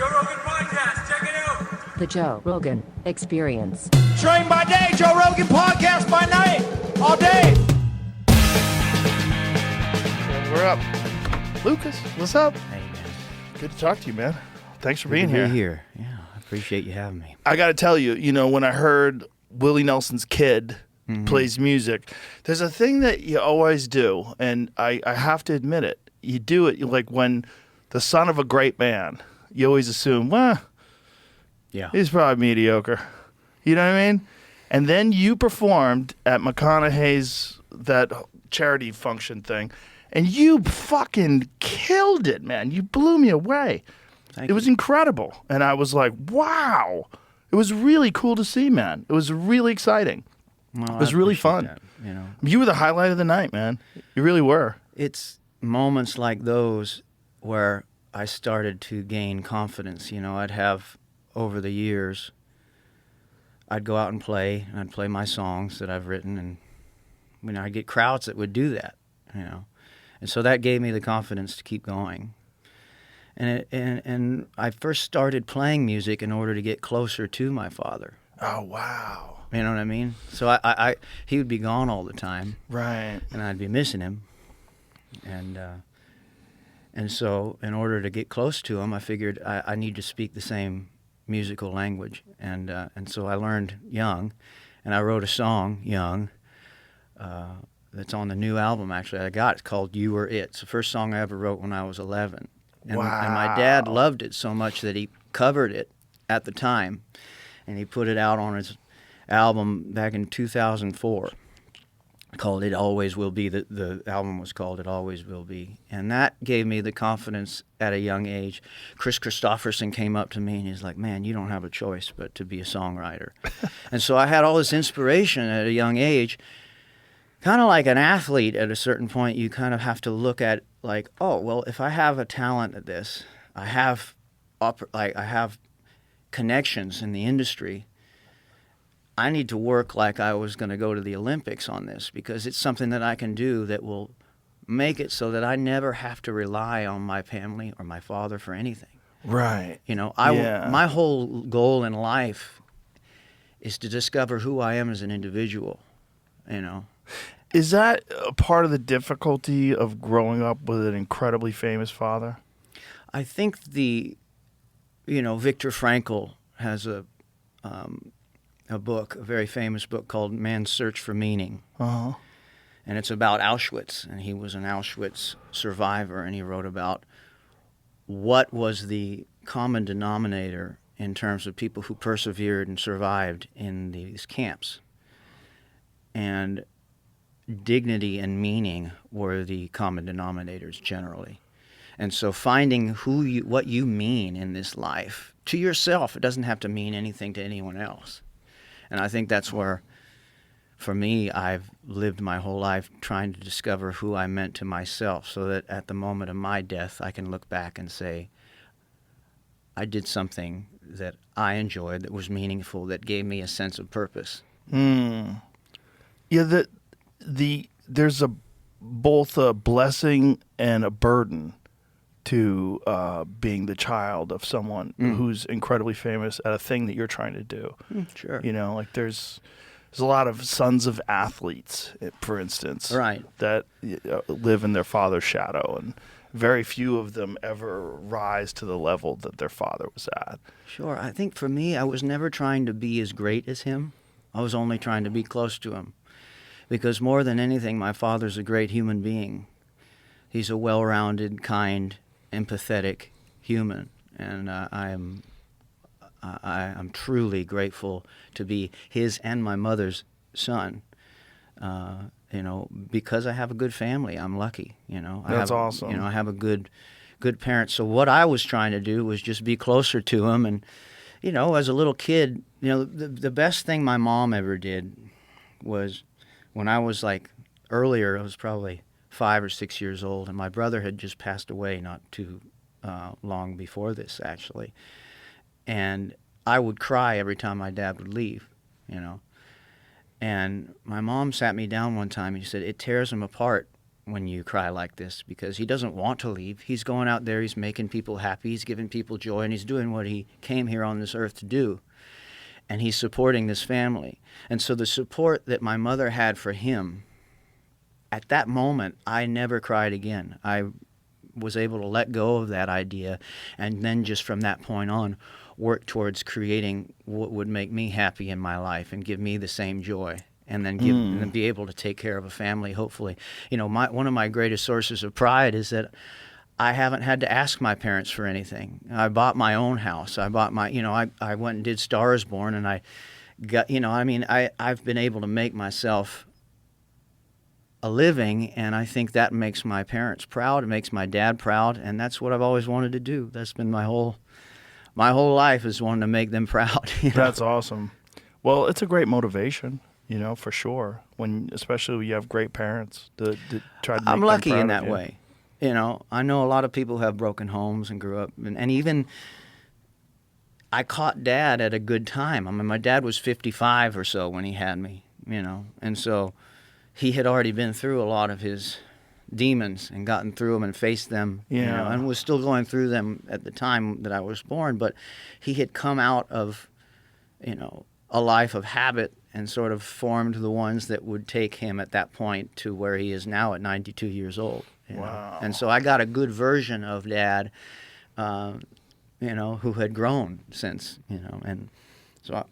Joe Rogan Podcast. Check it out. The Joe Rogan Experience. Train by day, Joe Rogan Podcast by night, all day. We're up. Lucas, what's up? Hey, man. Good to talk to you, man. Thanks for Good being to here. be here. Yeah, I appreciate you having me. I got to tell you, when I heard Willie Nelson's kid plays music, there's a thing that you always do, and I have to admit it. You do it like when the son of a great man, you always assume, well, Yeah. he's probably mediocre. You know what I mean? And then you performed at McConaughey's, that charity function thing, and you fucking killed it, man. You blew me away. Thank It was you. incredible. And I was like, wow. It was really cool to see, man. It was really exciting. Well, It was I really appreciate fun. that, You were the highlight of the night, man. You really were. It's moments like those where I started to gain confidence. I'd have, over the years, I'd go out and I'd play my songs that I've written, and I'd get crowds that would do that, And so that gave me the confidence to keep going. And I first started playing music in order to get closer to my father. Oh, wow. You know what I mean? So he would be gone all the time, Right. and I'd be missing him. And so in order to get close to him, I figured I need to speak the same musical language. And so I learned young, and I wrote a song young that's on the new album, actually, I got. It's called You Were It. It's the first song I ever wrote when I was 11. And my dad loved it so much that he covered it at the time, and he put it out on his album back in 2004 called It Always Will Be. The album was called It Always Will Be. And that gave me the confidence at a young age. Chris Christopherson came up to me and he's like, man, you don't have a choice but to be a songwriter. And so I had all this inspiration at a young age. Kind of like an athlete at a certain point, you kind of have to look at like, oh, well, if I have a talent at this, I have connections in the industry, I need to work like I was going to go to the Olympics on this, because it's something that I can do that will make it so that I never have to rely on my family or my father for anything. Right. My whole goal in life is to discover who I am as an individual, Is that a part of the difficulty of growing up with an incredibly famous father? I think Viktor Frankl has a book, a very famous book called Man's Search for Meaning. Uh-huh. And it's about Auschwitz, and he was an Auschwitz survivor, and he wrote about what was the common denominator in terms of people who persevered and survived in these camps. And dignity and meaning were the common denominators generally. And so finding what you mean in this life to yourself, it doesn't have to mean anything to anyone else. And I think that's where, for me, I've lived my whole life trying to discover who I meant to myself, so that at the moment of my death, I can look back and say, I did something that I enjoyed, that was meaningful, that gave me a sense of purpose. Yeah, there's both a blessing and a burden to being the child of someone who's incredibly famous at a thing that you're trying to do. Sure. There's a lot of sons of athletes, for instance, Right. that live in their father's shadow, and very few of them ever rise to the level that their father was at. Sure. I think for me, I was never trying to be as great as him. I was only trying to be close to him. Because more than anything, my father's a great human being. He's a well-rounded, kind, empathetic human, and I'm truly grateful to be his and my mother's son. Because I have a good family, I'm lucky. That's awesome. I have a good parent. So what I was trying to do was just be closer to him, and as a little kid, the best thing my mom ever did was, when I was earlier, I was probably 5 or 6 years old, and my brother had just passed away not too long before this, actually. And I would cry every time my dad would leave, And my mom sat me down one time and she said, it tears him apart when you cry like this, because he doesn't want to leave. He's going out there, he's making people happy, he's giving people joy, and he's doing what he came here on this earth to do. And he's supporting this family. And so the support that my mother had for him, at that moment, I never cried again. I was able to let go of that idea, and then just from that point on, work towards creating what would make me happy in my life and give me the same joy. And then and then be able to take care of a family, hopefully. You know, one of my greatest sources of pride is that I haven't had to ask my parents for anything. I bought my own house. I bought my, I went and did Stars Born, and I got, I've been able to make myself a living, and I think that makes my parents proud. It makes my dad proud, and that's what I've always wanted to do. That's been my whole life, is wanting to make them proud. That's awesome. Well, it's a great motivation. For sure. Especially when you have great parents to try to make I'm them lucky proud in of that you. way. I know a lot of people who have broken homes and grew up, and even I caught Dad at a good time. I mean, my dad was 55 or so when he had me, and so he had already been through a lot of his demons and gotten through them and faced them, and was still going through them at the time that I was born. But he had come out of, a life of habit and sort of formed the ones that would take him at that point to where he is now at 92 years old. Wow. And so I got a good version of Dad, who had grown since, and so,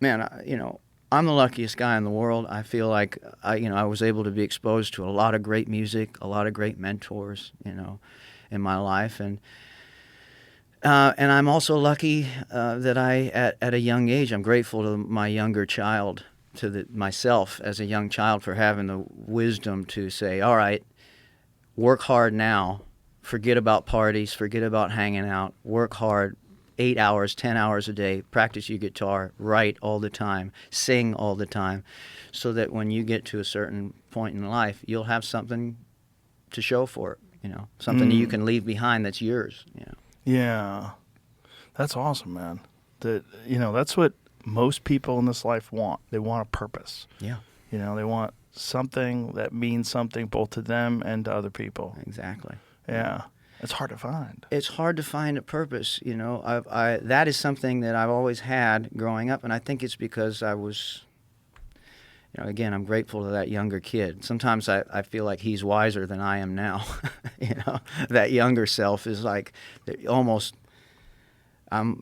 I'm the luckiest guy in the world. I feel like I was able to be exposed to a lot of great music, a lot of great mentors, in my life, and I'm also lucky that at a young age, I'm grateful to my younger child, myself as a young child, for having the wisdom to say, all right, work hard now, forget about parties, forget about hanging out, work hard, 8 hours, 10 hours a day, practice your guitar, write all the time, sing all the time, so that when you get to a certain point in life, you'll have something to show for it, something that you can leave behind that's yours, Yeah, that's awesome, man. That's what most people in this life want. They want a purpose. Yeah. They want something that means something both to them and to other people. Exactly. Yeah, it's hard to find. It's hard to find a purpose, that is something that I've always had growing up, and I think it's because I was, again, I'm grateful to that younger kid. Sometimes I feel like he's wiser than I am now. That younger self is like almost, now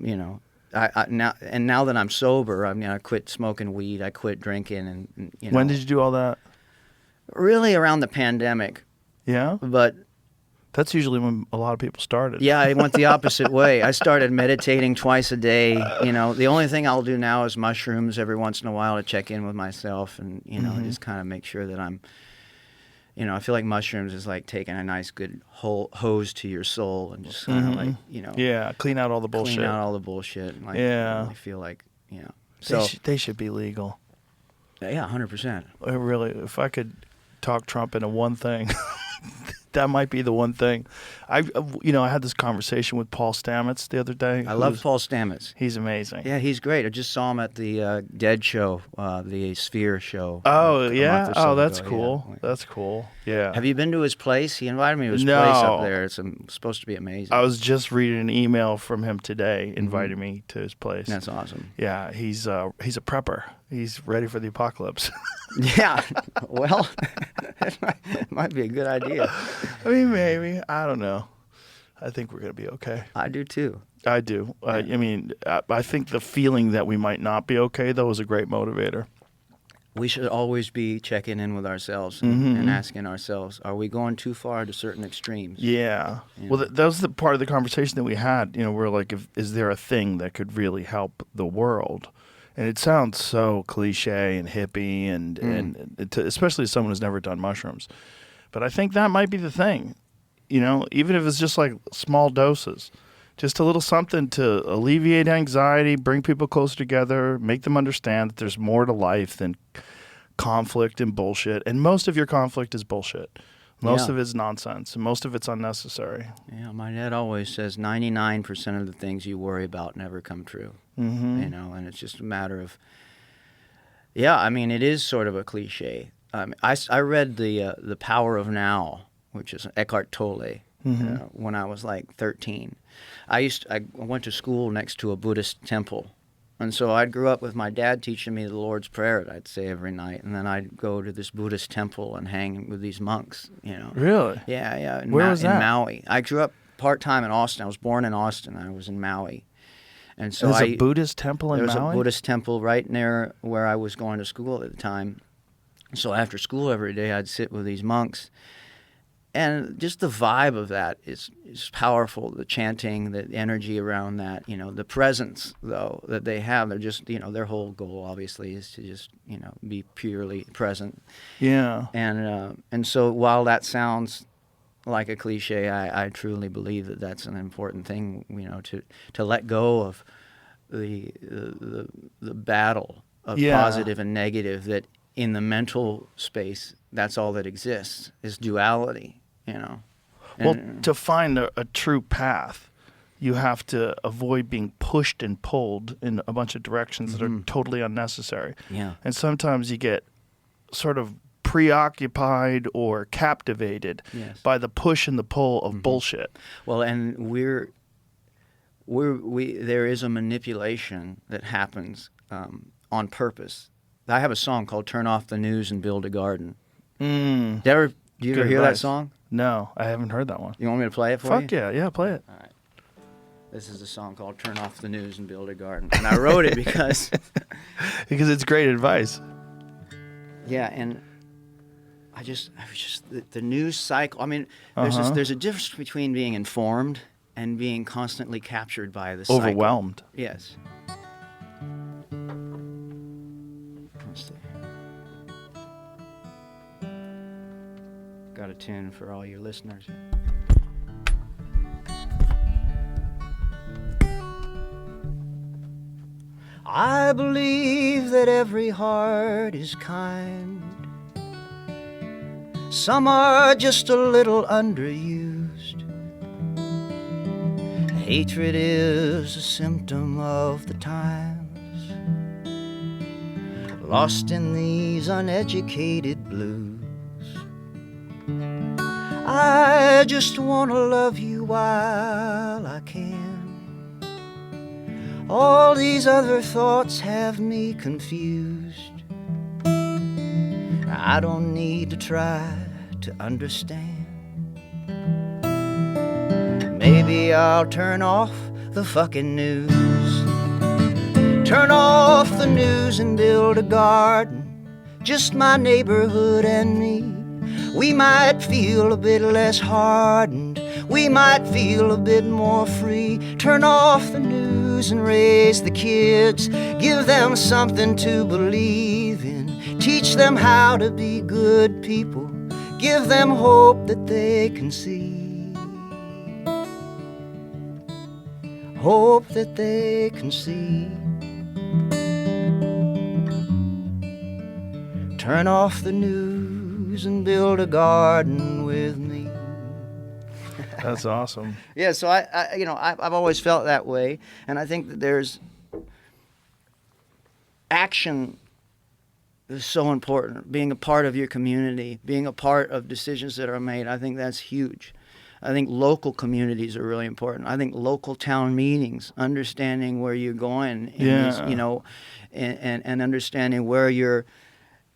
that I'm sober, I quit smoking weed, I quit drinking, and When did you do all that? Really around the pandemic, Yeah? but That's usually when a lot of people started. yeah, I went the opposite way. I started meditating twice a day. The only thing I'll do now is mushrooms every once in a while to check in with myself, and just kind of make sure that I'm. I feel like mushrooms is like taking a nice good hose to your soul and just kind of like Yeah, clean out all the bullshit. clean out all the bullshit. And like, Yeah. really feel like They, So they should be legal. yeah, 100%. Really, if I could talk Trump into one thing, that might be the one thing. I had this conversation with Paul Stamets the other day. I love Paul Stamets. He's amazing. Yeah, he's great. I just saw him at the Dead show, the Sphere show. Oh, a yeah? month or so That's ago, cool. yeah. That's cool. Yeah. Have you been to his place? He invited me to his No. place up there. It's supposed to be amazing. I was just reading an email from him today inviting me to his place. That's awesome. Yeah, he's a prepper. He's ready for the apocalypse. Yeah. Well, that might be a good idea. I mean, maybe. I don't know. I think we're going to be okay. I do too. I do. I think the feeling that we might not be okay, though, is a great motivator. We should always be checking in with ourselves and asking ourselves, are we going too far to certain extremes? Yeah. Yeah. Well, that was the part of the conversation that we had. We're like, is there a thing that could really help the world? And it sounds so cliche and hippie, and especially as someone who's never done mushrooms. But I think that might be the thing. Even if it's just like small doses, just a little something to alleviate anxiety, bring people closer together, make them understand that there's more to life than conflict and bullshit. And most of your conflict is bullshit. Most of it's nonsense, and most of it's unnecessary. Yeah, my dad always says 99% of the things you worry about never come true. Mm-hmm. And it's just a matter of, it is sort of a cliche, I read the Power of Now, which is Eckhart Tolle, when I was like 13. I went to school next to a Buddhist temple, and so I grew up with my dad teaching me the Lord's Prayer that I'd say every night, and then I'd go to this Buddhist temple and hang with these monks. Really? Yeah. Where was that? In Maui. I grew up part-time in Austin. I was born in Austin. I was in Maui. And so There's a Buddhist temple in Maui? There was a Buddhist temple right near where I was going to school at the time. So after school every day, I'd sit with these monks. And just the vibe of that is powerful, the chanting, the energy around that, the presence, though, that they have. They're just, their whole goal, obviously, is to just, be purely present. Yeah. And so while that sounds like a cliche, I truly believe that that's an important thing, to let go of the battle of positive and negative, that in the mental space, that's all that exists, is duality, Well, to find a true path, you have to avoid being pushed and pulled in a bunch of directions that are totally unnecessary. Yeah. And sometimes you get sort of preoccupied or captivated by the push and the pull of bullshit. Well, and there is a manipulation that happens on purpose. I have a song called "Turn Off the News and Build a Garden." Do you ever hear that song? No, I haven't heard that one. You want me to play it for you? Fuck yeah, play it. All right. This is a song called "Turn Off the News and Build a Garden," and I wrote it because because it's great advice. Yeah, and I was just the news cycle. I mean, there's a difference between being informed and being constantly captured by the cycle. Overwhelmed. Yes. Let's see. Got a tune for all your listeners. I believe that every heart is kind. Some are just a little underused. Hatred is a symptom of the times, lost in these uneducated blues. I just want to love you while I can. All these other thoughts have me confused. I don't need to try to understand. Maybe I'll turn off the fucking news. Turn off the news and build a garden. Just my neighborhood and me. We might feel a bit less hardened. We might feel a bit more free. Turn off the news and raise the kids. Give them something to believe in. Teach them how to be good people. Give them hope that they can see. Hope that they can see. Turn off the news and build a garden with me. That's awesome. Yeah, so I've always felt that way, and I think that there's action is so important. Being a part of your community, being a part of decisions that are made, I think that's huge. I think local communities are really important. I think local town meetings, understanding where you're going, and understanding where your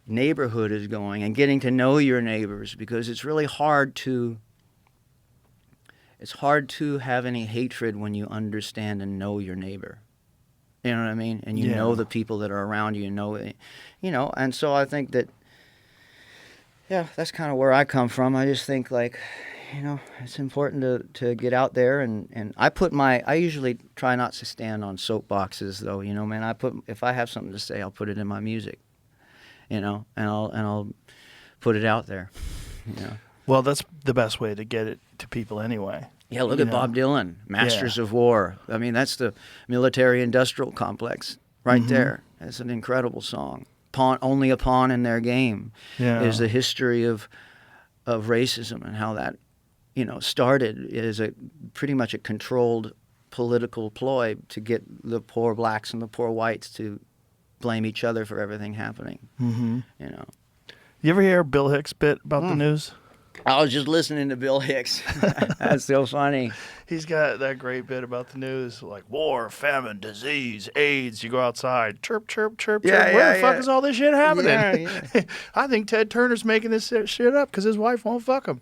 neighborhood is going, and getting to know your neighbors, because it's really hard to have any hatred when you understand and know your neighbor. You know what I mean? And you know the people that are around you, and so I think that, that's kind of where I come from. I just think, it's important to get out there, and I usually try not to stand on soapboxes, though, man. If I have something to say, I'll put it in my music, and I'll put it out there, Well, that's the best way to get it to people anyway. Yeah, look at Bob Dylan, Masters of War. I mean, that's the military-industrial complex right there. It's an incredible song. Only a pawn in their game is the history of racism and how that, started as pretty much a controlled political ploy to get the poor blacks and the poor whites to blame each other for everything happening. You ever hear Bill Hicks' bit about the news? I was just listening to Bill Hicks. That's so funny. He's got that great bit about the news, like war, famine, disease, AIDS. You go outside, chirp, chirp, chirp, chirp. Where the fuck is all this shit happening? Yeah. I think Ted Turner's making this shit up because his wife won't fuck him.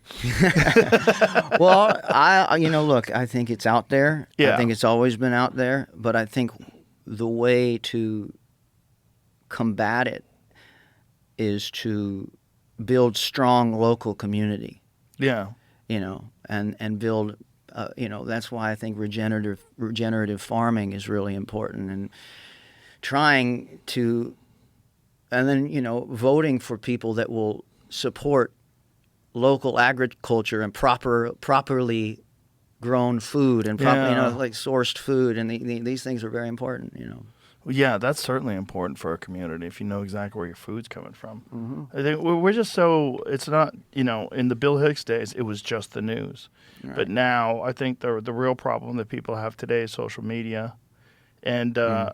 Well, look, I think it's out there. Yeah. I think it's always been out there. But I think the way to combat it is to build strong local community. Yeah. And build, that's why I think regenerative farming is really important, and trying to, and then, voting for people that will support local agriculture and properly grown food and like sourced food, and these things are very important, Well, yeah, that's certainly important for a community if you know exactly where your food's coming from. I think we're just so, it's not, in the Bill Hicks days, it was just the news. Right. But now I think the real problem that people have today is social media. And, I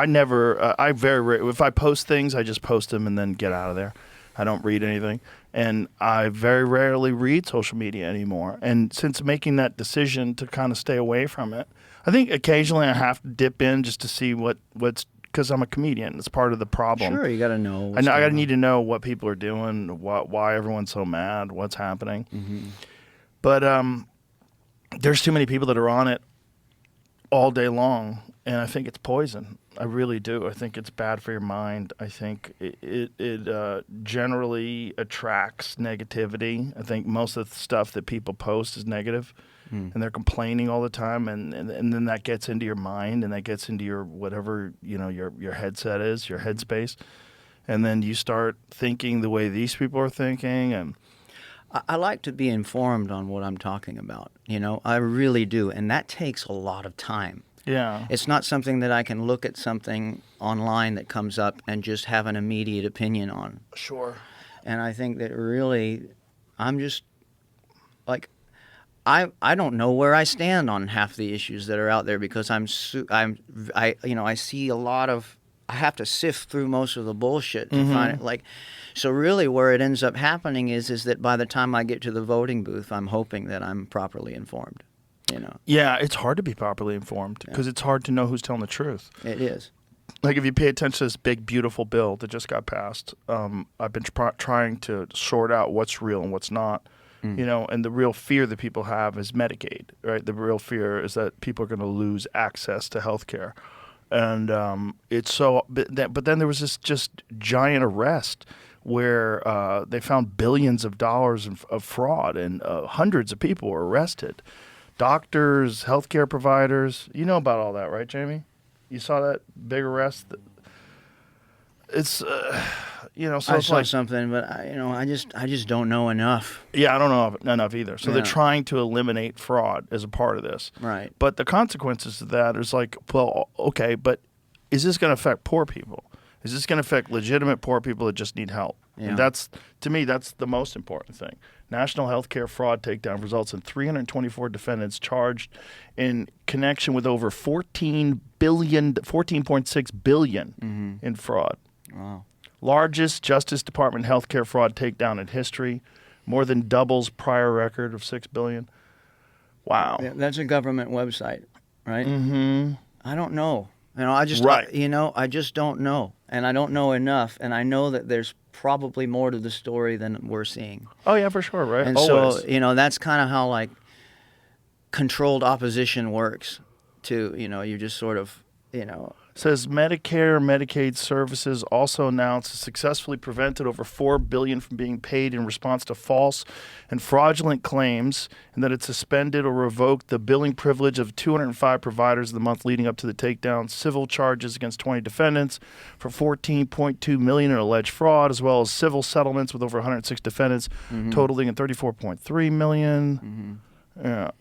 never, if I post things, I just post them and then get out of there. I don't read anything. And I very rarely read social media anymore. And since making that decision to kind of stay away from it, I think occasionally I have to dip in just to see what's, because I'm a comedian. It's part of the problem. Sure, you got to know. I got to need to know what people are doing, why everyone's so mad, what's happening. Mm-hmm. But there's too many people that are on it all day long, and I think it's poison. I really do. I think it's bad for your mind. I think it generally attracts negativity. I think most of the stuff that people post is negative. And they're complaining all the time, and then that gets into your mind, and that gets into your whatever your headset is, your headspace, and then you start thinking the way these people are thinking. And I like to be informed on what I'm talking about. I really do, and that takes a lot of time. yeah, It's not something that I can look at something online that comes up and just have an immediate opinion on. sure, And I think that really, I'm just like, I don't know where I stand on half the issues that are out there, because I see a lot of, I have to sift through most of the bullshit to find it. So really where it ends up happening is that by the time I get to the voting booth, I'm hoping that I'm properly informed. Yeah, it's hard to be properly informed because it's hard to know who's telling the truth. It is. Like if you pay attention to this big, beautiful bill that just got passed, I've been trying to sort out what's real and what's not. And the real fear that people have is Medicaid, right? The real fear is that people are going to lose access to health care. And it's so, but then there was this just giant arrest where they found billions of dollars of fraud, and hundreds of people were arrested. Doctors, healthcare providers, you know about all that, right, Jamie? You saw that big arrest? It's, so I it's saw like something, but I just don't know enough. Yeah, I don't know enough either. So they're trying to eliminate fraud as a part of this. Right. But the consequences of that is like, well, okay, but is this going to affect poor people? Is this going to affect legitimate poor people that just need help? Yeah. And that's, to me, that's the most important thing. National healthcare fraud takedown results in 324 defendants charged in connection with over $14.6 billion in fraud. Wow. Largest Justice Department healthcare fraud takedown in history, more than doubles prior record of $6 billion. Wow. Yeah, that's a government website, right? Mm-hmm. I don't know. I just I just don't know, and I don't know enough, and I know that there's probably more to the story than we're seeing. Oh yeah, for sure, right? And always. so that's kind of how controlled opposition works, too. You just sort of Says Medicare and Medicaid services also announced it successfully prevented over $4 billion from being paid in response to false and fraudulent claims, and that it suspended or revoked the billing privilege of 205 providers in the month leading up to the takedown, civil charges against 20 defendants for $14.2 million in alleged fraud, as well as civil settlements with over 106 defendants, totaling in $34.3 million. Yeah.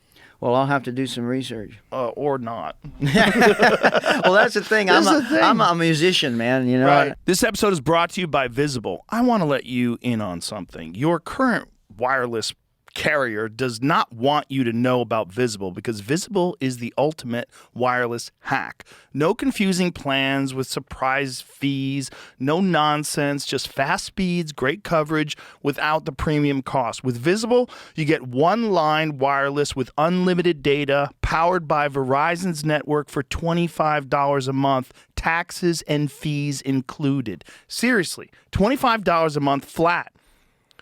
Well, I'll have to do some research. Or not. Well, that's the thing. I'm a musician, man. Right. This episode is brought to you by Visible. I want to let you in on something. Your current wireless carrier does not want you to know about Visible because Visible is the ultimate wireless hack. No confusing plans with surprise fees, no nonsense, just fast speeds, great coverage without the premium cost. With Visible, you get one-line wireless with unlimited data powered by Verizon's network for $25 a month, taxes and fees included. Seriously, $25 a month flat.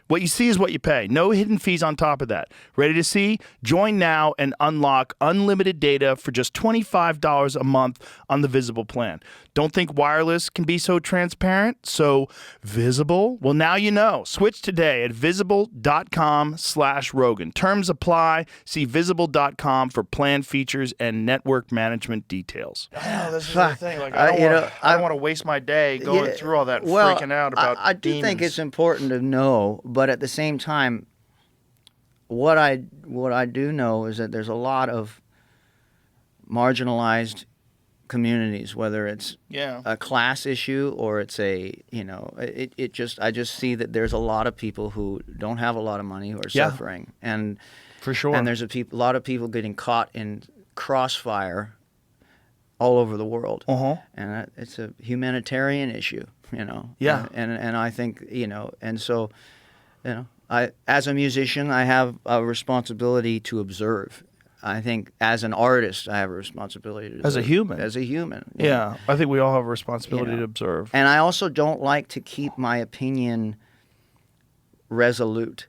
What you see is what you pay. No hidden fees on top of that. Ready to see? Join now and unlock unlimited data for just $25 a month on the Visible plan. Don't think wireless can be so transparent? So Visible? Well, now you know. Switch today at visible.com/Rogan. Terms apply. See visible.com for plan features and network management details. I know, this is the thing. Like, I don't want to waste my day going through all that freaking out about I do think it's important to know. But at the same time, what I do know is that there's a lot of marginalized communities, whether it's a class issue or it's I just see that there's a lot of people who don't have a lot of money who are suffering, and for sure, and there's a lot of people getting caught in crossfire all over the world, and it's a humanitarian issue, and I think and so. I, as a musician, I have a responsibility to observe. I think as an artist, I have a responsibility to observe. As a human. Yeah, I think we all have a responsibility to observe. And I also don't like to keep my opinion resolute.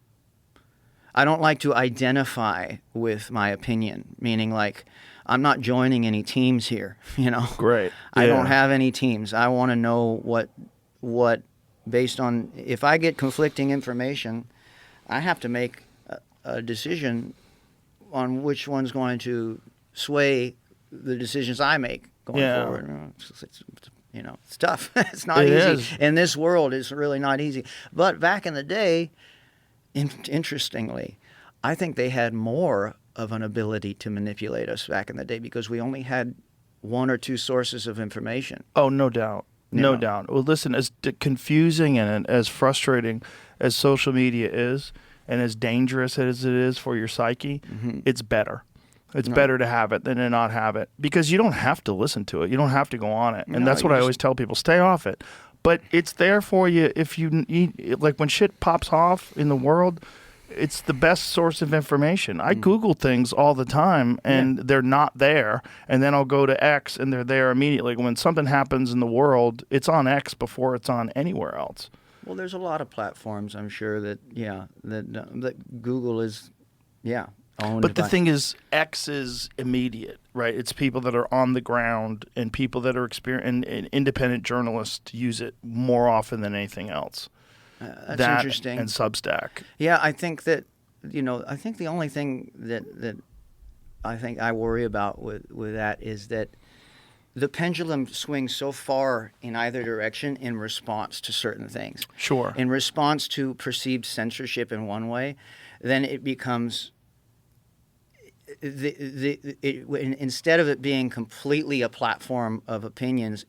I don't like to identify with my opinion, meaning like I'm not joining any teams here, Great. I don't have any teams. I want to know what based on, if I get conflicting information, I have to make a decision on which one's going to sway the decisions I make going forward. It's tough. It's not easy. In this world, it's really not easy. But back in the day, interestingly, I think they had more of an ability to manipulate us back in the day because we only had one or two sources of information. Oh, no doubt. No doubt. Well, listen, as confusing and as frustrating as social media is, and as dangerous as it is for your psyche, it's better. It's better to have it than to not have it because you don't have to listen to it. You don't have to go on it. And that's what I always tell people, stay off it. But it's there for you if you need, like when shit pops off in the world, it's the best source of information. I Google things all the time, and they're not there. And then I'll go to X, and they're there immediately. When something happens in the world, it's on X before it's on anywhere else. Well, there's a lot of platforms, I'm sure, that Google is, owned. But the thing is, X is immediate, right? It's people that are on the ground and people that are and independent journalists use it more often than anything else. That's that interesting. And Substack. Yeah, I think that, I think the only thing that I think I worry about with that is that the pendulum swings so far in either direction in response to certain things. Sure. In response to perceived censorship in one way, then it becomes instead of it being completely a platform of opinions,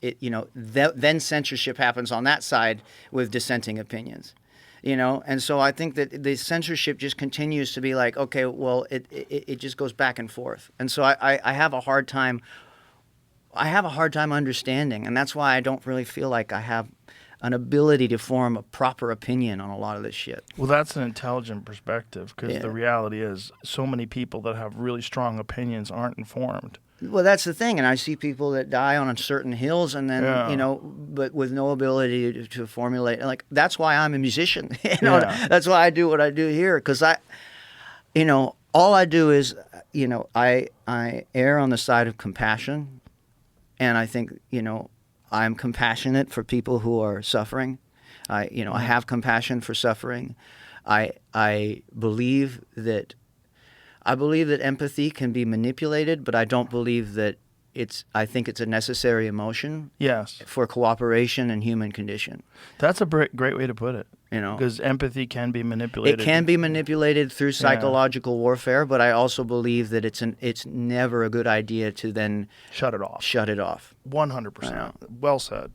then censorship happens on that side with dissenting opinions, and so I think that the censorship just continues to be like, okay, well, it just goes back and forth, and so I have a hard time. I have a hard time understanding, and that's why I don't really feel like I have an ability to form a proper opinion on a lot of this shit. Well, that's an intelligent perspective because the reality is so many people that have really strong opinions aren't informed. Well, that's the thing, and I see people that die on certain hills, and then but with no ability to formulate. Like that's why I'm a musician. That's why I do what I do here, because all I do is I err on the side of compassion, and I think I'm compassionate for people who are suffering. I have compassion for suffering. I believe that empathy can be manipulated, but I don't believe that I think it's a necessary emotion. Yes. For cooperation and human condition. That's a great way to put it. Because empathy can be manipulated. It can be manipulated through psychological warfare, but I also believe that it's never a good idea to then shut it off. 100%. Well said.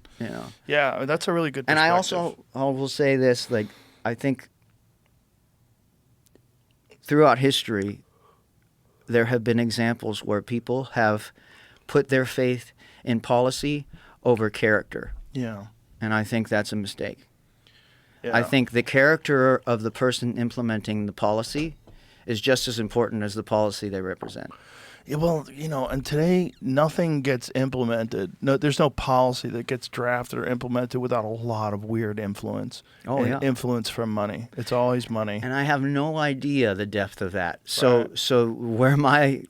Yeah, that's a really good perspective. And I will say this, like, I think throughout history, there have been examples where people have put their faith in policy over character. Yeah. And I think that's a mistake. Yeah. I think the character of the person implementing the policy is just as important as the policy they represent. Yeah, well, and today nothing gets implemented. No, there's no policy that gets drafted or implemented without a lot of weird influence. Oh, and yeah. Influence from money. It's always money. And I have no idea the depth of that. So Right. so where my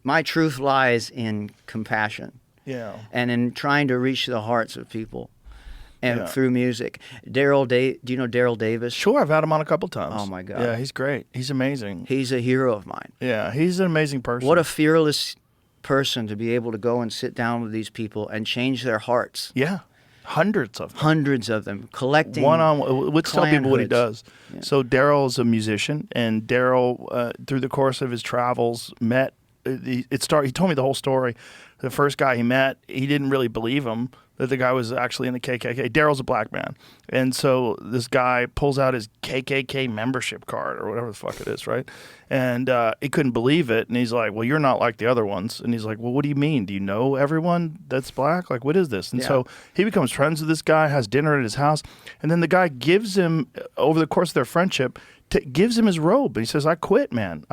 my truth lies in compassion Yeah. and in trying to reach the hearts of people and Yeah. through music. Do you know Daryl Davis? Sure, I've had him on a couple times. Oh, my God. Yeah, he's great. He's amazing. He's a hero of mine. Yeah, he's an amazing person. What a fearless person to be able to go and sit down with these people and change their hearts. Yeah, hundreds of them. Hundreds of them, collecting One-on-one. Let's tell people what he clanhoods. does. Yeah. So Daryl's a musician, and Daryl, through the course of his travels, met. He told me the whole story. The first guy he met, he didn't really believe him that the guy was actually in the KKK. Daryl's a black man, and so this guy pulls out his KKK membership card or whatever the fuck it is, right? And he couldn't believe it, and he's like, "Well, you're not like the other ones." And he's like, "Well, what do you mean? Do you know everyone that's black? Like, what is this?" And Yeah. so he becomes friends with this guy, has dinner at his house, and then the guy gives him, over the course of their friendship, gives him his robe. And he says, "I quit, man.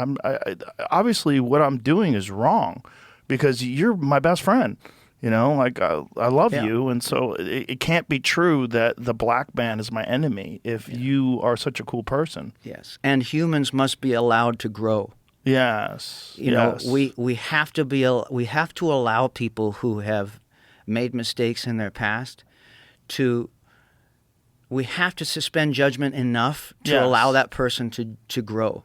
Obviously what I'm doing is wrong because you're my best friend. I love Yeah. you. And so it can't be true that the black man is my enemy if you are such a cool person." Yes. And humans must be allowed to grow. Yes. You know, we have to allow people who have made mistakes in their past we have to suspend judgment enough to Yes. allow that person to grow.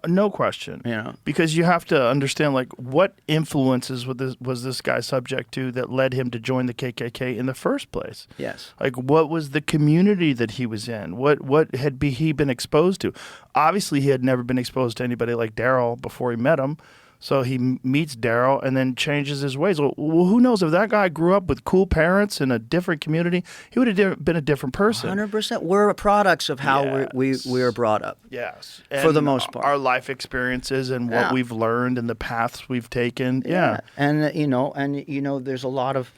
No question. You know? Because you have to understand, like, what influences was this guy subject to that led him to join the KKK in the first place? Yes. Like, what was the community that he was in? What had he been exposed to? Obviously, he had never been exposed to anybody like Daryl before he met him. So he meets Daryl and then changes his ways. Well, who knows? If that guy grew up with cool parents in a different community, he would have been a different person. 100%. We're products of how Yes. we are brought up. Yes. For the And most part. our life experiences and what Yeah. we've learned and the paths we've taken. Yeah. And there's a lot of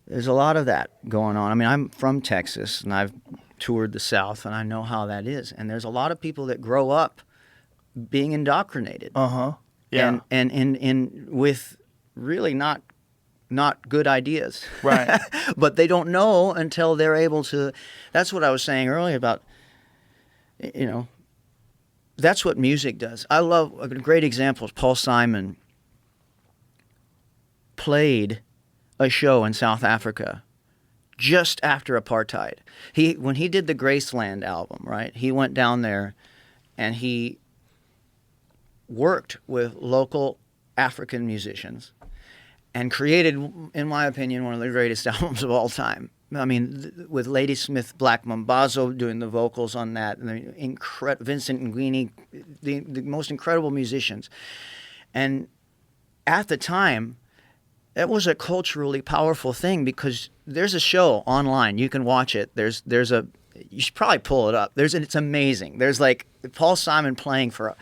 that going on. I mean, I'm from Texas and I've toured the South and I know how that is. And there's a lot of people that grow up being indoctrinated. Yeah. And in with really not good ideas. Right. But they don't know until they're able to. That's what I was saying earlier about, that's what music does. I love, a great example is Paul Simon played a show in South Africa just after apartheid. When he did the Graceland album, right? He went down there and he worked with local African musicians and created, in my opinion, one of the greatest albums of all time. I mean, with Ladysmith Black Mambazo doing the vocals on that, and Vincent Nguyen, the most incredible musicians. And at the time, it was a culturally powerful thing because there's a show online. You can watch it. You should probably pull it up. It's amazing. There's like Paul Simon playing for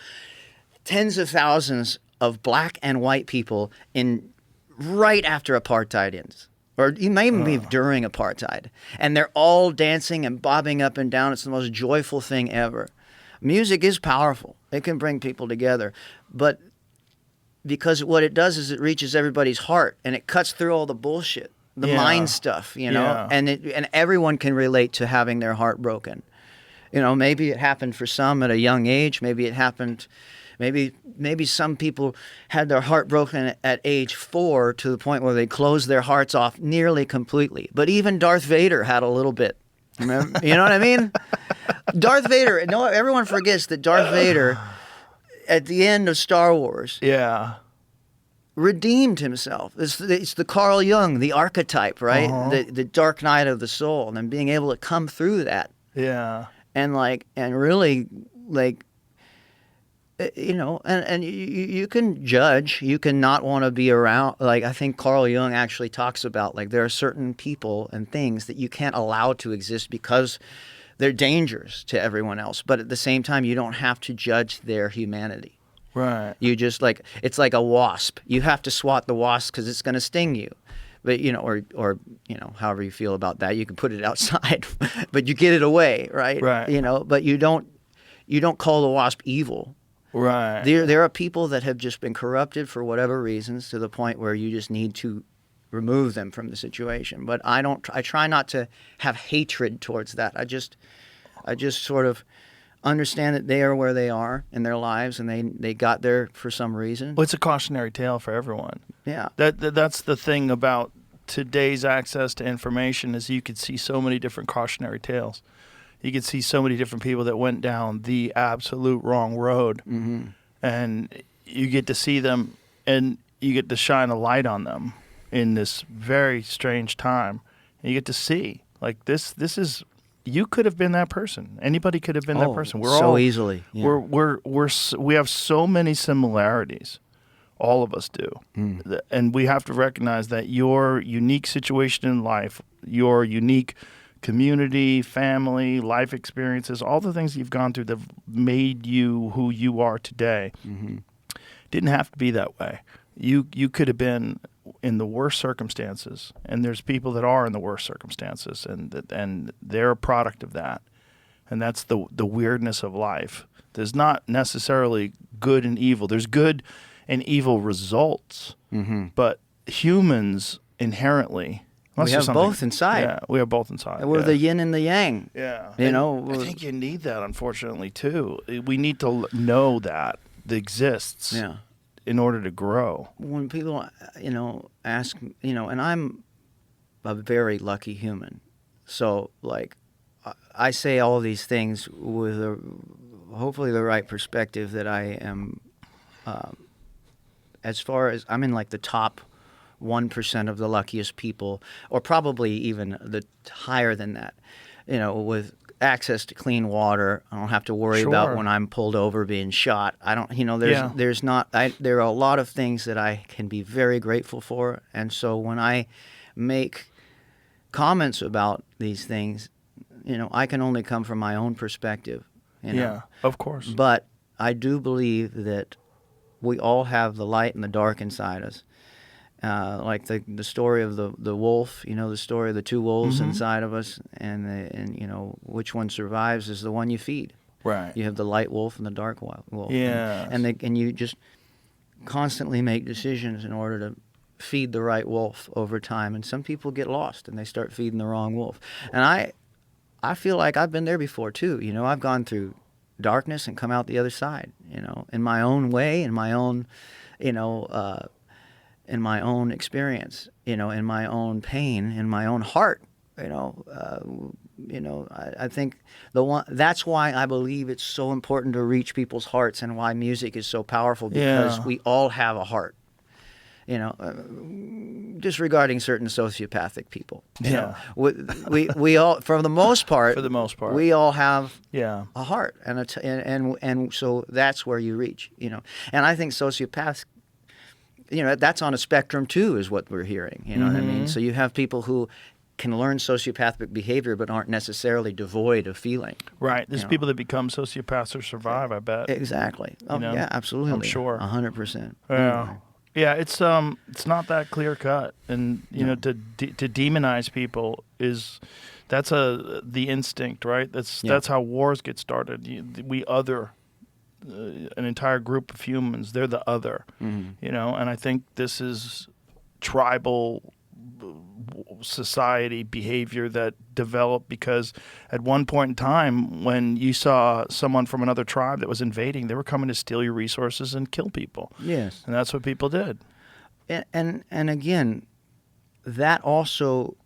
tens of thousands of black and white people right after apartheid ends. Or it may even be during apartheid. And they're all dancing and bobbing up and down. It's the most joyful thing ever. Music is powerful. It can bring people together. But because what it does is it reaches everybody's heart and it cuts through all the bullshit, the mind stuff, Yeah. and everyone can relate to having their heart broken. Maybe it happened for some at a young age. Maybe it happened... Maybe some people had their heart broken at age 4 to the point where they closed their hearts off nearly completely. But even Darth Vader had a little bit. Remember? You know what I mean? Darth Vader. No, everyone forgets that Darth Vader, at the end of Star Wars, redeemed himself. It's the Carl Jung, the archetype, right? The dark night of the soul, and then being able to come through that. Yeah. And really and you can judge. You can not want to be around. Like, I think Carl Jung actually talks about, like, there are certain people and things that you can't allow to exist because they're dangerous to everyone else. But at the same time, you don't have to judge their humanity. Right. You just, like, it's like a wasp. You have to swat the wasp because it's going to sting you. But, or however you feel about that, you can put it outside, but you get it away, right? Right. But you don't call the wasp evil. Right. There are people that have just been corrupted for whatever reasons to the point where you just need to remove them from the situation. But I try not to have hatred towards that. I just sort of understand that they are where they are in their lives, and they got there for some reason. Well, it's a cautionary tale for everyone. Yeah. That's the thing about today's access to information is you could see so many different cautionary tales. You could see so many different people that went down the absolute wrong road, and you get to see them, and you get to shine a light on them in this very strange time. And you get to see, like, this is, you could have been that person. Anybody could have been that person. We're so all easily. Yeah. We have so many similarities. All of us do, and we have to recognize that your unique situation in life, your unique community, family, life experiences, all the things you've gone through that have made you who you are today, didn't have to be that way. You could have been in the worst circumstances, and there's people that are in the worst circumstances, and they're a product of that. And that's the weirdness of life. There's not necessarily good and evil. There's good and evil results, but humans inherently, we have both inside. Yeah, we have both inside. We're the yin and the yang. Yeah. I think you need that, unfortunately, too. We need to know that exists in order to grow. When people, ask, and I'm a very lucky human. So, like, I say all these things with hopefully the right perspective that I am, as far as I'm in, like, the top 1% of the luckiest people, or probably even the higher than that, with access to clean water. I don't have to worry about when I'm pulled over being shot. I don't, there are a lot of things that I can be very grateful for. And so when I make comments about these things, I can only come from my own perspective. Yeah, of course. But I do believe that we all have the light and the dark inside us. Like the story of the wolf, the story of the two wolves inside of us, and which one survives is the one you feed. Right. You have the light wolf and the dark wolf. Yeah. And you just constantly make decisions in order to feed the right wolf over time. And some people get lost and they start feeding the wrong wolf. And I feel like I've been there before too. I've gone through darkness and come out the other side. In my own way, in my own, in my own experience, in my own pain, in my own heart, I think that's why I believe it's so important to reach people's hearts and why music is so powerful, because we all have a heart, disregarding certain sociopathic people. We all, for the most part, we all have a heart and so that's where you reach, and I think sociopaths, that's on a spectrum too, is what we're hearing. You know what I mean? So you have people who can learn sociopathic behavior but aren't necessarily devoid of feeling. Right. There's people that become sociopaths or survive, I bet. Exactly. Oh, yeah, absolutely. I'm sure. 100%. Yeah. Yeah, it's not that clear cut, and to demonize people that's the instinct, right? That's how wars get started. We other an entire group of humans. They're the other, and I think this is tribal society behavior that developed because at one point in time when you saw someone from another tribe that was invading, they were coming to steal your resources and kill people. Yes. And that's what people did. And again, that also,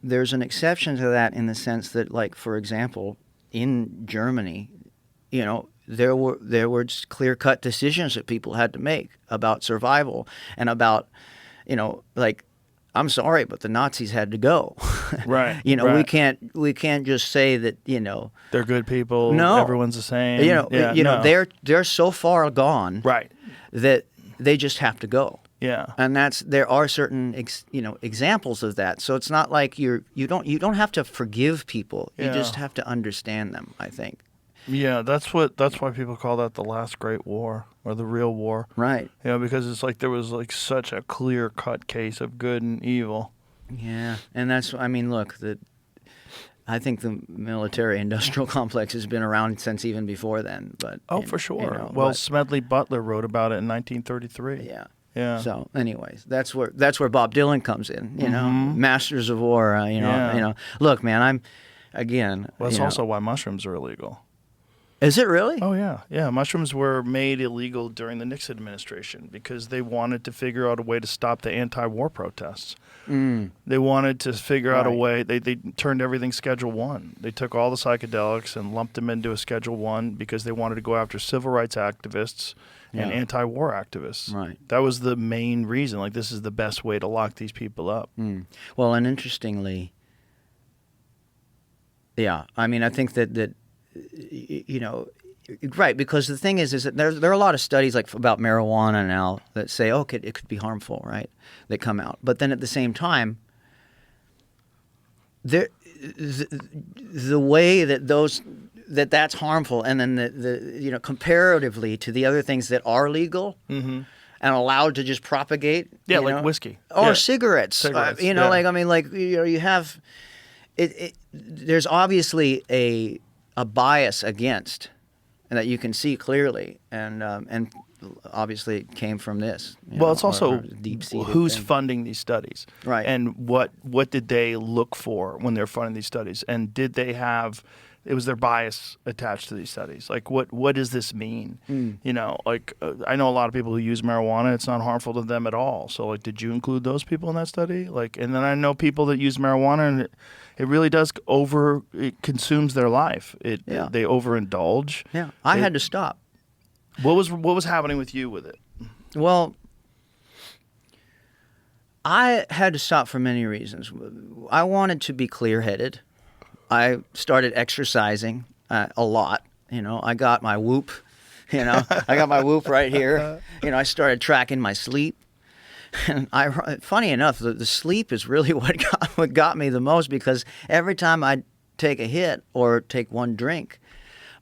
there's an exception to that in the sense that, like, for example, in Germany, there were clear-cut decisions that people had to make about survival and about, like, I'm sorry, but the Nazis had to go. Right. You know, right. we can't just say that, you know, They're good people. No. Everyone's the same. you know, Yeah, you know, no. they're so far gone Right. that they just have to go. Yeah. And there are certain examples of that. So it's not like you don't have to forgive people. You Yeah. just have to understand them, I think. Yeah, that's why people call that the last great war or the real war. Right. You know, because it's like there was like such a clear-cut case of good and evil. Yeah. And I mean, look, I think the military-industrial complex has been around since even before then. But Oh, for sure. you know, well, but- Smedley Butler wrote about it in 1933. Yeah. Yeah. So, anyways, that's where Bob Dylan comes in. You know, Masters of War. Yeah. You know. Look, man, again. Well, that's you know- also why mushrooms are illegal. Is it really? Oh, yeah. Yeah, mushrooms were made illegal during the Nixon administration because they wanted to figure out a way to stop the anti-war protests. They wanted to figure out a Right. way. They turned everything Schedule 1. They took all the psychedelics and lumped them into a Schedule 1 because they wanted to go after civil rights activists and Yeah. anti-war activists. Right. That was the main reason. Like, this is the best way to lock these people up. Well, and interestingly, yeah, I mean, I think that you know, right, because the thing is that there are a lot of studies like about marijuana now that say, oh, it could be harmful, right? That come out, but then at the same time, the way that that's harmful, and then the you know, comparatively to the other things that are legal and allowed to just propagate, Yeah, you like know, whiskey. or Yeah. cigarettes. Cigarettes, You know, yeah. like, I mean, like, you know, you have it. There's obviously a bias against, and that you can see clearly, and obviously it came from this. Well, it's also deep-seated who's thing. funding these studies, Right. And what did they look for when they're funding these studies, and did they have? It was their bias attached to these studies. Like, what does this mean? You know, like I know a lot of people who use marijuana. It's not harmful to them at all. So, like, did you include those people in that study? Like, and then I know people that use marijuana, and it really does it consumes their life. Yeah. They overindulge. Yeah, I had to stop. What was happening with you with it? Well, I had to stop for many reasons. I wanted to be clear-headed. I started exercising a lot. You know, I got my Whoop. You know, I got my Whoop right here. You know, I started tracking my sleep. And funny enough, the sleep is really what got me the most, because every time I'd take a hit or take one drink,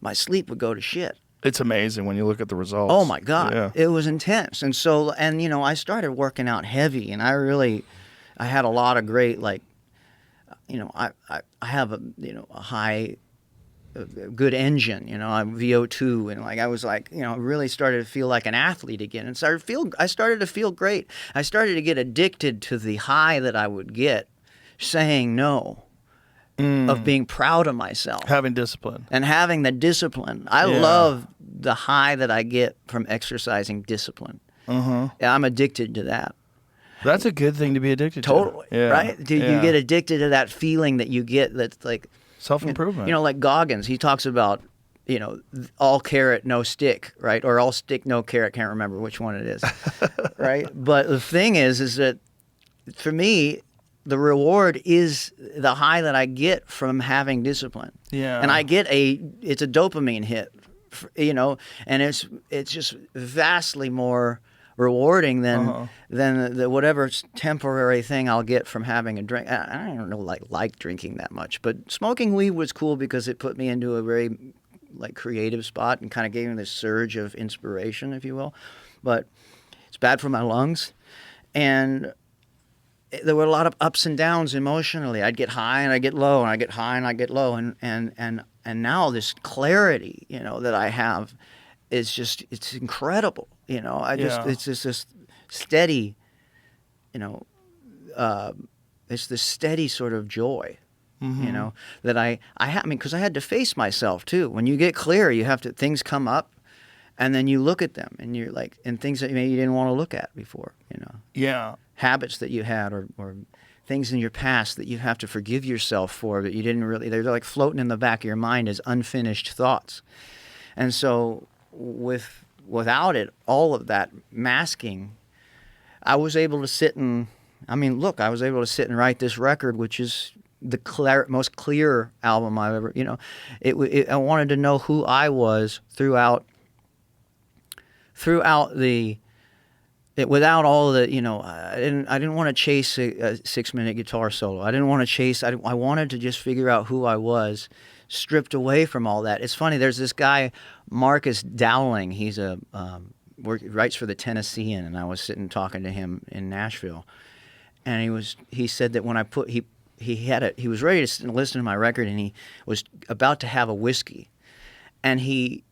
my sleep would go to shit. It's amazing when you look at the results. Oh my God, Yeah. it was intense. And so, and you know, I started working out heavy, and I had a lot of great, like, you know, I have a high, good engine, you know, I'm VO2, and like I was like, you know, really started to feel like an athlete again, and I started to feel great. I started to get addicted to the high that I would get saying no, of being proud of myself. Having discipline. And having the discipline. I Yeah. love the high that I get from exercising discipline. I'm addicted to that. That's a good thing to be addicted Totally. to. Yeah. Right? You Yeah. get addicted to that feeling that you get that's like, Self-improvement. you know, like Goggins, he talks about, you know, all carrot, no stick, right? Or all stick, no carrot. Can't remember which one it is. Right? But the thing is that for me, the reward is the high that I get from having discipline. Yeah. And I get it's a dopamine hit, you know, and it's just vastly more rewarding than the whatever temporary thing I'll get from having a drink. I don't know, like drinking that much, but smoking weed was cool because it put me into a very like creative spot and kind of gave me this surge of inspiration, if you will. But it's bad for my lungs, and there were a lot of ups and downs emotionally. I'd get high and I'd get low, and I'd get high and I'd get low, and now this clarity, you know, that I have is just, it's incredible. You know, it's just this steady, you know, it's this steady sort of joy, you know, that I mean, because I had to face myself too. When you get clear, you have to, things come up, and then you look at them, and you're like, and things that maybe you didn't want to look at before, you know. Yeah. Habits that you had, or things in your past that you have to forgive yourself for, but you didn't really, they're like floating in the back of your mind as unfinished thoughts. And so without it, all of that masking, I was able to sit and I mean, look, I was able to sit and write this record, which is the most clear album I've ever, I wanted to know who I was throughout without all the, I didn't want to chase a 6-minute guitar solo. I didn't want to chase, I wanted to just figure out who I was, stripped away from all that. It's funny, there's this guy, Marcus Dowling, he's writes for the Tennessean, and I was sitting talking to him in Nashville, and he said that when I he was ready to listen to my record, and he was about to have a whiskey, and the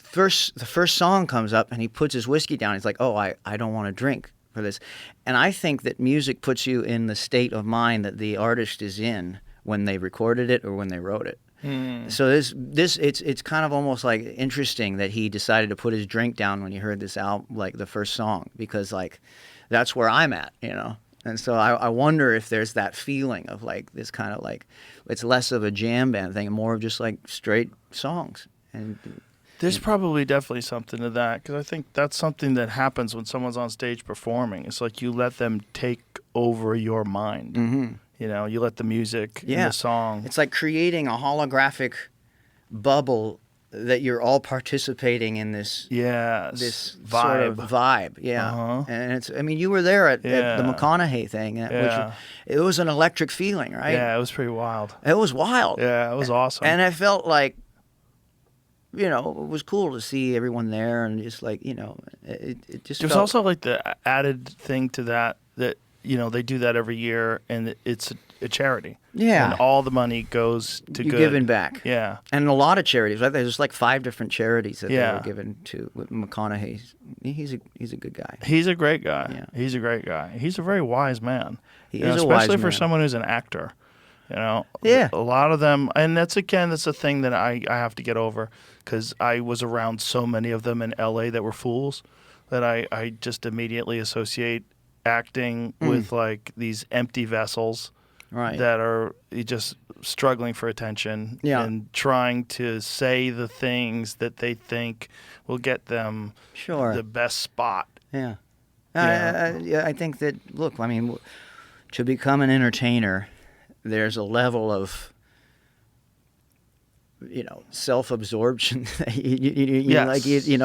first song comes up, and he puts his whiskey down. He's like, "Oh, I don't want to drink for this," and I think that music puts you in the state of mind that the artist is in when they recorded it or when they wrote it. So it's kind of almost like interesting that he decided to put his drink down when he heard this album, like the first song, because like that's where I'm at, And so I wonder if there's that feeling of like this kind of like it's less of a jam band thing and more of just like straight songs. And there's probably definitely something to that, because I think that's something that happens when someone's on stage performing. It's like you let them take over your mind. Mm-hmm. You let the music and the song. It's like creating a holographic bubble that you're all participating in this this vibe. Sort of vibe. Yeah. Uh-huh. And you were there at the McConaughey thing, which it was an electric feeling, right? Yeah, it was pretty wild. It was wild. Yeah, it was awesome. And I felt like, it was cool to see everyone there, and just like, it just There's also like the added thing to that they do that every year, and it's a charity. Yeah. And all the money goes to You're good. giving back. Yeah. And a lot of charities, right? There's like 5 different charities that they Yeah. were given to. McConaughey, he's a good guy. He's a great guy. Yeah. He's a great guy. He's a very wise man. He is a wise especially for man. someone who's an actor. Yeah. A lot of them, and that's a thing that I have to get over, because I was around so many of them in LA that were fools that I just immediately associate acting with like these empty vessels that are just struggling for attention and trying to say the things that they think will get them the best spot. Yeah. I think that, look, I mean, to become an entertainer, there's a level of self-absorption that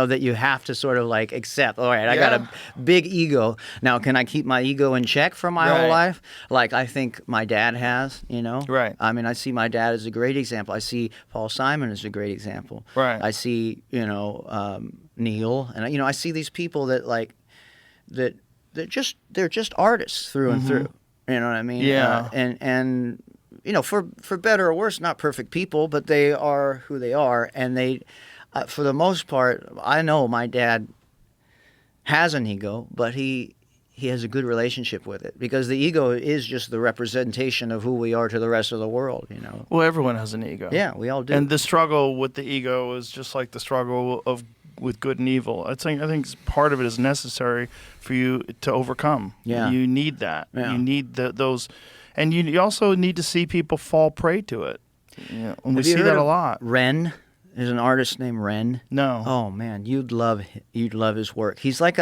that you have to sort of like accept. All right, I got a big ego. Now, can I keep my ego in check for my whole life? Like I think my dad has, Right. I mean, I see my dad as a great example. I see Paul Simon as a great example. Right. I see, Neil, and I see these people that like they're just artists through and through. You know what I mean? Yeah. And for better or worse, not perfect people, but they are who they are. And they, for the most part, I know my dad has an ego, but he has a good relationship with it, because the ego is just the representation of who we are to the rest of the world, Well, everyone has an ego. Yeah, we all do. And the struggle with the ego is just like the struggle with good and evil. I think part of it is necessary for you to overcome. Yeah. You need that. Yeah. You need those. And you also need to see people fall prey to it. And we Have you see heard that a of lot. Ren? There's an artist named Ren. No. Oh man, you'd love his work. He's like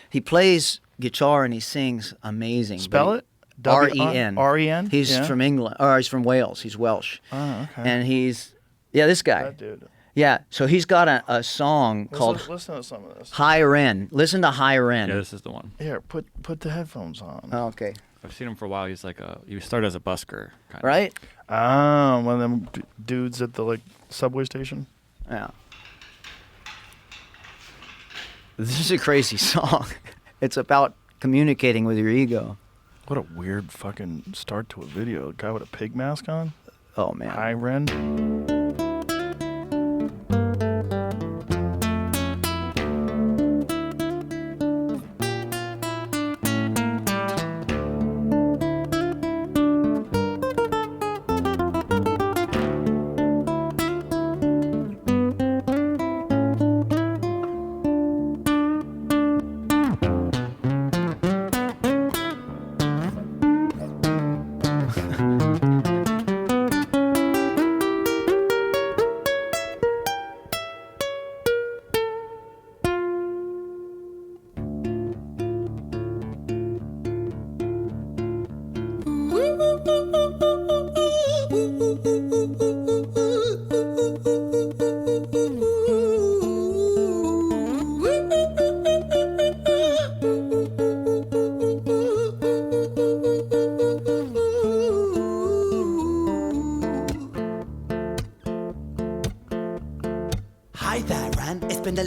he plays guitar and he sings amazing. Spell it? R-E-N. R-E-N? He's from England, or he's from Wales. He's Welsh. Oh, okay. And this guy. That dude. Yeah, so he's got a song called Listen to some of this. High Ren. Listen to High Ren. Yeah, this is the one. Here, put the headphones on. Oh, okay. I've seen him for a while. He's like he started as a busker, kind of. Right? One of them dudes at the subway station. Yeah. This is a crazy song. It's about communicating with your ego. What a weird fucking start to a video. A guy with a pig mask on. Oh man. Hi, Ren.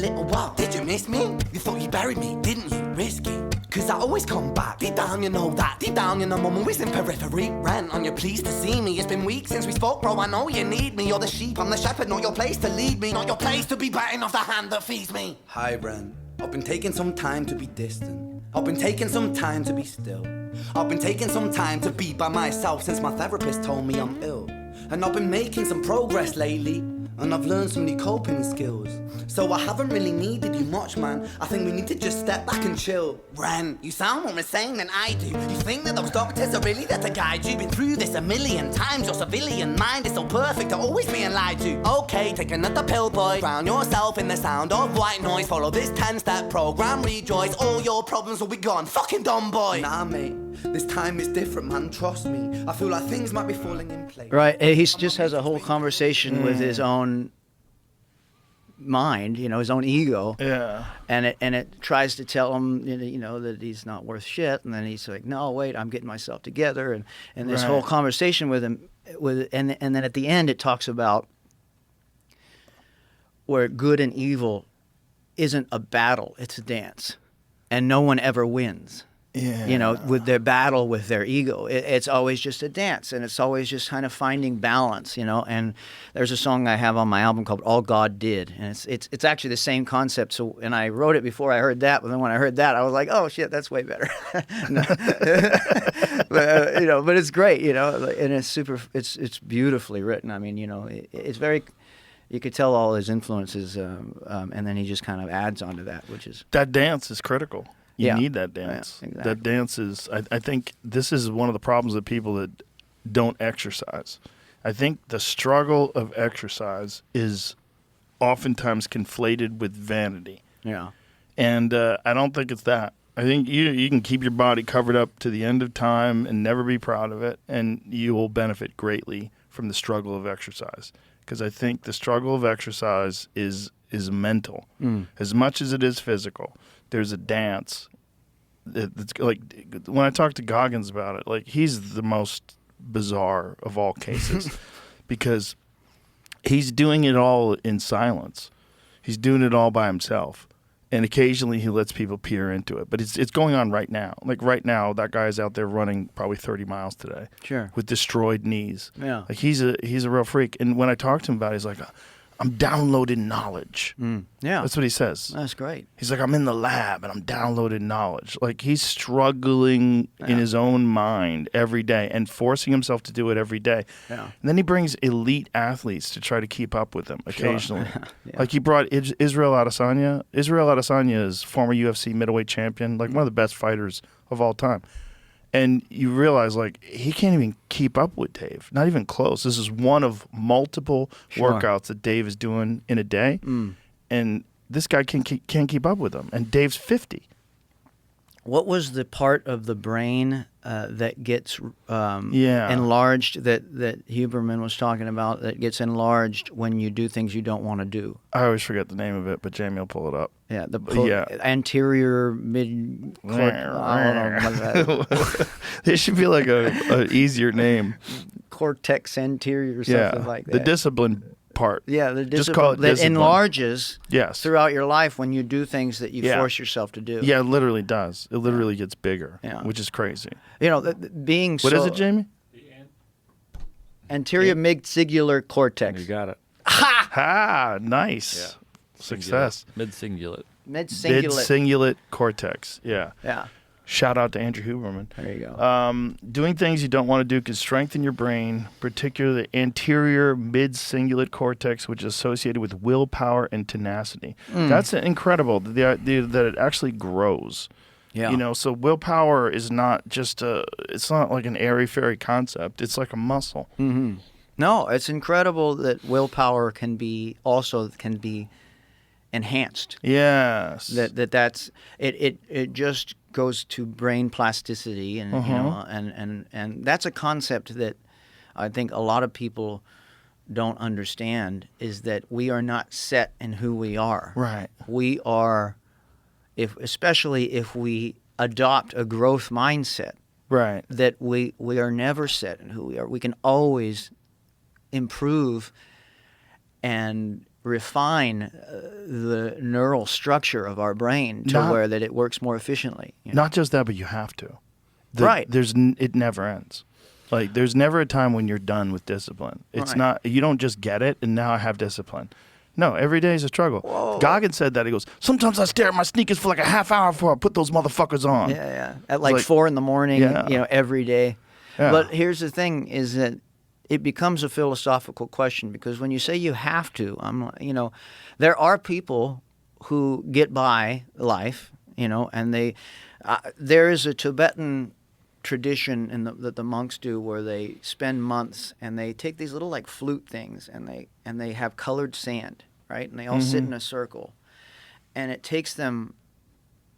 little while. Did you miss me? You thought you buried me, didn't you? Risky. Cause I always come back. Deep down you know that. Deep down you know I'm always in periphery. Ran on your pleased to see me. It's been weeks since we spoke, bro. I know you need me. You're the sheep, I'm the shepherd. Not your place to lead me. Not your place to be biting off the hand that feeds me. Hi, Bren. I've been taking some time to be distant. I've been taking some time to be still. I've been taking some time to be by myself since my therapist told me I'm ill. And I've been making some progress lately, and I've learned some new coping skills. So I haven't really needed you much, man. I think we need to just step back and chill. Ren, you sound more insane than I do. You think that those doctors are really there to guide you? Been through this a million times. Your civilian mind is so perfect to always being lied to. Okay, take another pill, boy. Drown yourself in the sound of white noise. Follow this 10-step program, rejoice. All your problems will be gone. Fucking dumb boy. Nah, mate. This time is different, man. Trust me. I feel like things might be falling in place. Right. He just has a whole conversation with his own mind, his own ego. Yeah. And it tries to tell him, that he's not worth shit. And then he's like, no, wait, I'm getting myself together. And this whole conversation with him, and then at the end it talks about where good and evil isn't a battle, it's a dance. And no one ever wins. Yeah. With their battle with their ego. It's always just a dance, and it's always just kind of finding balance, And there's a song I have on my album called All God Did, and it's actually the same concept. So, and I wrote it before I heard that, but then when I heard that, I was like, oh shit, that's way better. But it's great, and it's super. It's beautifully written. I mean, it's very. You could tell all his influences, and then he just kind of adds onto that, which is that dance is critical. You need that dance. Yeah, exactly. That dance is, I think this is one of the problems with people that don't exercise. I think the struggle of exercise is oftentimes conflated with vanity. Yeah. And I don't think it's that. I think you can keep your body covered up to the end of time and never be proud of it, and you will benefit greatly from the struggle of exercise. Because I think the struggle of exercise is mental as much as it is physical. There's a dance. It's like when I talk to Goggins about it, like he's the most bizarre of all cases because he's doing it all in silence. He's doing it all by himself. And occasionally he lets people peer into it. But it's going on right now. Like right now, that guy's out there running probably 30 miles today. Sure. With destroyed knees. Yeah. Like he's a real freak. And when I talk to him about it, he's like, I'm downloading knowledge. Yeah. That's what he says. That's great. He's like, I'm in the lab and I'm downloading knowledge. Like he's struggling in his own mind every day and forcing himself to do it every day. Yeah. And then he brings elite athletes to try to keep up with him occasionally. Yeah. Like he brought Israel Adesanya. Israel Adesanya is former UFC middleweight champion, like one of the best fighters of all time. And you realize, like, he can't even keep up with Dave. Not even close. This is one of multiple workouts that Dave is doing in a day. And this guy can't keep up with him. And Dave's 50. What was the part of the brain that gets enlarged that Huberman was talking about that gets enlarged when you do things you don't want to do? I always forget the name of it, but Jamie will pull it up. Yeah, anterior mid. There should be like a easier name. Cortex anterior or something like that. The discipline part. Yeah, the discipline Just call it that discipline. enlarges Yes. throughout your life when you do things that you force yourself to do. Yeah, it literally does. It literally gets bigger, which is crazy. Being What is it, Jamie? Anterior mid-cingulate cortex. You got it. Ha! Nice. Success. Mid-cingulate. Mid-cingulate cortex. Yeah. Yeah. Shout out to Andrew Huberman. There you go. Doing things you don't want to do can strengthen your brain, particularly the anterior mid-cingulate cortex, which is associated with willpower and tenacity. That's incredible, the idea that it actually grows. Yeah. So willpower is not just it's not like an airy-fairy concept. It's like a muscle. Mm-hmm. No, it's incredible that willpower can be enhanced. Yes. That's it just goes to brain plasticity and and that's a concept that I think a lot of people don't understand, is that we are not set in who we are. Right. We are, especially if we adopt a growth mindset. Right. That we are never set in who we are. We can always improve and refine the neural structure of our brain to Not- where that it works more efficiently. You know? Not just that, but you have to. Right. It never ends. Like, there's never a time when you're done with discipline. It's Right. not, you don't just get it and now I have discipline. No, every day is a struggle. Whoa. Goggins said that. He goes, sometimes I stare at my sneakers for like a half hour before I put those motherfuckers on. Yeah. At like like- 4 a.m, Yeah. you know, every day. Yeah. But here's the thing: is that it becomes a philosophical question, because when you say you have to, there are people who get by life, you know, and there is a Tibetan tradition that the monks do where they spend months and they take these little like flute things and they have colored sand, right? And they all sit in a circle, and it takes them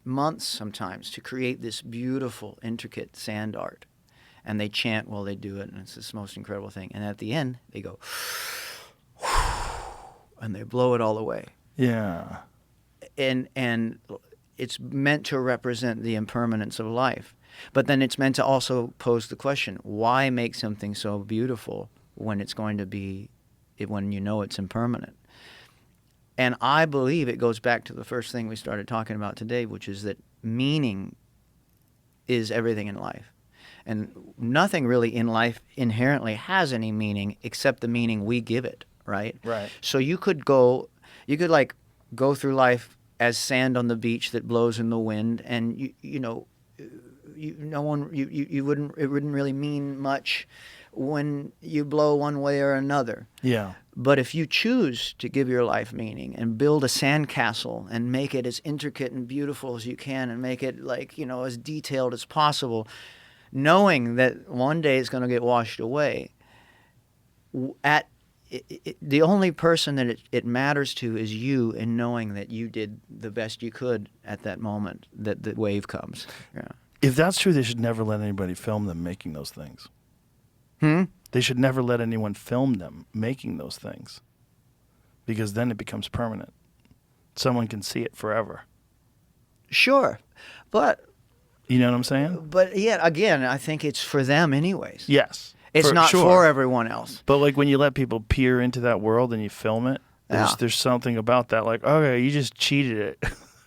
months sometimes to create this beautiful, intricate sand art. And they chant while they do it, and it's this most incredible thing. And at the end, they go, and they blow it all away. Yeah. And it's meant to represent the impermanence of life. But then it's meant to also pose the question, why make something so beautiful when it's going to be, when you know it's impermanent? And I believe it goes back to the first thing we started talking about today, which is that meaning is everything in life. And nothing really in life inherently has any meaning except the meaning we give it, right? Right. So you could like go through life as sand on the beach that blows in the wind, and it wouldn't really mean much when you blow one way or another. Yeah. But if you choose to give your life meaning and build a sandcastle and make it as intricate and beautiful as you can and make it like, as detailed as possible, knowing that one day it's going to get washed away, the only person that it matters to is you, and knowing that you did the best you could at that moment that the wave comes. Yeah. If that's true, they should never let anybody film them making those things. They should never let anyone film them making those things, because then it becomes permanent. Someone can see it forever. Sure, but You know what I'm saying? But yet again, I think it's for them anyways. Yes. It's not sure. for everyone else. But like when you let people peer into that world and you film it, there's something about that. Like, okay, you just cheated it.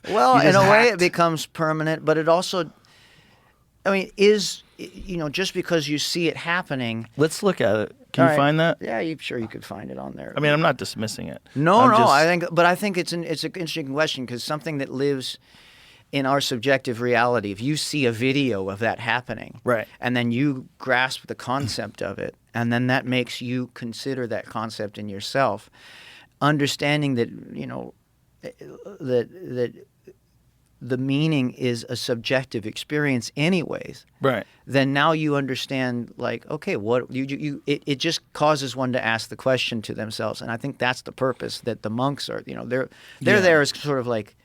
Well, You in just a way, hacked. it becomes permanent, but it also, is just because you see it happening. Let's look at it. Can All you right. find that? Yeah, you could find it on there. I mean, I'm not dismissing it. No, I'm no. just- I think it's an interesting question, because something that lives in our subjective reality. If you see a video of that happening, Right. and then you grasp the concept of it, and then that makes you consider that concept in yourself, understanding that that the meaning is a subjective experience, anyways. Right. Then now you understand, like, okay, what it just causes one to ask the question to themselves, and I think that's the purpose that the monks are. They're there as sort of like,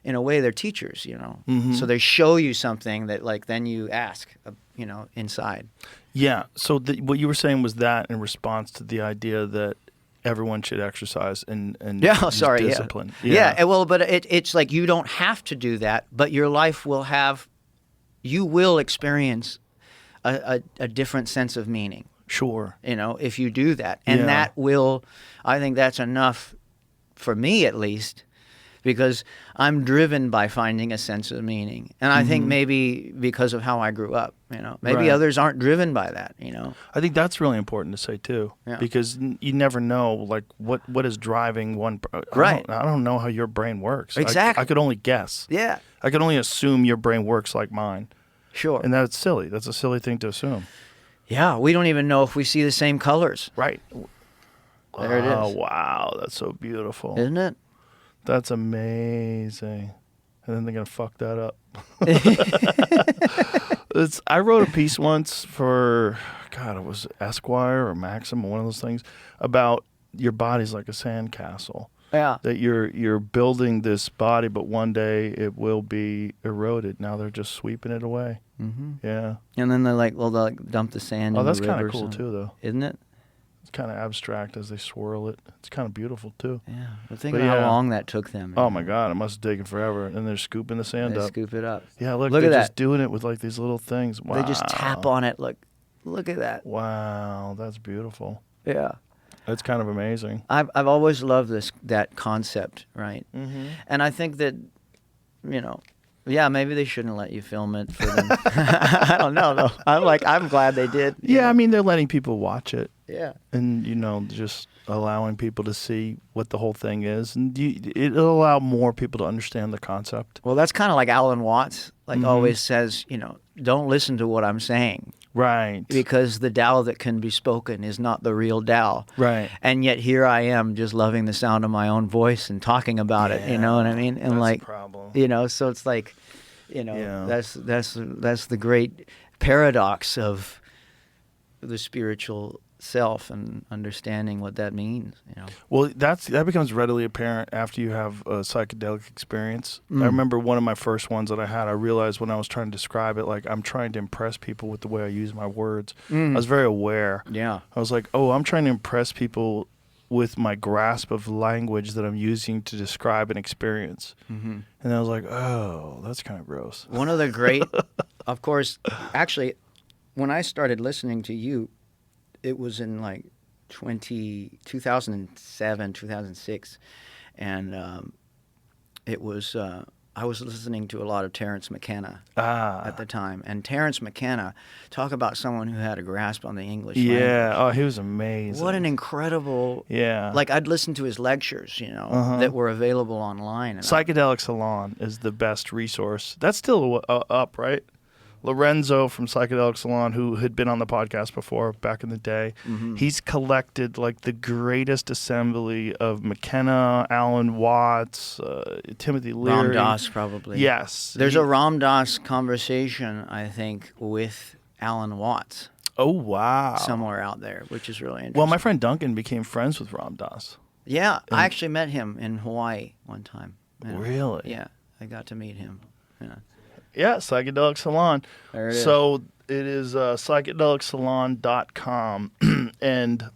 in a way, they're teachers. So they show you something that, like, then you ask, inside. Yeah. So what you were saying was that in response to the idea that everyone should exercise and use discipline. Yeah. Well, but it's like you don't have to do that, but your life you will experience a different sense of meaning. Sure. If you do that, and Yeah. I think that's enough for me, at least, because I'm driven by finding a sense of meaning. And I think maybe because of how I grew up, maybe Right. others aren't driven by that, I think that's really important to say too, Yeah. because you never know like what is driving one. Right. I don't know how your brain works. Exactly. I could only guess. Yeah, I could only assume your brain works like mine, sure. and that's silly. That's a silly thing to assume. Yeah, we don't even know if we see the same colors. Right. There it Oh is. wow, that's so beautiful. Isn't it? That's amazing. And then they're gonna fuck that up. I wrote a piece once for, God, it was Esquire or Maxim, one of those things, about your body's like a sandcastle. Yeah. That you're building this body, but one day it will be eroded. Now they're just sweeping it away. Mm-hmm. Yeah. And then they'll dump the sand Oh, in that's the kind of rivers. cool too, though. Isn't it? It's kind of abstract as they swirl it. It's kind of beautiful too. Yeah. But think But of how yeah. long that took them. Oh my God, it must have taken forever. And they're scooping the sand They up. scoop it up. Yeah, look at they're that. just doing it with like these little things. Wow. They just tap on it. Look at that. Wow, that's beautiful. Yeah. That's kind of amazing. I've always loved that concept, right? Mm-hmm. And I think that, yeah, maybe they shouldn't let you film it for them. I don't know though. I'm glad they did. Yeah, I mean they're letting people watch it. Yeah. And just allowing people to see what the whole thing is, and it'll allow more people to understand the concept. Well, that's kind of like Alan Watts, always says, don't listen to what I'm saying. Right. Because the Tao that can be spoken is not the real Tao. Right. And yet here I am just loving the sound of my own voice and talking about it, you know what I mean? And that's the problem. So it's like, that's the great paradox of the spiritual self and understanding what that means, Well, that becomes readily apparent after you have a psychedelic experience. I remember one of my first ones that I had, I realized when I was trying to describe it, like I'm trying to impress people with the way I use my words. I was very aware. Yeah. I was like, I'm trying to impress people with my grasp of language that I'm using to describe an experience. Mm-hmm. And I was like, oh, that's kind of gross. One of the great, of course, actually, when I started listening to you, it was in like 2007, 2006, and it was I was listening to a lot of Terence McKenna at the time, and Terence McKenna, talk about someone who had a grasp on the English language. Yeah, he was amazing. What an incredible. Yeah. Like I'd listen to his lectures, that were available online. And Psychedelic Salon is the best resource. That's still up, right? Lorenzo from Psychedelic Salon, who had been on the podcast before back in the day, he's collected like the greatest assembly of McKenna, Alan Watts, Timothy Leary. Ram Dass, probably. Yes. There's a Ram Dass conversation, I think, with Alan Watts. Oh, wow. Somewhere out there, which is really interesting. Well, my friend Duncan became friends with Ram Dass. Yeah, I actually met him in Hawaii one time. Yeah. Really? Yeah, I got to meet him. Yeah. Yeah, Psychedelic Salon. There it is. So it is psychedelicsalon.com, and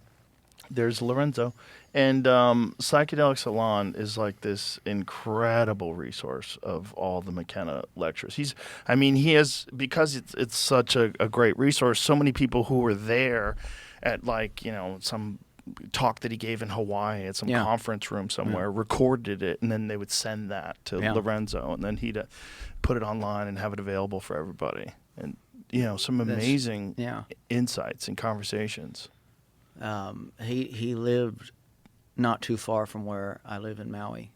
there's Lorenzo. And Psychedelic Salon is like this incredible resource of all the McKenna lectures. He has, because it's such a great resource, so many people who were there at some talk that he gave in Hawaii at some conference room somewhere, recorded it, and then they would send that to Lorenzo, and then he'd put it online and have it available for everybody. And some amazing insights and conversations. He lived not too far from where I live in Maui.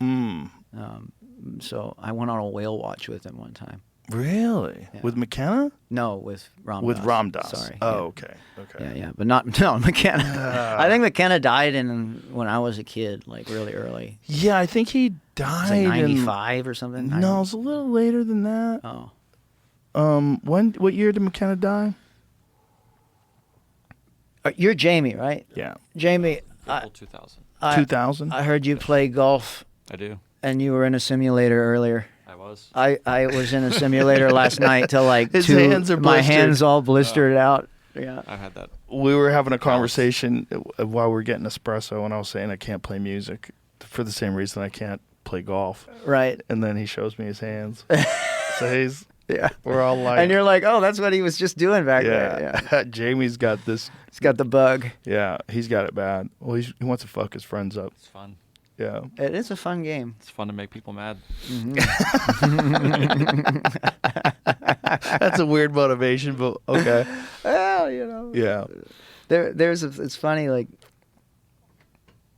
So I went on a whale watch with him one time. Really? Yeah. With McKenna? No, with Ram Dass. With Ram Dass. Sorry. Oh, okay. Yeah, but not McKenna. I think McKenna died when I was a kid, like really early. Yeah, I think he died in 95 or something. No, it was a little later than that. Oh. What year did McKenna die? You're Jamie, right? Yeah. Jamie. 2000. 2000? I heard you play golf. I do. And you were in a simulator earlier. I was. I was in a simulator last night till like His 2. hands are my blistered. hands all blistered out. Yeah. I've had that. We were having a conversation while we were getting espresso, and I was saying I can't play music for the same reason I can't play golf. Right. And then he shows me his hands. So yeah. We're all like. And you're like, oh, that's what he was just doing back there. Yeah. Jamie's got this. He's got the bug. Yeah, he's got it bad. Well, he wants to fuck his friends up. It's fun. Yeah. It is a fun game. It's fun to make people mad. Mm-hmm. That's a weird motivation, but okay. Well, Yeah. It's funny, like,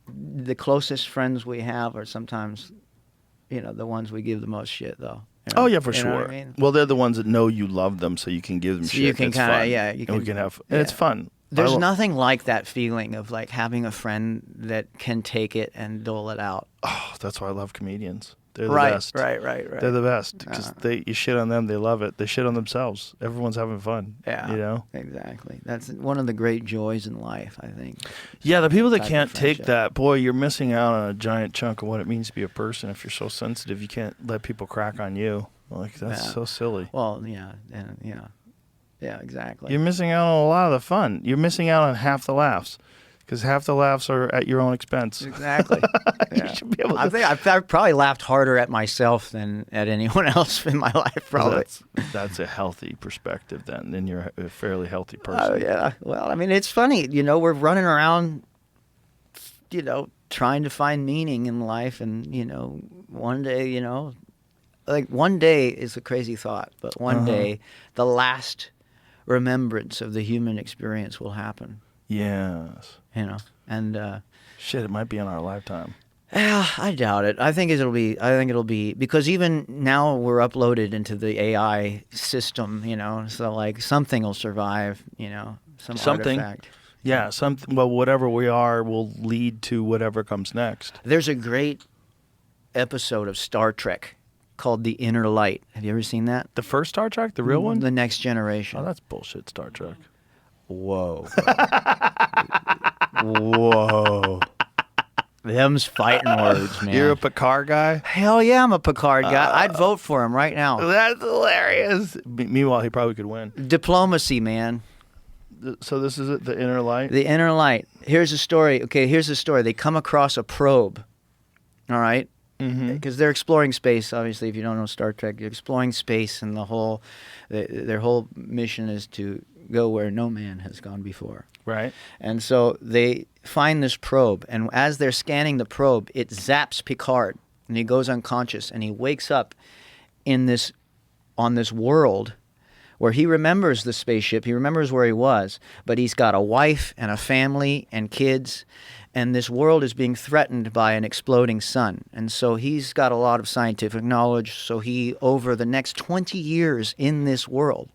the closest friends we have are sometimes, the ones we give the most shit, though. Oh, yeah, for sure. What I mean? Well, they're the ones that know you love them, so you can give them So shit. you can that's kinda- fun. yeah, you And we can- can have, and it's fun. There's nothing like that feeling of, like, having a friend that can take it and dole it out. Oh, that's why I love comedians. They're the Right, best. right. They're the best because you shit on them, they love it. They shit on themselves. Everyone's having fun. Yeah, exactly. That's one of the great joys in life, I think. Yeah, the people that Type of can't take friendship. that, boy, you're missing out on a giant chunk of what it means to be a person. If you're so sensitive, you can't let people crack on you. Like that's so silly. Well, yeah, exactly. You're missing out on a lot of the fun. You're missing out on half the laughs. Because half the laughs are at your own expense. Exactly. You should be able to. I think I've probably laughed harder at myself than at anyone else in my life, probably. That's a healthy perspective then you're a fairly healthy person. Oh, yeah. Well, I mean, it's funny. We're running around trying to find meaning in life, and one day, like one day is a crazy thought, but one day the last remembrance of the human experience will happen. Yes. And Shit, it might be in our lifetime. yeah, I doubt it. I think it'll be because even now we're uploaded into the AI system, so like something will survive, Something. artifact. Yeah, well, whatever we are will lead to whatever comes next. There's a great episode of Star Trek called The Inner Light. Have you ever seen that? The first Star Trek, the real one? The Next Generation. Oh, that's bullshit, Star Trek. Whoa. Whoa. Them's fighting words, man. You're a Picard guy? Hell yeah, I'm a Picard guy. I'd vote for him right now. That's hilarious. Meanwhile, he probably could win. Diplomacy, man. So this is it, the Inner Light? The Inner Light. Here's a story. Okay, here's the story. They come across a probe, all right? Because they're exploring space, obviously. If you don't know Star Trek, you're exploring space, and their whole mission is to go where no man has gone before. Right. And so they find this probe, and as they're scanning the probe, it zaps Picard, and he goes unconscious, and he wakes up on this world where he remembers the spaceship, he remembers where he was, but he's got a wife and a family and kids, and this world is being threatened by an exploding sun. And so he's got a lot of scientific knowledge, so he, over the next 20 years in this world,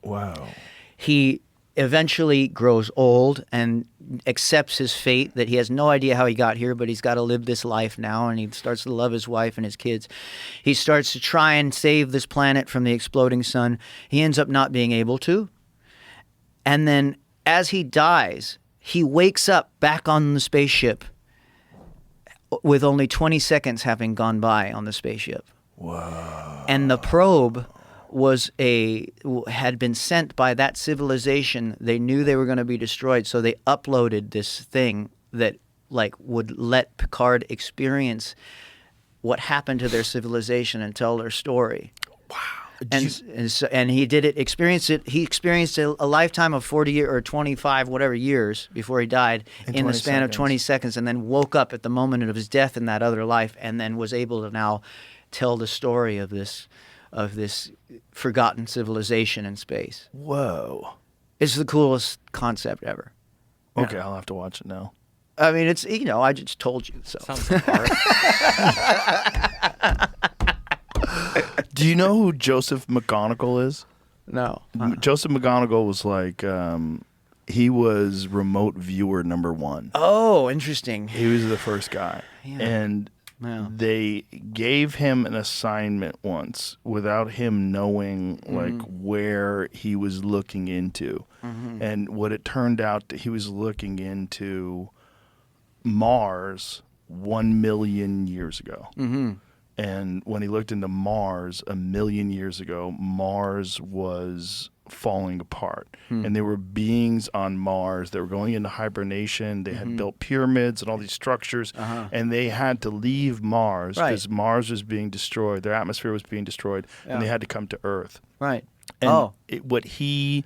Wow. he eventually grows old and accepts his fate, that he has no idea how he got here, but he's got to live this life now, and he starts to love his wife and his kids. He starts to try and save this planet from the exploding sun. He ends up not being able to. And then as he dies, he wakes up back on the spaceship with only 20 seconds having gone by on the spaceship. Whoa. And the probe had been sent by that civilization. They knew they were going to be destroyed, so they uploaded this thing that would let Picard experience what happened to their civilization and tell their story. Wow. And he did it. He experienced a lifetime of 40 or 25 whatever years before he died in the span of 20 seconds, and then woke up at the moment of his death in that other life, and then was able to now tell the story of this forgotten civilization in space. Whoa. It's the coolest concept ever. Okay, I'll have to watch it now. I mean, it's, I just told you. So. Sounds like art. Do you know who Joseph McGonigal is? No. Joseph McGonigal was like, he was remote viewer #1. Oh, interesting. He was the first guy. Yeah. And Wow. they gave him an assignment once without him knowing where he was looking into. And what it turned out, that he was looking into Mars 1 million years ago. And when he looked into Mars 1 million years ago, Mars was falling apart. And there were beings on Mars that were going into hibernation. They had built pyramids and all these structures, and they had to leave Mars because Mars was being destroyed. Their atmosphere was being destroyed, and they had to come to Earth. Right. And what he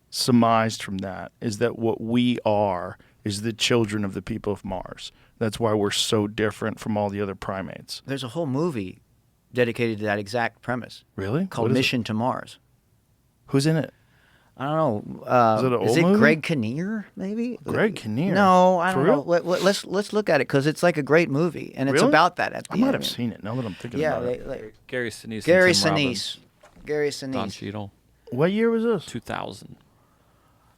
surmised from that is that what we are is the children of the people of Mars. That's why we're so different from all the other primates. There's a whole movie dedicated to that exact premise. Really? Called Mission to Mars. Who's in it? I don't know. Is it an is old it movie? Greg Kinnear, maybe? Greg Kinnear? No, I don't For know. Let's look at it, because it's like a great movie, and it's Really? about that at the I might end. have seen it now that I'm thinking Yeah, about it. Gary Sinise. Gary and Tim Robbins, Sinise. Gary Don Sinise. Cheadle. What year was this? 2000.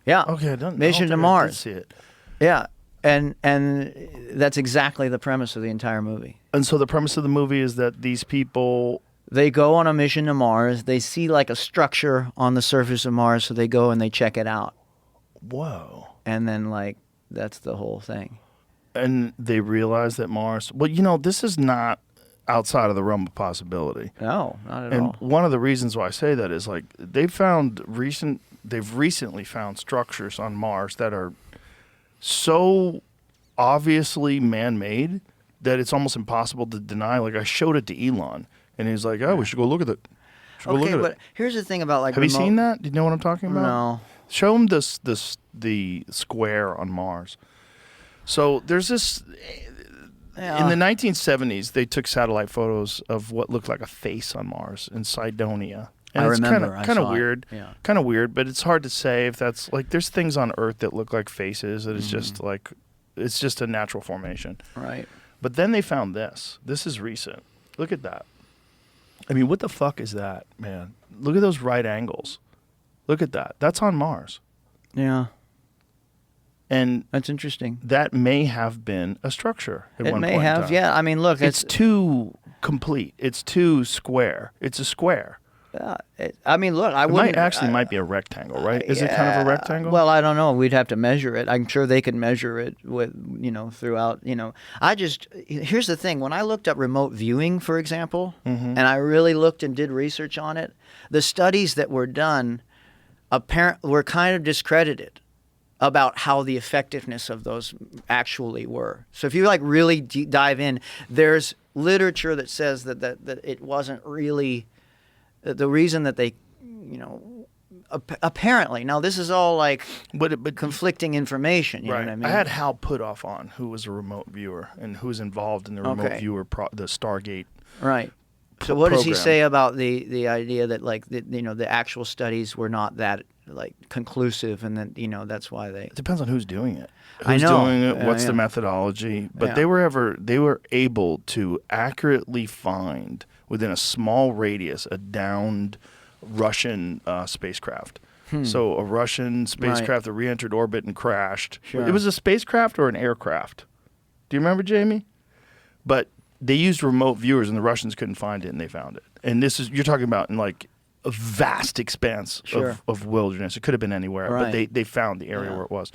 Okay, Yeah. I don't Mission think to I did Mars. see it. Yeah. And that's exactly the premise of the entire movie. And so the premise of the movie is that these people... They go on a mission to Mars. They see like a structure on the surface of Mars, so they go and they check it out. Whoa. And then that's the whole thing. And they realize that Mars... Well, this is not outside of the realm of possibility. No, not at And all. one of the reasons why I say that is they've recently found structures on Mars that are so obviously man-made that it's almost impossible to deny. I showed it to Elon, and he's like, "Oh, we should go look at it." Okay, but here's the thing about Have you seen that? Do you know what I'm talking about? No. Show him the square on Mars. So there's this. In the 1970s, they took satellite photos of what looked like a face on Mars in Cydonia. And I it's remember. kind of saw weird. It. Yeah. Kind of weird, but it's hard to say if that's like there's things on Earth that look like faces that it's just like it's just a natural formation. Right. But then they found this. This is recent. Look at that. I mean, what the fuck is that, man? Look at those right angles. Look at that. That's on Mars. Yeah. And That's interesting. that may have been a structure at It one may point in have. time. Yeah. I mean, look. It's too complete. It's too square. It's a square. I mean, look. I It wouldn't. might be a rectarectangle, right? Is it kind of a rectangle? Well, I don't know. We'd have to measure it. I'm sure they could measure it with, throughout, here's the thing. When I looked up remote viewing, for example, and I really looked and did research on it, the studies that were done were kind of discredited about how the effectiveness of those actually were. So if you really dive in, there's literature that says that it wasn't really the reason that they, apparently. Now this is all but conflicting information. You know what I mean? I had Hal Puthoff on, who was a remote viewer and who was involved in the remote viewer, the Stargate. Right. So what does he program. say about the idea that the actual studies were not that conclusive, and that that's why they. It depends on who's doing it. I Who's know. doing it? What's Yeah. the methodology? But Yeah. they were able to accurately find within a small radius a downed Russian spacecraft. So a Russian spacecraft that re-entered orbit and crashed. Sure. It was a spacecraft or an aircraft. Do you remember, Jamie? But they used remote viewers, and the Russians couldn't find it, and they found it. And you're talking about in a vast expanse Sure. of wilderness. It could have been anywhere, but Right. they found the area Yeah. where it was.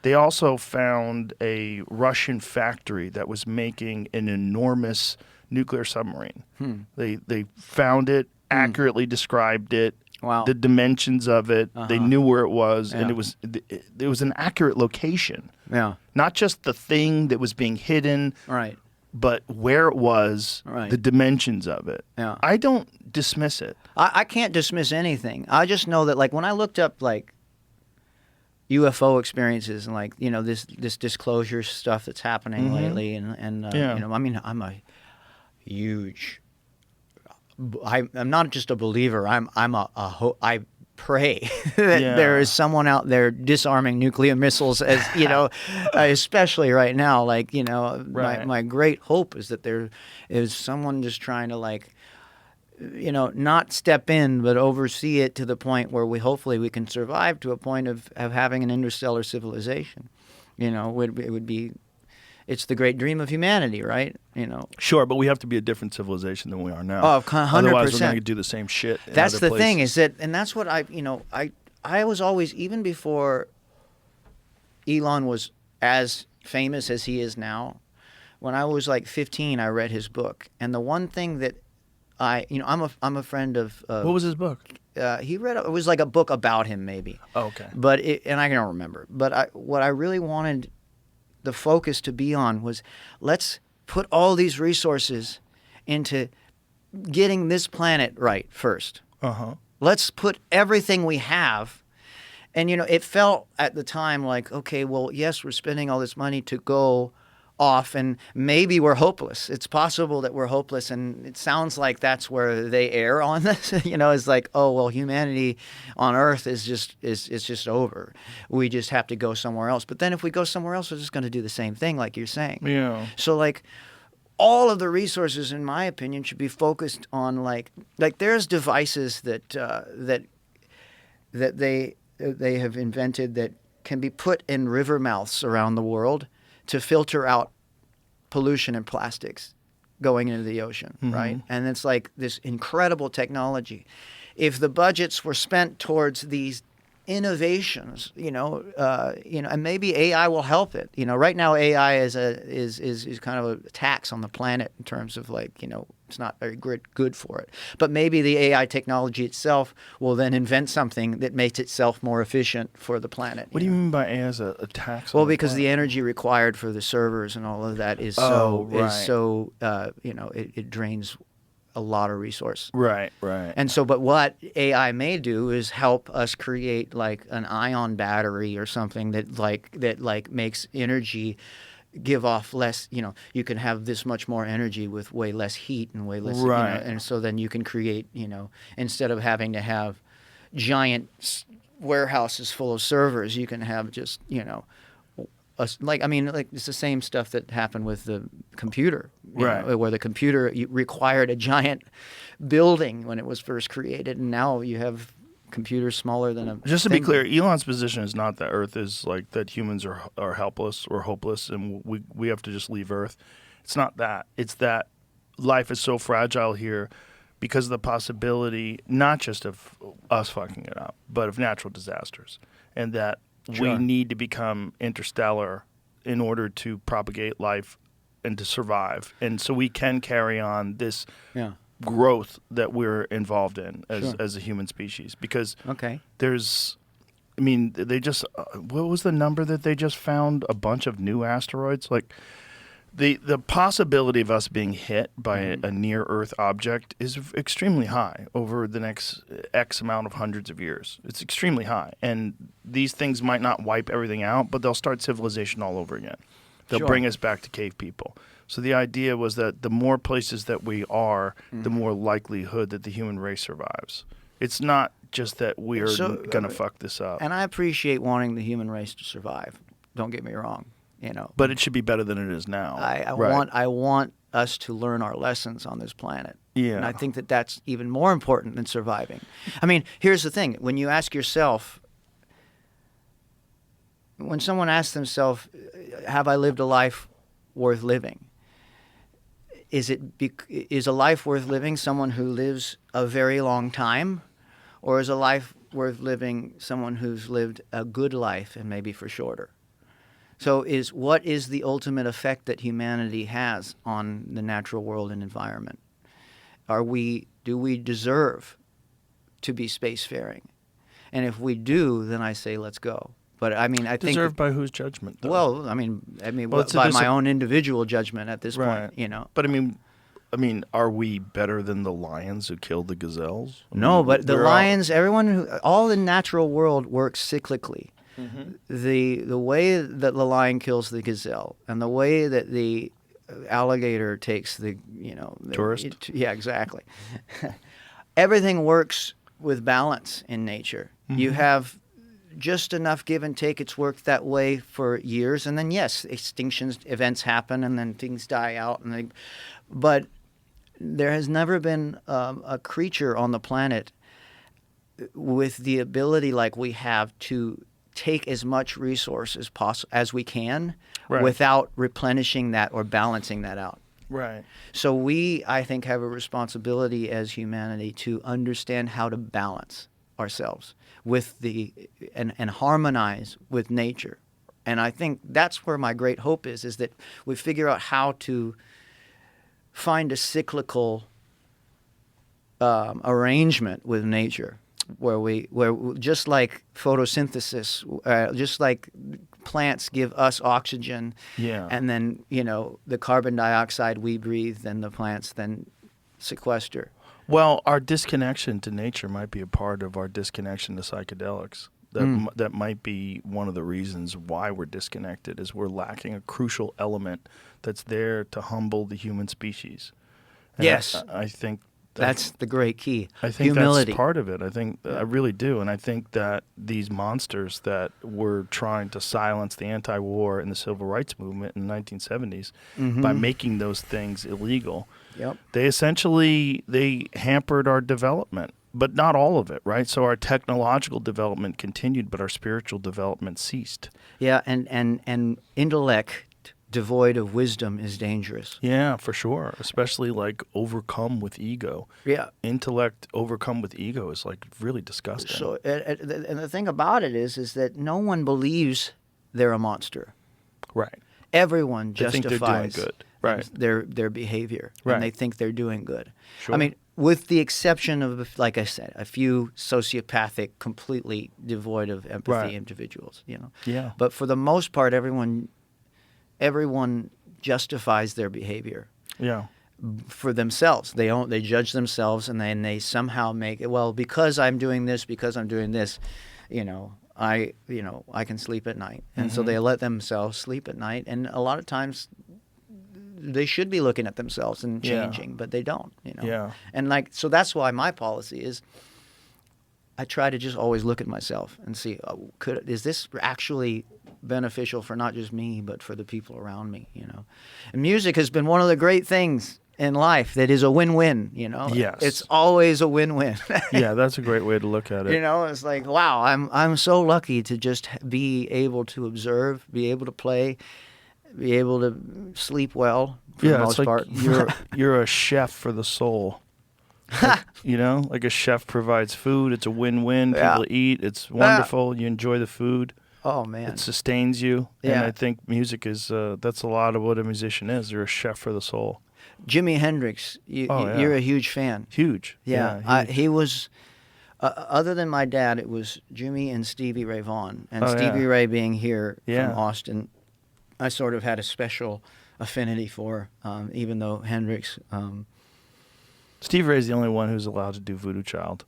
They also found a Russian factory that was making an enormous nuclear submarine. They found it, accurately described it, Wow. the dimensions of it. They knew where it was, and Yeah. it was an accurate location. Yeah. Not just the thing that was being hidden, Right. but where it was, Right. the dimensions of it. Yeah. I don't dismiss it. I can't dismiss anything. I just know that when I looked up UFO experiences and this disclosure stuff that's happening lately, and Yeah. I mean, I'm a huge. I'm not just a believer. I pray that Yeah. there is someone out there disarming nuclear missiles, as especially right now. Right. My great hope is that there is someone just trying to not step in, but oversee it to the point where hopefully we can survive to a point of having an interstellar civilization. It would be. It's the great dream of humanity, right? Sure, but we have to be a different civilization than we are now. Oh, 100%. Otherwise, we're going to do the same shit. In That's other the thing, places. and that's what I was always, even before Elon was as famous as he is now. When I was 15, I read his book, and the one thing that I'm a friend of. What was his book? He read it was a book about him, maybe. Oh, okay. But and I don't remember. But what I really wanted the focus to be on was, let's put all these resources into getting this planet right first. Let's put everything we have. And, it felt at the time okay, well, yes, we're spending all this money to go off, and maybe we're hopeless. It's possible that we're hopeless, and it sounds like that's where they err on this. It's oh, well, humanity on Earth is just over. We just have to go somewhere else. But then if we go somewhere else, we're just going to do the same thing, like you're saying. Yeah. So all of the resources, in my opinion, should be focused on there's devices that they have invented that can be put in river mouths around the world to filter out pollution and plastics going into the ocean, right? And it's this incredible technology. If the budgets were spent towards these innovations, and maybe AI will help it. Right now AI is kind of a tax on the planet in terms of it's not very good for it. But maybe the AI technology itself will then invent something that makes itself more efficient for the planet. What do you mean by AI as a tax? Well, on the because the planet? energy required for the servers and all of that is it drains a lot of resource. Right. And so, but what AI may do is help us create an ion battery or something that makes energy give off less, you can have this much more energy with way less heat and way less, Right. and so then you can create, instead of having to have giant warehouses full of servers, you can have just, like it's the same stuff that happened with the computer, Right. where the computer required a giant building when it was first created, and now you have computers smaller than a. Just to be thing. clear, Elon's position is not that Earth is like that humans are helpless or hopeless and we have to just leave Earth. It's not that. It's that life is so fragile here because of the possibility not just of us fucking it up, but of natural disasters. And that we Sure. need to become interstellar in order to propagate life and to survive. And so we can carry on this Yeah. growth that we're involved in Sure. as a human species because Okay. they just what was the number that they just found? A bunch of new asteroids. Like the possibility of us being hit by a near Earth object is extremely high over the next X amount of hundreds of years. It's extremely high, and these things might not wipe everything out, but they'll start civilization all over again. They'll Sure. bring us back to cave people. So the idea was that the more places that we are, the more likelihood that the human race survives. It's not just that we're So, going to fuck this up. And I appreciate wanting the human race to survive. Don't get me wrong. But it should be better than it is now. I want us to learn our lessons on this planet. Yeah. And I think that that's even more important than surviving. I mean, here's the thing. When you ask yourself, when someone asks themselves, have I lived a life worth living? Is a life worth living someone who lives a very long time? Or is a life worth living someone who's lived a good life and maybe for shorter? So what is the ultimate effect that humanity has on the natural world and environment? Do we deserve to be spacefaring? And if we do, then I say let's go. But I think Deserved by whose judgment? Though? well, it's by my own individual judgment at this Right. point, But are we better than the lions who killed the gazelles? No, but the We're all- lions, all the natural world works cyclically. The way that the lion kills the gazelle and the way that the alligator takes the Tourist? Yeah, exactly. Everything works with balance in nature. You have just enough give and take. It's worked that way for years, and then yes, extinction events happen, and then things die out, but there has never been a creature on the planet with the ability like we have to take as much resource as we can Right. without replenishing that or balancing that out. Right. So we, I think, have a responsibility as humanity to understand how to balance ourselves with and harmonize with nature. And I think that's where my great hope is that we figure out how to find a cyclical arrangement with nature, where just like photosynthesis, just like plants give us oxygen, Yeah. and then the carbon dioxide we breathe, then the plants then sequester. Well, our disconnection to nature might be a part of our disconnection to psychedelics. That might be one of the reasons why we're disconnected, is we're lacking a crucial element that's there to humble the human species. And Yes. I think That's the great key. I think humility. that's part of it. I really do. And I think that these monsters that were trying to silence the anti-war and the civil rights movement in the 1970s by making those things illegal, Yep. they hampered our development, but not all of it, right? So our technological development continued, but our spiritual development ceased. Yeah, and intellect devoid of wisdom is dangerous. Yeah, for sure. Especially like overcome with ego. Yeah. Intellect overcome with ego is like really disgusting. So, and the thing about it is that no one believes they're a monster. right. Everyone They think justifies they're doing good. Right. their behavior, Right. and they think they're doing good. Sure. I mean, with the exception of, like I said, a few sociopathic, completely devoid of empathy Right. individuals. Yeah. But for the most part, everyone justifies their behavior Yeah. for themselves. They judge themselves, and then they somehow make it, well, because I'm doing this, I can sleep at night. And so they let themselves sleep at night. And a lot of times they should be looking at themselves and changing, but they don't, Yeah. And so that's why my policy is I try to just always look at myself and see, is this actually beneficial for not just me, but for the people around me, And music has been one of the great things in life that is a win-win, Yes. It's always a win-win. Yeah, that's a great way to look at it. It's like, wow, I'm so lucky to just be able to observe, be able to play, be able to sleep well for the most it's like part. you're a chef for the soul. Like, like a chef provides food. It's a win-win. Yeah. People eat. It's wonderful. You enjoy the food. Oh, man. It sustains you. And Yeah. I think music is, that's a lot of what a musician is. They're a chef for the soul. Jimi Hendrix, Yeah. you're a huge fan. Huge. Yeah, huge. he was. Other than my dad, it was Jimmy and Stevie Ray Vaughan. And Oh, Stevie yeah. Ray being here Yeah. from Austin, I sort of had a special affinity for, even though Hendrix. Steve Ray's the only one who's allowed to do Voodoo Child,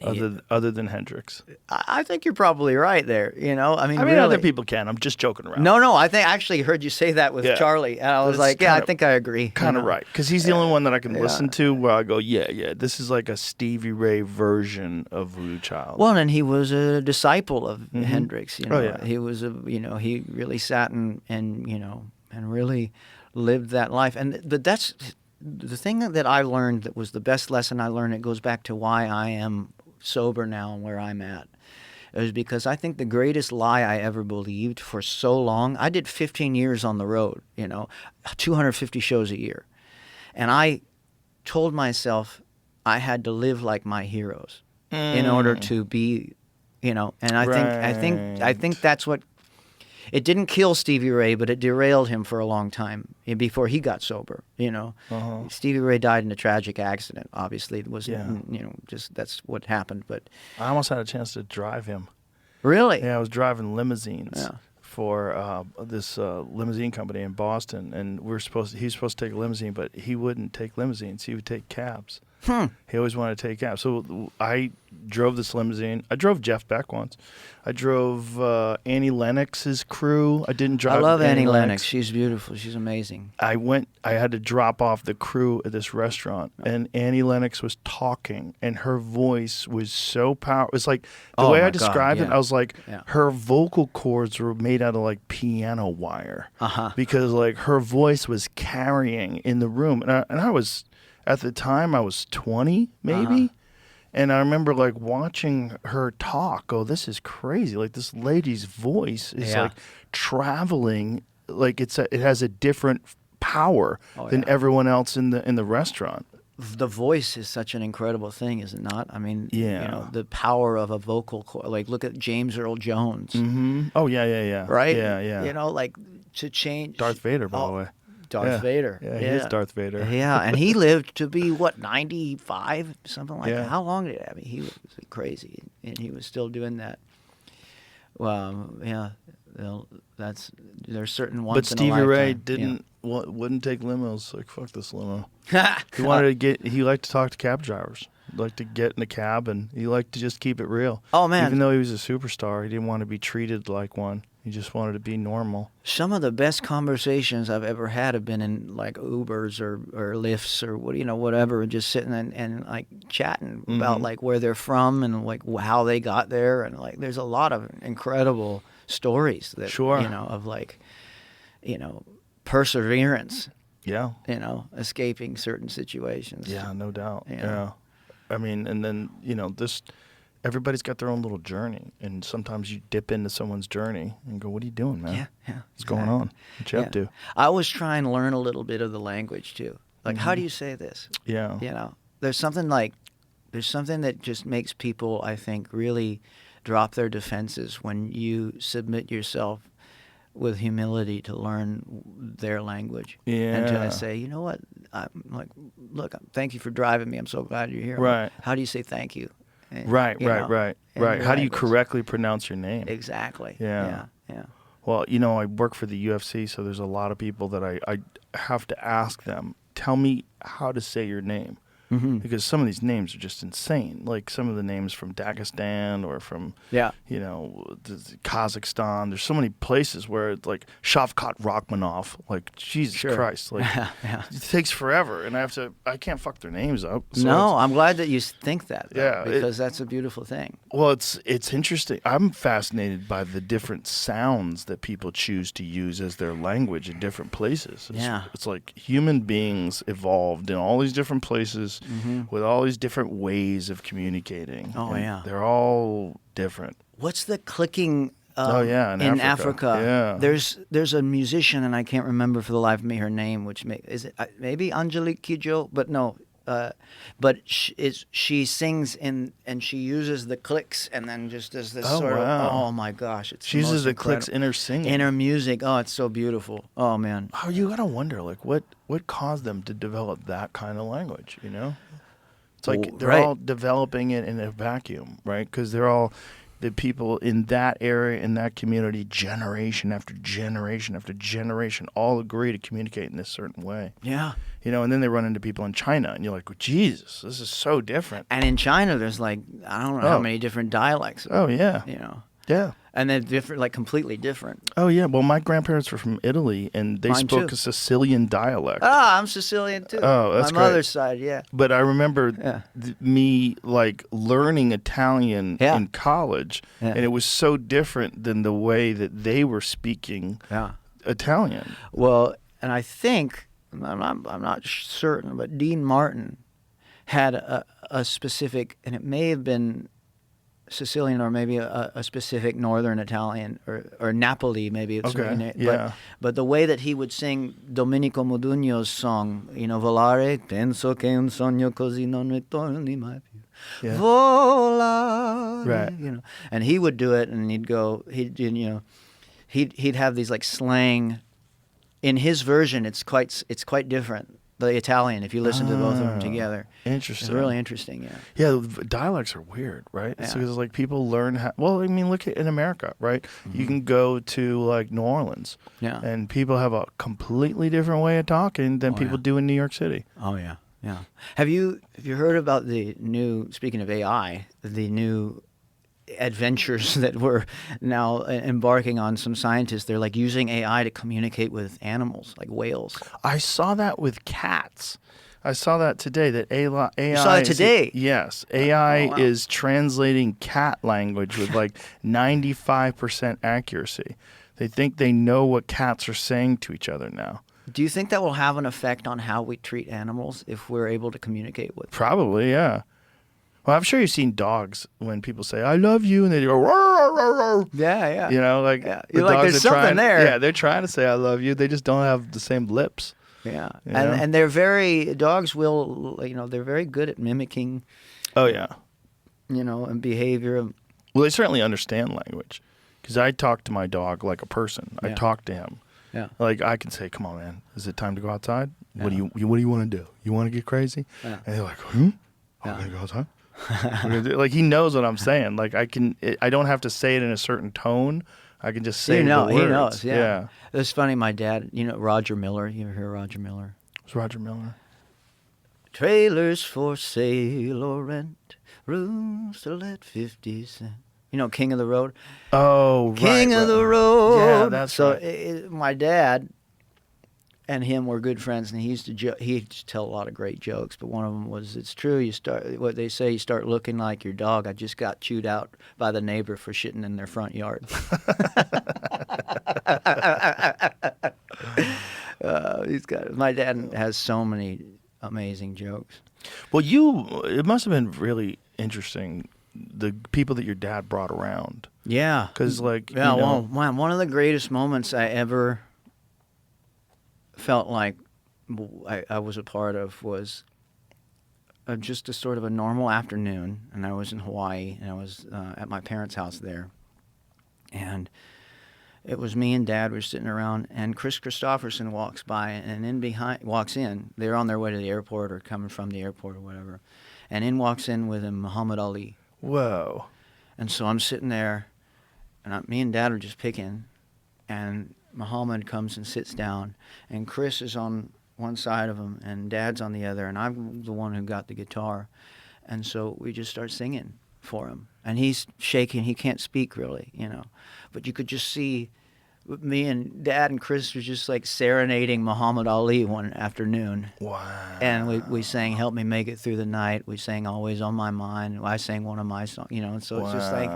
other than Hendrix. I think you're probably right there. I mean, I mean, really. other people can. I'm just joking around. No, I think I actually heard you say that with Yeah. Charlie, and I was It's like, yeah, I kinda- think I agree. Kind of right, because he's the only one that I can Yeah. listen to where I go, yeah, this is like a Stevie Ray version of Voodoo Child. Well, and he was a disciple of Hendrix. Oh, yeah. He was he really sat and really lived that life. But that's the thing that I learned that was the best lesson I learned. It goes back to why I am sober now and where I'm at. It was because I think the greatest lie I ever believed for so long. I did 15 years on the road. 250 shows a year, and I told myself I had to live like my heroes in order to be, and I think that's what. It didn't kill Stevie Ray, but it derailed him for a long time before he got sober. Stevie Ray died in a tragic accident. Obviously, it was just that's what happened. But I almost had a chance to drive him. really, Yeah, I was driving limousines Yeah. for this limousine company in Boston, and he was supposed to take a limousine, but he wouldn't take limousines. He would take cabs. He always wanted to take cabs. So I drove this limousine. I drove Jeff Beck once. I drove Annie Lennox's crew. I didn't drive. I love Annie Lennox. She's beautiful. She's amazing. I had to drop off the crew at this restaurant, and Annie Lennox was talking, and her voice was so powerful. It's like the Oh way my I described God, it, yeah. I was like, Yeah. her vocal cords were made out of like piano wire, Uh-huh. because like her voice was carrying in the room, and I was at the time I was 20 maybe. And I remember like watching her talk. Oh, this is crazy! Like this lady's voice is Yeah. like traveling. Like it has a different power than yeah. everyone else in the restaurant. The voice is such an incredible thing, is it not? I mean, Yeah. the power of a vocal cord. Like, look at James Earl Jones, Oh yeah. right? Yeah. Like to change. Darth Vader, by the way. Darth Yeah. Vader. Yeah, he is Darth Vader. Yeah, and he lived to be, 95? Something like Yeah. that. How long did I mean, he was crazy, and he was still doing that. Well, yeah, there's certain ones But in a Stevie Ray lifetime, wouldn't take limos. Like fuck this limo. yeah. He wanted to he liked to talk to cab drivers. He liked to get in a cab, and he liked to just keep it real. Oh, man. Even though he was a superstar, he didn't want to be treated like one. He just wanted to be normal. Some of the best conversations I've ever had have been in like Ubers or Lyfts or whatever, and just sitting and like chatting about like where they're from and like how they got there, and like there's a lot of incredible stories that Sure. of like perseverance, Yeah. escaping certain situations. Yeah, no doubt. Yeah. Yeah. I mean, and then, everybody's got their own little journey, and sometimes you dip into someone's journey and go, "What are you doing, man? Yeah. What's going on? What you up to?" I always try and learn a little bit of the language too. Like, how do you say this? Yeah. There's something that just makes people, I think, really drop their defenses when you submit yourself with humility to learn their language. And to Yeah. say, you know what? I'm like, look, thank you for driving me. I'm so glad you're here. Right. How do you say thank you? And, Right. in How do your you language. correctly pronounce your name? Exactly. Yeah. Yeah. Well, I work for the UFC, so there's a lot of people that I have to ask them, tell me how to say your name. because some of these names are just insane. Like some of the names from Dagestan or from, Yeah. Kazakhstan. There's so many places where it's like Shavkat Rachmanov. Like Jesus Christ, like it takes forever, and I can't fuck their names up. So No, I'm glad that you think that. Though, Yeah, because that's a beautiful thing. Well, it's interesting. I'm fascinated by the different sounds that people choose to use as their language in different places. It's like human beings evolved in all these different places with all these different ways of communicating. Oh, and yeah. they're all different. What's the clicking? In Africa. Yeah. There's a musician, and I can't remember for the life of me her name. Is it maybe Angelique Kidjo? But no. But she sings and she uses the clicks and then just does this sort of, oh my gosh, it's She uses the clicks incredible. in her singing. In her music. Oh, it's so beautiful. Oh man. Oh, you gotta wonder, like, what caused them to develop that kind of language? You know, it's like they're all developing it in a vacuum, right? Because they're all the people in that area, in that community, generation after generation after generation, all agree to communicate in this certain way. Yeah. And then they run into people in China, and you're like, well, Jesus, this is so different. And in China, there's like, I don't know how many different dialects. Oh, yeah. Yeah. And they're different, like completely different. Oh, yeah. Well, my grandparents were from Italy, and they spoke a Sicilian dialect. Ah, I'm Sicilian, too. Oh, that's my great. mother's side, yeah. But I remember me, like, learning Italian in college, and it was so different than the way that they were speaking Italian. Well, and I think, I'm not certain, but Dean Martin had a specific, and it may have been Sicilian or maybe a specific Northern Italian or Napoli, maybe it's but the way that he would sing Domenico Modugno's song, Volare, penso che un sogno così non ritorni mai più. Volare, right. And he would do it, and he'd have these like slang. In his version, it's quite different. The Italian, if you listen to both of them together. Interesting. It's really interesting, yeah. Yeah, dialects are weird, right? Yeah. So it's like people learn how. Well, I mean, look at in America, right? You can go to like New Orleans, and people have a completely different way of talking than people do in New York City. Oh yeah, yeah. Have you heard about the new? Speaking of AI, the new adventures that we're now embarking on. Some scientists, they're like using AI to communicate with animals, like whales. I saw that with cats. I saw that today, that AI... You saw it today? Yes. AI is translating cat language with like 95% accuracy. They think they know what cats are saying to each other now. Do you think that will have an effect on how we treat animals if we're able to communicate with them? Probably, yeah. Well, I'm sure you've seen dogs when people say "I love you" and they go "roar, roar, roar, roar." Yeah. Like You're like, there's something there. Yeah, they're trying to say "I love you." They just don't have the same lips. Yeah, and dogs will, they're very good at mimicking. Oh yeah. And behavior. Well, they certainly understand language, because I talk to my dog like a person. I talk to him. Yeah. Like I can say, "Come on, man, is it time to go outside? What do you want to do? You want to get crazy?" Yeah. And they're like, I'm gonna go outside. Like he knows what I'm saying. Like I don't have to say it in a certain tone. I can just say the words. He knows. Yeah. It's funny. My dad, Roger Miller. You ever hear Roger Miller? Who's Roger Miller? Trailers for sale or rent, rooms to let 50 cents. King of the Road. Oh, right. King of the Road. Yeah, that's right. So my dad and him were good friends, and he used to tell a lot of great jokes. But one of them was, "It's true. You start looking like your dog. I just got chewed out by the neighbor for shitting in their front yard." My dad has so many amazing jokes. Well, it must have been really interesting, the people that your dad brought around. Yeah. Because well, one of the greatest moments I ever felt like I was a part of was just a sort of a normal afternoon, and I was in Hawaii, and I was at my parents' house there, and it was me and Dad were sitting around, and Chris Christopherson walks by, and walks in. They're on their way to the airport or coming from the airport or whatever, and in walks in with him Muhammad Ali. Whoa! And so I'm sitting there, and me and Dad are just picking, and Muhammad comes and sits down, and Chris is on one side of him, and Dad's on the other, and I'm the one who got the guitar. And so we just start singing for him. And he's shaking. He can't speak really, you know. But you could just see me and Dad and Chris were just like serenading Muhammad Ali one afternoon. Wow. And we sang "Help Me Make It Through the Night." We sang "Always on My Mind." I sang one of my songs, you know. And so it's just like,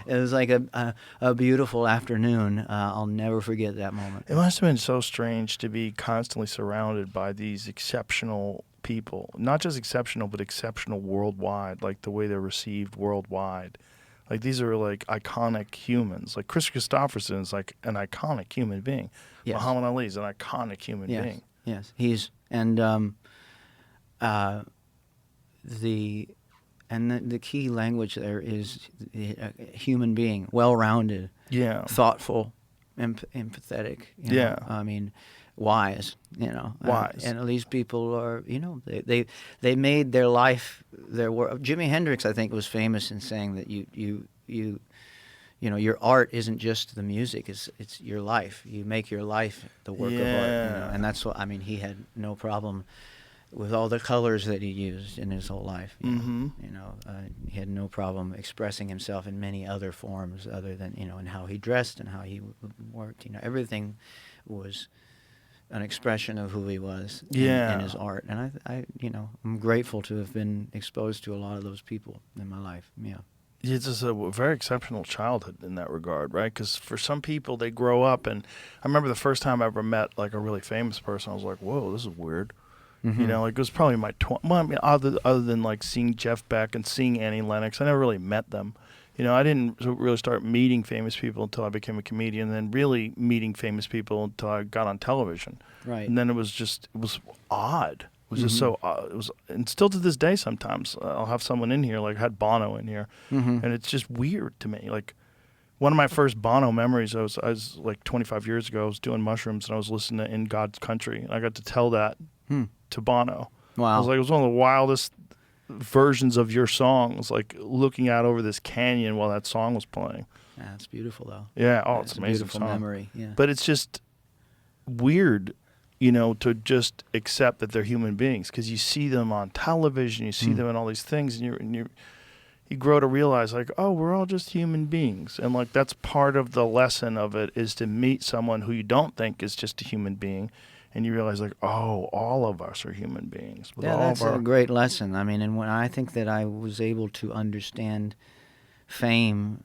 it was like a beautiful afternoon. I'll never forget that moment. It must have been so strange to be constantly surrounded by these exceptional people. Not just exceptional, but exceptional worldwide, like the way they're received worldwide. Like, these are, like, iconic humans. Like, Chris Christopherson is, like, an iconic human being. Yes. Muhammad Ali is an iconic human being. Yes, he's the key language there is a human being, well-rounded, Yeah. thoughtful, empathetic. You know? Yeah. I mean, wise. You know, Wise. and these people are, you know, they made their life their work. Jimi Hendrix, I think, was famous in saying that you know, your art isn't just the music; it's your life. You make your life the work of art. You know? And that's what I mean. He had no problem with all the colors that he used in his whole life. You know, he had no problem expressing himself in many other forms other than, you know, and how he dressed and how he worked. You know, everything was an expression of who he was in his art. And I, you know, I'm grateful to have been exposed to a lot of those people in my life. Yeah. It's just a very exceptional childhood in that regard, right? Because for some people, they grow up, and I remember the first time I ever met, like, a really famous person, I was like, whoa, this is weird. You know, like, it was probably my well, I mean, other than, like, seeing Jeff Beck and seeing Annie Lennox, I never really met them. You know, I didn't really start meeting famous people until I became a comedian, and then really meeting famous people until I got on television. Right. And then it was odd. It was just so odd. And still to this day sometimes I'll have someone in here, like I had Bono in here, and it's just weird to me. Like, one of my first Bono memories, I was like 25 years ago, I was doing mushrooms and I was listening to In God's Country, and I got to tell that to Bono. Wow. I was like, it was one of the wildest versions of your songs, like looking out over this canyon while that song was playing. Yeah, it's beautiful though. Yeah, oh, it's It's an a amazing beautiful song. memory. Yeah. But it's just weird, you know, to just accept that they're human beings, because you see them on television, you see them in all these things, and you grow to realize, like, oh, we're all just human beings, and like that's part of the lesson of it, is to meet someone who you don't think is just a human being. And you realize, like, oh, all of us are human beings. With Yeah, all that's of our... a great lesson. I mean, and when I think that I was able to understand fame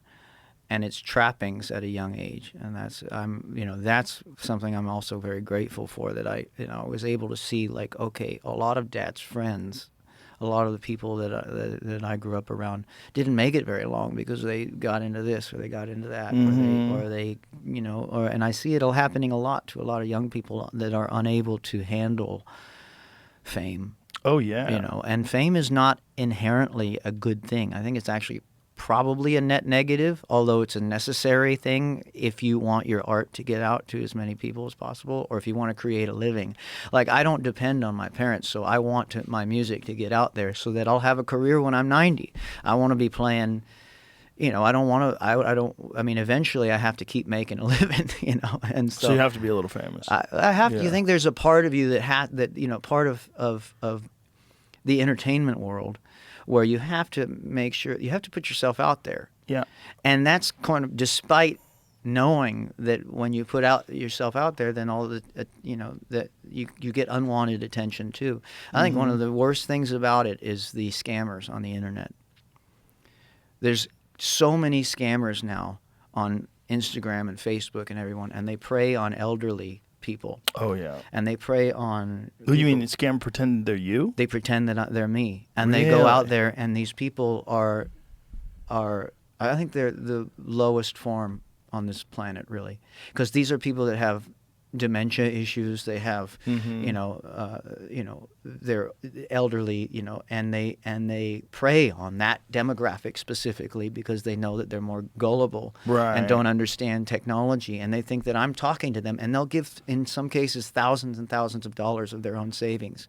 and its trappings at a young age, and that's something I'm also very grateful for, that I was able to see, like, okay, a lot of Dad's friends, a lot of the people that I grew up around didn't make it very long because they got into this or they got into that, or they you know, and I see it all happening a lot to a lot of young people that are unable to handle fame. Oh, yeah. You know, and fame is not inherently a good thing. I think it's actually probably a net negative, although it's a necessary thing if you want your art to get out to as many people as possible, or if you want to create a living. Like, I don't depend on my parents, so I want my music to get out there so that I'll have a career when I'm 90. I want to be playing, you know, I mean, eventually I have to keep making a living, you know, and so you have to be a little famous. I have to. Yeah. You think there's a part of you that you know, part of the entertainment world, where you have to make sure you have to put yourself out there. Yeah. And that's kind of, despite knowing that when you put yourself out there, then all the you know, that you get unwanted attention too. I think one of the worst things about it is the scammers on the internet. There's so many scammers now on Instagram and Facebook and everyone, and they prey on elderly people. Oh, yeah. And they prey on... Who you mean, scam pretend they're you? They pretend that they're me. And they go out there, and these people are I think they're the lowest form on this planet, really. Because these are people that have dementia issues. They have, you know, they're elderly, you know, and they prey on that demographic specifically because they know that they're more gullible and don't understand technology, and they think that I'm talking to them, and they'll give, in some cases, thousands and thousands of dollars of their own savings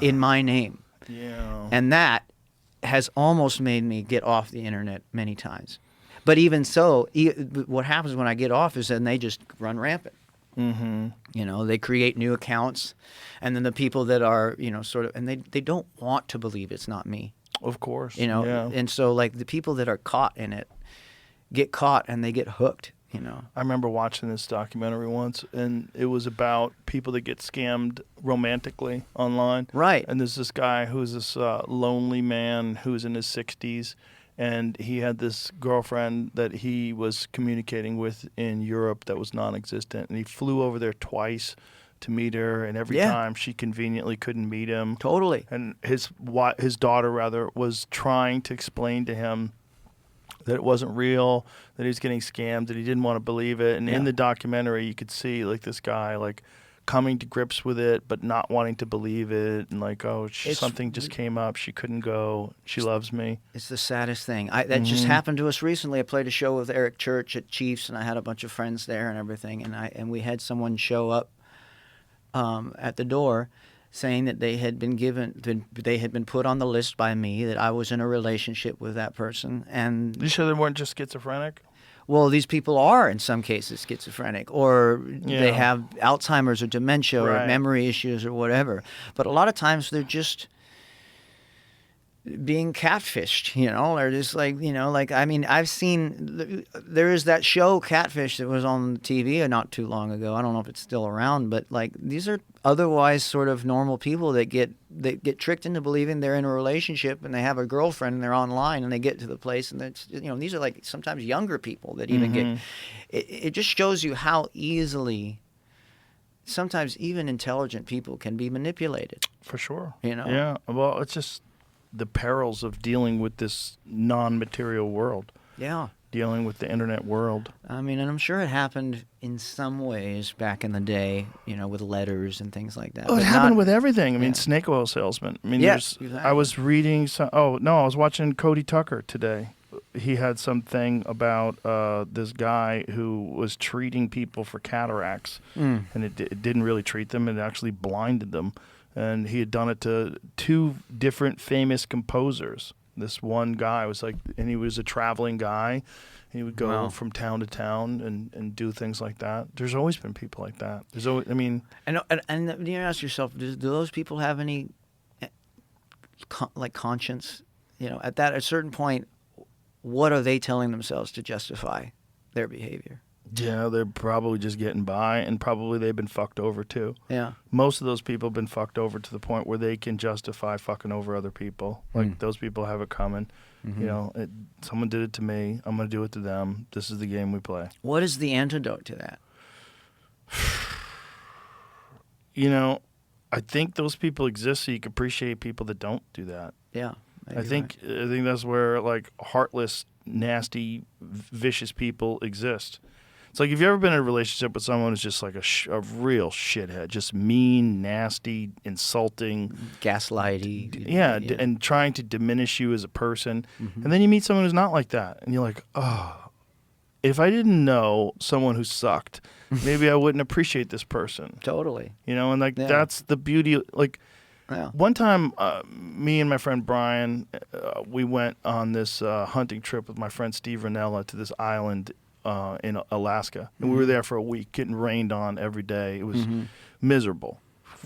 in my name. Yeah. And that has almost made me get off the internet many times. But even so, what happens when I get off is then they just run rampant. Mm-hmm. You know, they create new accounts, and then the people that are, you know, sort of, and they don't want to believe it's not me. Of course. You know, Yeah. and so like the people that are caught in it get caught and they get hooked. You know, I remember watching this documentary once, and it was about people that get scammed romantically online. Right. And there's this guy who's this lonely man who's in his 60s, and he had this girlfriend that he was communicating with in Europe that was non-existent, and he flew over there twice to meet her, and every Yeah. time she conveniently couldn't meet him. totally. And his daughter rather was trying to explain to him that it wasn't real, that he was getting scammed, that he didn't want to believe it. And in the documentary, you could see like this guy like coming to grips with it, but not wanting to believe it, and like, oh, something just came up, she couldn't go, she loves me. It's the saddest thing. That just happened to us recently. I played a show with Eric Church at Chiefs, and I had a bunch of friends there and everything, and we had someone show up at the door saying that they had been put on the list by me, that I was in a relationship with that person. And You sure they weren't just schizophrenic? well, these people are in some cases schizophrenic, or they Yeah. have Alzheimer's or dementia or Right. memory issues or whatever. But a lot of times they're just being catfished, you know, or just like, you know, like, I mean, I've seen, there is that show Catfish that was on TV not too long ago. I don't know if it's still around, but like, these are otherwise sort of normal people that get tricked into believing they're in a relationship, and they have a girlfriend and they're online, and they get to the place, and it's, you know, these are like sometimes younger people that even get, it just shows you how easily sometimes even intelligent people can be manipulated. For sure. You know? Yeah. Well, it's just the perils of dealing with this non-material world, Yeah. dealing with the internet world. I mean, and I'm sure it happened in some ways back in the day, you know, with letters and things like that. Oh, it but happened not- with everything. I mean, yeah. snake oil salesman. I mean, Yes, I exactly. was reading some. Oh no, I was watching Cody Tucker today. He had something about this guy who was treating people for cataracts, and it didn't really treat them; it actually blinded them. And he had done it to two different famous composers. This one guy was like, and he was a traveling guy. He would go Wow. from town to town and do things like that. There's always been people like that. There's always, I mean, And you ask yourself, do those people have any like conscience? You know, at a certain point, what are they telling themselves to justify their behavior? yeah, they're probably just getting by, and probably they've been fucked over too. Yeah. Most of those people have been fucked over to the point where they can justify fucking over other people. Like those people have it coming. You know, someone did it to me. I'm going to do it to them. This is the game we play. What is the antidote to that? You know, I think those people exist so you can appreciate people that don't do that. Yeah. I think that's where like heartless, nasty, vicious people exist. It's like, if you've ever been in a relationship with someone who's just like a real shithead, just mean, nasty, insulting, gaslighty. yeah, and trying to diminish you as a person, and then you meet someone who's not like that, and you're like, oh, if I didn't know someone who sucked, maybe I wouldn't appreciate this person. Totally. You know, and like Yeah. that's the beauty. Like Yeah. one time, me and my friend Brian, we went on this hunting trip with my friend Steve Ranella to this island in Alaska, and we were there for a week, getting rained on every day. It was miserable,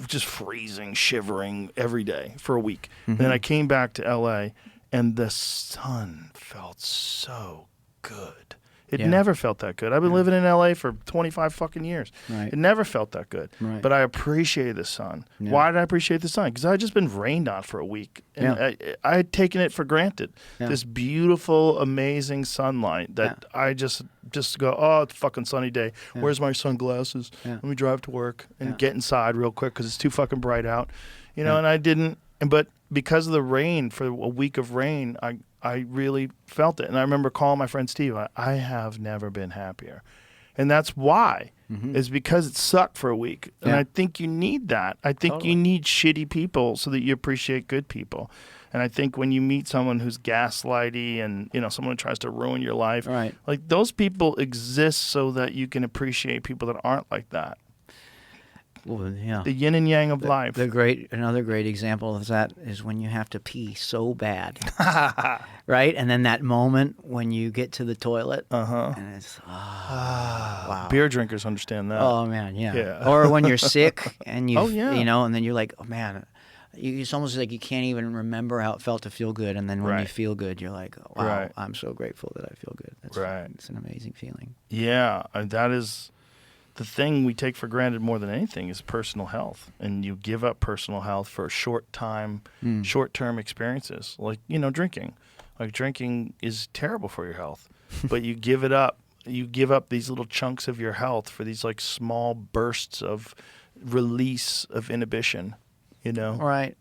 just freezing, shivering every day for a week. And then I came back to LA, and the sun felt so good. It Yeah. never felt that good. I've been living in LA for 25 fucking years. Right. It never felt that good. Right. But I appreciated the sun. Yeah. Why did I appreciate the sun? Because I had just been rained on for a week. And Yeah. I had taken it for granted. Yeah. This beautiful, amazing sunlight that I just go, oh, it's a fucking sunny day. Where's my sunglasses? Yeah. Let me drive to work and Yeah. get inside real quick because it's too fucking bright out. You know, and I didn't. But because of the rain, for a week of rain, I really felt it. And I remember calling my friend Steve. I have never been happier. And that's why, is because it sucked for a week. And Yeah. I think you need that. I think Totally. you need shitty people so that you appreciate good people. And I think when you meet someone who's gaslighty and, you know, someone who tries to ruin your life, Right. like those people exist so that you can appreciate people that aren't like that. Well, yeah. The yin and yang of life. Another great example of that is when you have to pee so bad, right? And then that moment when you get to the toilet, and it's wow. Beer drinkers understand that. Oh man, yeah. Yeah. Or when you're sick and Oh, yeah. and then you're like, oh man, it's almost like you can't even remember how it felt to feel good, and then when you Right. feel good, you're like, wow, Right. I'm so grateful that I feel good. That's Right. It's an amazing feeling. Yeah, and that is the thing we take for granted more than anything is personal health. And you give up personal health for short-term experiences, like, drinking. Like, drinking is terrible for your health, but you give it up. You give up these little chunks of your health for these, like, small bursts of release of inhibition, Right.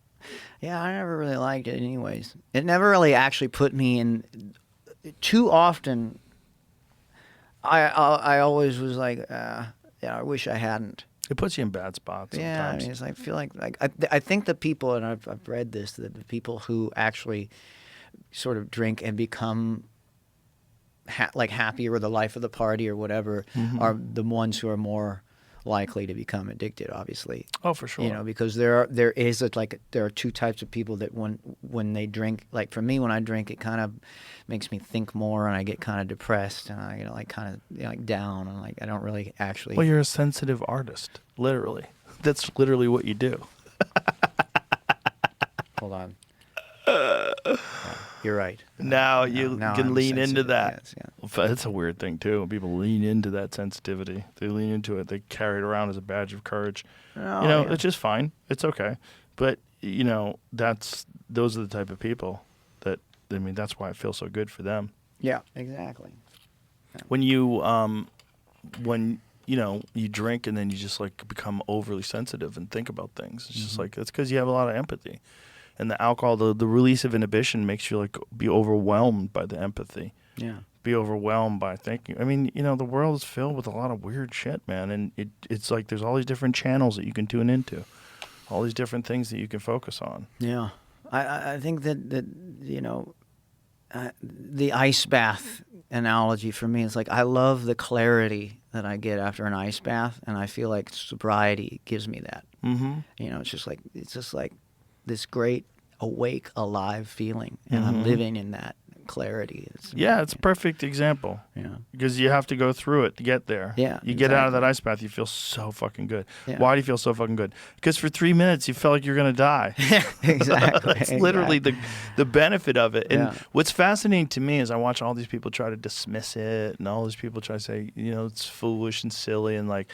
Yeah, I never really liked it anyways. It never really actually put me in too often. I always was like, I wish I hadn't. It puts you in bad spots sometimes. Yeah, I mean, it's like, I feel like I think the people, and I've read this, that the people who actually sort of drink and become happy, or the life of the party or whatever, are the ones who are more likely to become addicted, obviously. Oh, for sure. Because there are two types of people that when they drink, like for me, when I drink, it kind of makes me think more, and I get kind of depressed, and I get kind of down, and I don't really actually. Well, you're a sensitive artist, literally. That's literally what you do. Hold on. Yeah, you're right. Now you now can I'm lean into sensitive, that. yes, yeah. Well, that's a weird thing too. When people lean into that sensitivity, they lean into it. They carry it around as a badge of courage. Oh, yeah. It's just fine. It's okay. But those are the type of people that, that's why it feels so good for them. Yeah, exactly. When you you drink and then you just like become overly sensitive and think about things. It's just like that's because you have a lot of empathy. And the alcohol, the release of inhibition makes you be overwhelmed by the empathy. Yeah. Be overwhelmed by thinking. I mean, the world is filled with a lot of weird shit, man. And it's like there's all these different channels that you can tune into, all these different things that you can focus on. Yeah. I think that the ice bath analogy for me is like I love the clarity that I get after an ice bath, and I feel like sobriety gives me that. Mm-hmm. It's just like this great awake, alive feeling, and I'm living in that clarity. It's a perfect example. Yeah. Because you have to go through it to get there. Yeah. You get out of that ice bath, you feel so fucking good. Yeah. Why do you feel so fucking good? Because for 3 minutes you felt like you're gonna die. Yeah, exactly. That's literally the benefit of it. And Yeah. what's fascinating to me is I watch all these people try to dismiss it, and all these people try to say, it's foolish and silly, and like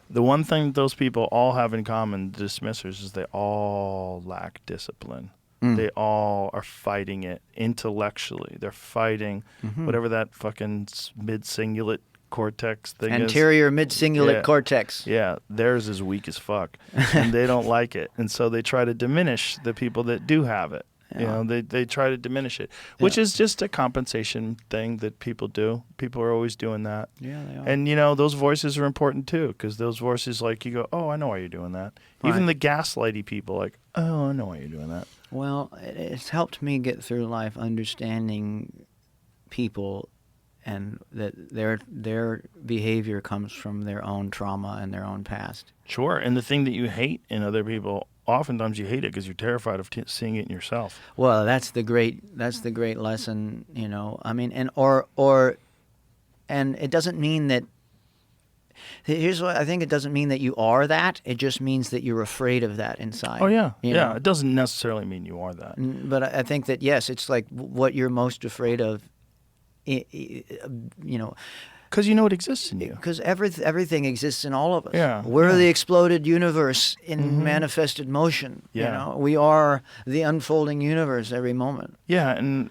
the one thing that those people all have in common, the dismissers, is they all lack discipline. They all are fighting it intellectually. They're fighting whatever that fucking mid-cingulate cortex thing is. Anterior mid-cingulate Yeah. cortex. Yeah, theirs is weak as fuck, and they don't like it, and so they try to diminish the people that do have it. Yeah. They try to diminish it, which is just a compensation thing that people do. People are always doing that. Yeah, they are. And those voices are important too, because those voices, like, you go, oh, I know why you're doing that. Even the gaslighty people, like, oh, I know why you're doing that. Well, it's helped me get through life understanding people, and that their behavior comes from their own trauma and their own past. Sure, and the thing that you hate in other people, oftentimes you hate it because you're terrified of seeing it in yourself. Well, that's the great lesson, I mean, and it doesn't mean that. Here's what I think: it doesn't mean that you are that. It just means that you're afraid of that inside. Oh yeah, you yeah. know? It doesn't necessarily mean you are that. But I think that yes, it's like what you're most afraid of. Because you know it exists in you. Because everything exists in all of us. Yeah, We're yeah. the exploded universe in manifested motion. Yeah. We are the unfolding universe every moment. Yeah, and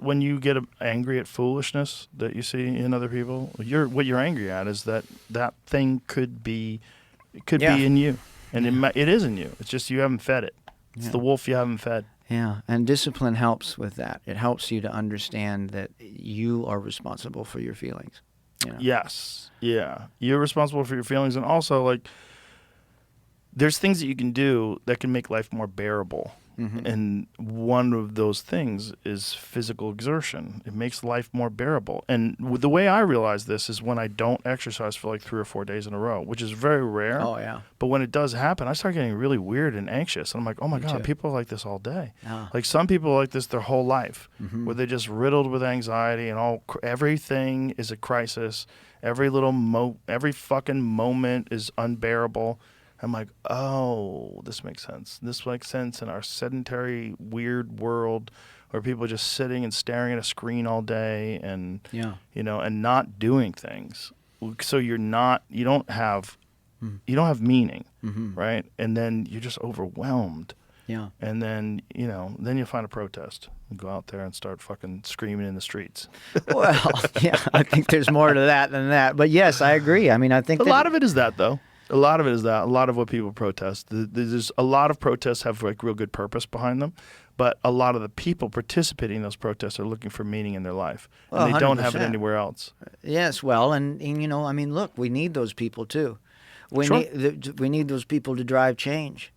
when you get angry at foolishness that you see in other people, what you're angry at is that thing could be in you, and it is in you. It's just you haven't fed it. It's the wolf you haven't fed. Yeah, and discipline helps with that. It helps you to understand that you are responsible for your feelings. Yes. Yeah. You're responsible for your feelings, and also, like, there's things that you can do that can make life more bearable. And one of those things is physical exertion. It makes life more bearable. And the way I realize this is when I don't exercise for like 3 or 4 days in a row, which is very rare. Oh, yeah. But when it does happen, I start getting really weird and anxious. And I'm like, oh my God, too. people are like this all day. Ah. Like some people are like this their whole life, where they're just riddled with anxiety and everything is a crisis. Every every fucking moment is unbearable. I'm like, oh, this makes sense. This makes sense in our sedentary, weird world where people are just sitting and staring at a screen all day and, and not doing things. So you don't have meaning, right? And then you're just overwhelmed. Yeah. And then, then you find a protest and go out there and start fucking screaming in the streets. Well, yeah, I think there's more to that than that. But yes, I agree. I mean, I think a lot of it is that, though. A lot of it is that. A lot of what people protest. There's a lot of protests have like real good purpose behind them, but a lot of the people participating in those protests are looking for meaning in their life, Well, and they don't have it 100%. anywhere else. Yes, well, and I mean, look, we need those people too. We Sure. need those people to drive change.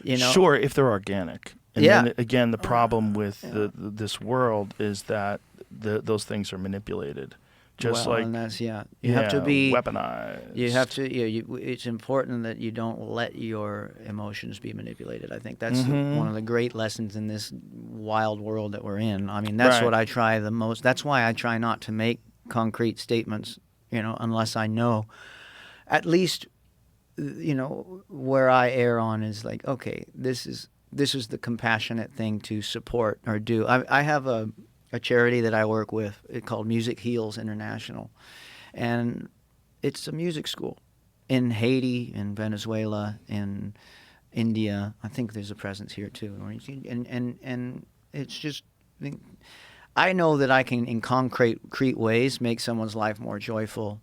Sure, if they're organic. And Yeah. then again, the problem with this world is that those things are manipulated. Just well, like and that's you have to be weaponized. You have to. It's important that you don't let your emotions be manipulated. I think that's one of the great lessons in this wild world that we're in. I mean, that's Right. what I try the most. That's why I try not to make concrete statements. Unless I know, at least, where I err on is like, okay, this is the compassionate thing to support or do. I have a charity that I work with called Music Heals International, and it's a music school in Haiti, in Venezuela, in India. I think there's a presence here too, and it's just. I know that I can, in concrete ways, make someone's life more joyful,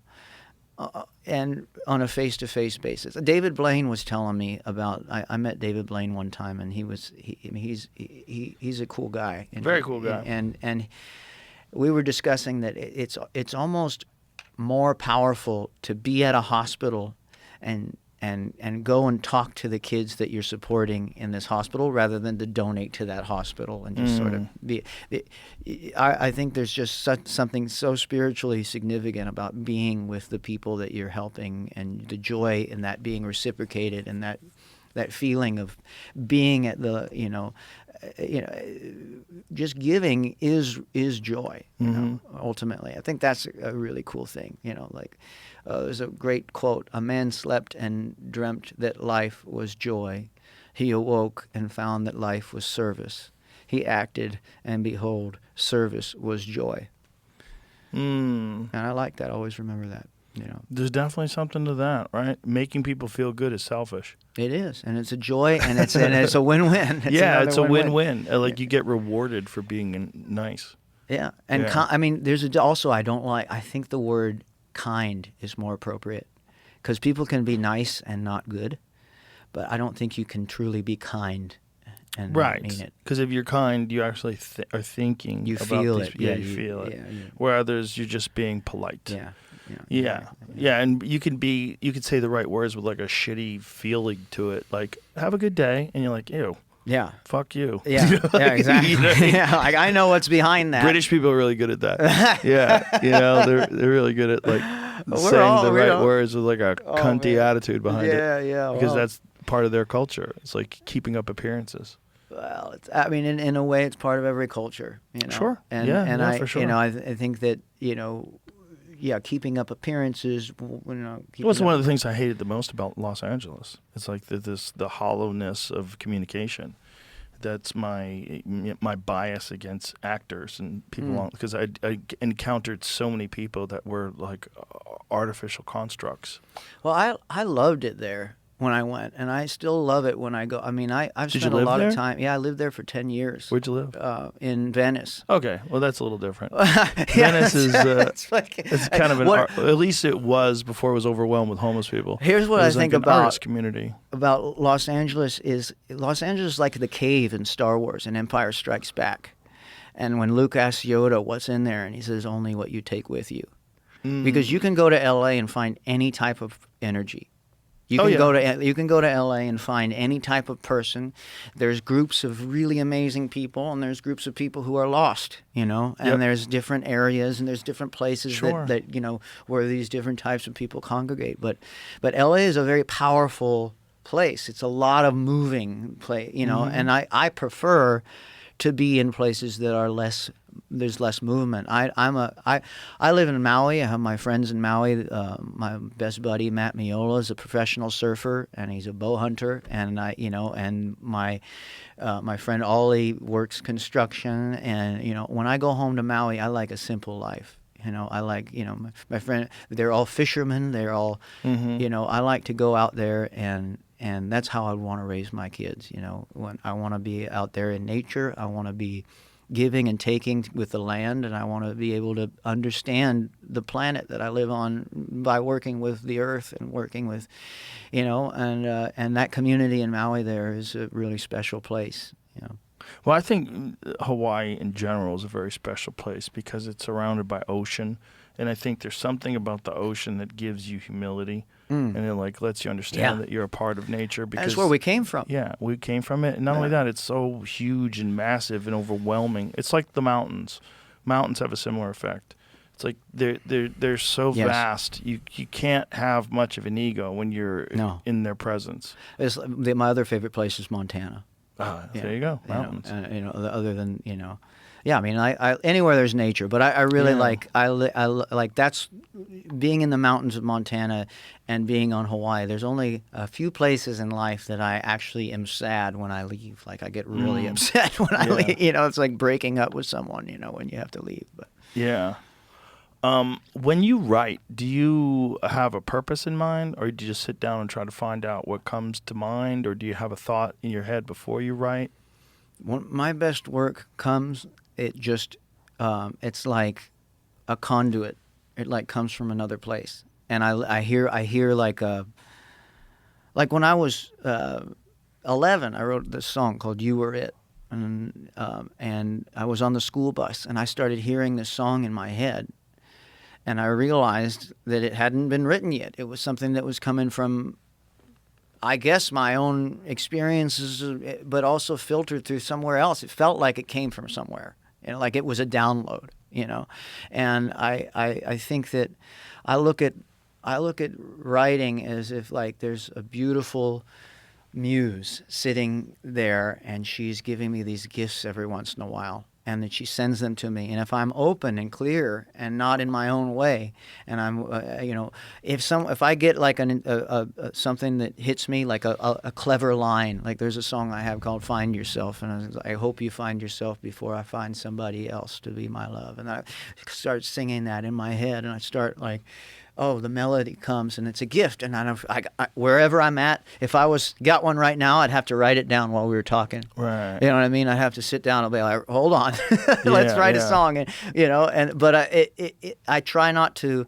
and on a face-to-face basis. David Blaine was telling me about. I met David Blaine one time, and he's a cool guy. Very cool guy. And we were discussing that it's almost more powerful to be at a hospital and go and talk to the kids that you're supporting in this hospital rather than to donate to that hospital and just sort of be. I think there's just something so spiritually significant about being with the people that you're helping, and the joy in that being reciprocated, and that feeling of being at the just giving is joy. Ultimately, I think that's a really cool thing. There's a great quote: "A man slept and dreamt that life was joy. He awoke and found that life was service. He acted, and behold, service was joy." And I like that. Always remember that. There's definitely something to that, right? Making people feel good is selfish. It is, and it's a joy, and it's a win-win. It's a win-win. Like you get rewarded for being nice. Yeah, and I mean, there's also I don't like. I think the word kind is more appropriate, because people can be nice and not good, but I don't think you can truly be kind and not mean it. Because if you're kind, you actually are thinking. You about feel these, it. Yeah, Yeah, you feel it. yeah. Where others, you're just being polite. Yeah. And you could say the right words with like a shitty feeling to it, like "have a good day," and you're like, "Ew, Yeah. fuck you." Yeah. Yeah. Exactly. Yeah. Like I know what's behind that. British people are really good at that. Yeah, they're really good at like saying the right words with like a cunty attitude behind it. Yeah. Because that's part of their culture. It's like keeping up appearances. Well, I mean, in a way, it's part of every culture. Sure. And for sure. I think that keeping up appearances. Well, it's one of the things I hated the most about Los Angeles. It's like the hollowness of communication. That's my bias against actors and people, because I encountered so many people that were like artificial constructs. Well, I loved it there when I went, and I still love it when I go. I mean, I've Did spent you a live lot there? of time. Yeah, I lived there for 10 years. Where'd you live? In Venice. Okay, well that's a little different. Yeah, Venice is it's like, it's kind of at least it was before it was overwhelmed with homeless people. Here's what It I was think like an about artist community. about Los Angeles is like the cave in Star Wars and Empire Strikes Back. And when Luke asks Yoda what's in there, and he says, "Only what you take with you." Because you can go to LA and find any type of energy. You Oh, can yeah. you can go to LA and find any type of person. There's groups of really amazing people, and there's groups of people who are lost, you know. And Yep. there's different areas and there's different places Sure. that you know where these different types of people congregate. But LA is a very powerful place. It's a lot of moving play, you know. Mm-hmm. And I prefer to be in places that are there's less movement. I live in Maui. I have my friends in Maui. My best buddy Matt Miola is a professional surfer and he's a bow hunter. And my friend Ollie works construction. And you know, when I go home to Maui, I like a simple life. You know, I like, you know, my friend. They're all fishermen. They're all, you know. I like to go out there and that's how I want to raise my kids. You know, when I want to be out there in nature, I want to be giving and taking with the land, and I want to be able to understand the planet that I live on by working with the earth and working with, you know, and that community in Maui there is a really special place, you know. Well, I think Hawaii in general is a very special place because it's surrounded by ocean, and I think there's something about the ocean that gives you humility, and it like lets you understand that you're a part of nature. Because that's where we came from. Yeah, we came from it, and not only that, it's so huge and massive and overwhelming. It's like the mountains. Mountains have a similar effect. It's like they're so vast. You can't have much of an ego when you're in their presence. My other favorite place is Montana. There you go, mountains. You know, other than, you know, yeah. I mean, I anywhere there's nature, but I really like I like that's being in the mountains of Montana and being on Hawaii. There's only a few places in life that I actually am sad when I leave. Like I get really upset when I leave. You know, it's like breaking up with someone. You know, when you have to leave. But yeah. When you write, do you have a purpose in mind, or do you just sit down and try to find out what comes to mind, or do you have a thought in your head before you write? when my best work comes, it just it's like a conduit. It like comes from another place, and I hear like when I was 11, I wrote this song called "You Were It." And I was on the school bus, and I started hearing this song in my head, and I realized that it hadn't been written yet. It was something that was coming from, I guess, my own experiences, but also filtered through somewhere else. It felt like it came from somewhere, you know, like it was a download, you know. And I think that I look at writing as if like there's a beautiful muse sitting there, and she's giving me these gifts every once in a while, and that she sends them to me. And if I'm open and clear and not in my own way, and I'm you know, if I get like something that hits me, like a clever line, like there's a song I have called "Find Yourself," and I hope you find yourself before I find somebody else to be my love. And I start singing that in my head, and I start like, oh, the melody comes, and it's a gift. And I wherever I'm at, if I got one right now, I'd have to write it down while we were talking. Right. You know what I mean? I'd have to sit down and be like, hold on, let's write a song. And you know, but I try not to.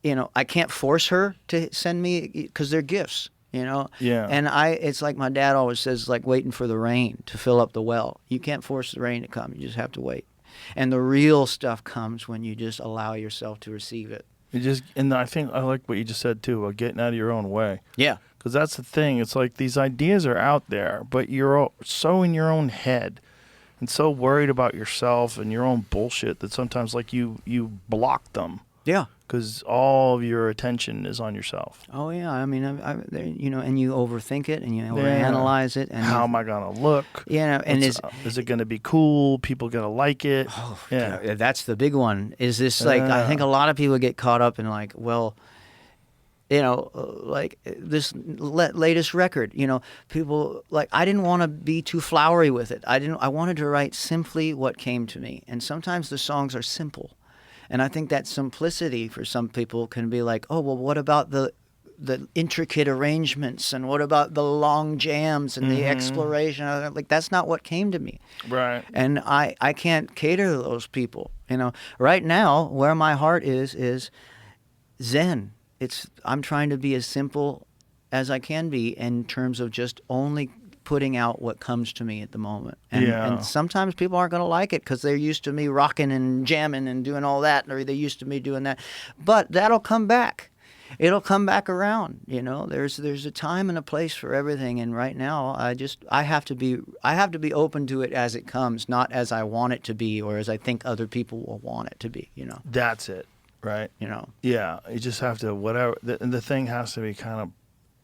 You know, I can't force her to send me because they're gifts. You know. Yeah. And it's like my dad always says, like waiting for the rain to fill up the well. You can't force the rain to come. You just have to wait. And the real stuff comes when you just allow yourself to receive it. And I think I like what you just said too about getting out of your own way. Yeah. Because that's the thing. It's like these ideas are out there, but you're so in your own head and so worried about yourself and your own bullshit that sometimes like you block them. Yeah. Because all of your attention is on yourself. Oh yeah, I mean, you know, and you overthink it and you overanalyze it. And how am I gonna look? Yeah, and is it gonna be cool? People gonna like it? Oh, yeah, that's the big one. Is this like? I think a lot of people get caught up in like, well, you know, like this latest record. You know, people like I didn't want to be too flowery with it. I wanted to write simply what came to me, and sometimes the songs are simple. And I think that simplicity for some people can be like, oh, well, what about the intricate arrangements, and what about the long jams and the exploration? Like, that's not what came to me. Right. And I can't cater to those people. You know, right now, where my heart is Zen. I'm trying to be as simple as I can be in terms of just only putting out what comes to me at the moment. And sometimes people aren't going to like it because they're used to me rocking and jamming and doing all that, or they're used to me doing that. But that'll come back. it'll come back around. There's a time and a place for everything, and right now I have to be open to it as it comes, not as I want it to be or as I think other people will want it to be. That's it, right? Yeah, you just have to whatever. The thing has to be kind of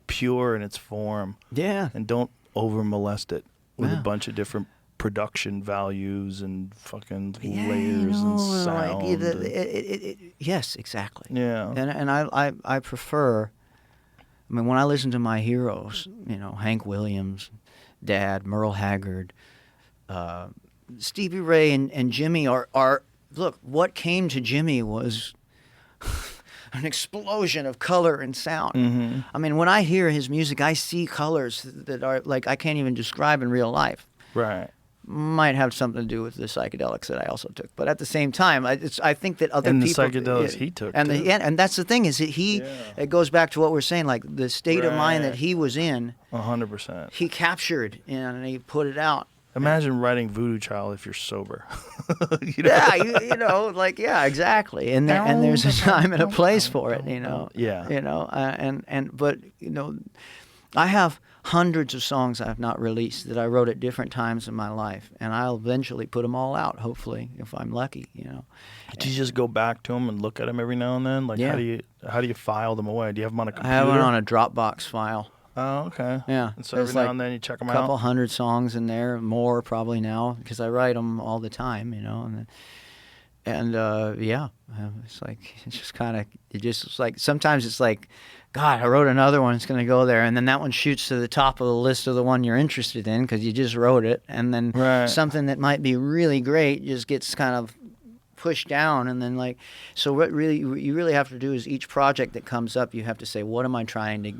pure in its form. Yeah, and don't over molest it with Yeah. a bunch of different production values and fucking layers and sound. Yes, exactly. Yeah. And I prefer. I mean, when I listen to my heroes, Hank Williams, Dad, Merle Haggard, Stevie Ray, and Jimmy are look. What came to Jimmy was an explosion of color and sound. Mm-hmm. I mean, when I hear his music, I see colors that are like I can't even describe in real life. Right. Might have something to do with the psychedelics that I also took, but at the same time, I think that other And the people psychedelics he took, and too. and that's the thing is that it goes back to what we're saying, like the state of mind that he was in. 100%. He captured and he put it out. Imagine writing Voodoo Child if you're sober. Yeah, yeah, exactly. And there's a time and a place for it, Yeah. But I have hundreds of songs I have not released that I wrote at different times in my life, and I'll eventually put them all out, hopefully, if I'm lucky. Do you just go back to them and look at them every now and then? Like, Yeah. how do you file them away? Do you have them on a I computer? have it on a Dropbox file. Oh, okay. Yeah. And so There's every now like and then you check them a couple out? hundred songs in there, more probably now, because I write them all the time, it's like sometimes it's like, God, I wrote another one, it's going to go there, and then that one shoots to the top of the list of the one you're interested in because you just wrote it, and then something that might be really great just gets kind of pushed down, and then so what you really have to do is each project that comes up, you have to say, what am I trying to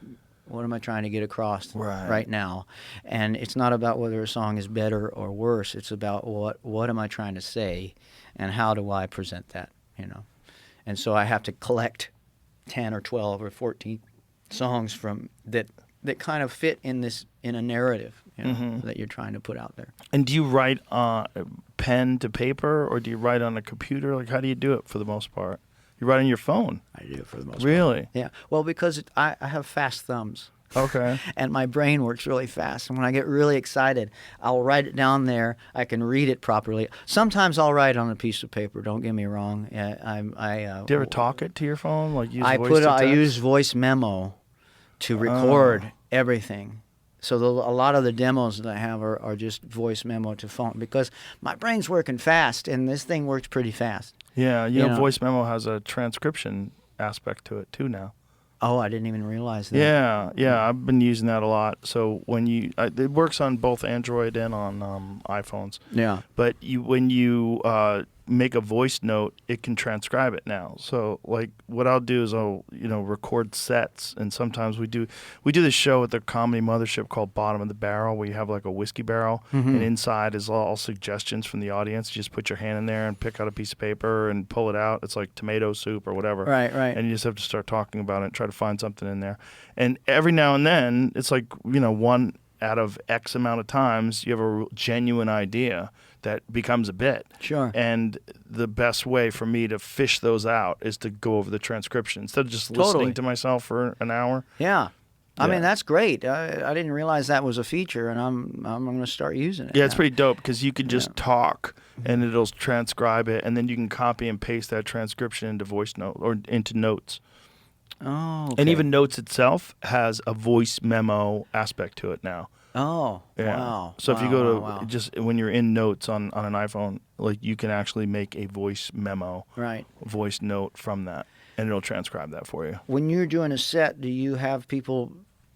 get across right now? And it's not about whether a song is better or worse. It's about what am I trying to say, and how do I present that, And so I have to collect 10 or 12 or 14 songs from that kind of fit in a narrative, that you're trying to put out there. And do you write pen to paper, or do you write on a computer? Like, how do you do it for the most part? You write on your phone? I do it for the most part. Really? Yeah. Well, because I have fast thumbs. Okay. And my brain works really fast. And when I get really excited, I'll write it down there. I can read it properly. Sometimes I'll write on a piece of paper. Don't get me wrong. Do you ever talk it to your phone? Like use voice to I text? use voice memo to record everything. So a lot of the demos that I have are just voice memo to phone, because my brain's working fast, and this thing works pretty fast. Yeah, you know, voice memo has a transcription aspect to it too now. Oh, I didn't even realize that. Yeah, I've been using that a lot. So when it works on both Android and on iPhones. Yeah. But when you make a voice note, it can transcribe it now. So like what I'll do is I'll record sets, and sometimes we do this show at the Comedy Mothership called Bottom of the Barrel, where you have like a whiskey barrel, and inside is all suggestions from the audience. You just put your hand in there and pick out a piece of paper and pull it out. It's like tomato soup or whatever. Right. And you just have to start talking about it and try to find something in there. And every now and then, it's like, one out of X amount of times, you have a genuine idea that becomes a bit. Sure. And the best way for me to fish those out is to go over the transcription instead of just listening to myself for an hour. Yeah. I mean, that's great. I didn't realize that was a feature, and I'm going to start using it. Yeah, it's pretty dope because you can just talk and it'll transcribe it, and then you can copy and paste that transcription into voice note or into notes. Oh, okay. And even Notes itself has a voice memo aspect to it now. Oh, yeah. Wow. So if you go to Wow. just when you're in Notes on an iPhone, like you can actually make a voice memo, voice note from that, and it'll transcribe that for you. When you're doing a set, do you have people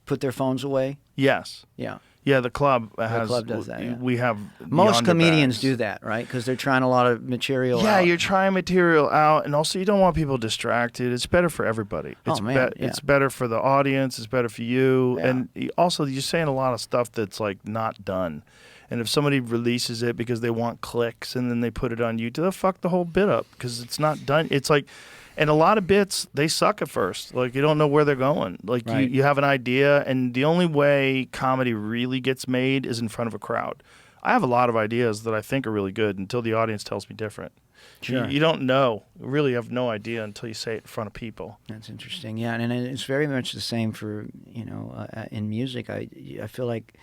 put their phones away? Yes. Yeah. Yeah, the club has. The club does that. Yeah. We have most comedians bags. do that, right? Because they're trying a lot of material. Yeah, out. you're trying material out, and also you don't want people distracted. It's better for everybody. It's It's better for the audience. It's better for you, and also you're saying a lot of stuff that's like not done. And if somebody releases it because they want clicks, and then they put it on YouTube, they'll fuck the whole bit up because it's not done. It's like. And a lot of bits, they suck at first. Like, you don't know where they're going. Like, you have an idea, and the only way comedy really gets made is in front of a crowd. I have a lot of ideas that I think are really good until the audience tells me different. Sure. You don't know. You really have no idea until you say it in front of people. That's interesting. Yeah, and it's very much the same for in music. I feel like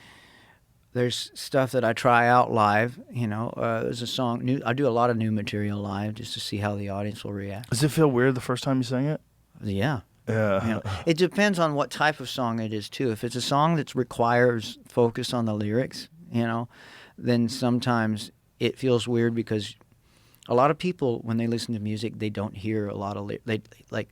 there's stuff that I try out live. There's a song I do a lot of new material live just to see how the audience will react. Does it feel weird the first time you sing it? Yeah. Yeah. It depends on what type of song it is too. If it's a song that requires focus on the lyrics, then sometimes it feels weird because a lot of people, when they listen to music, they don't hear a lot of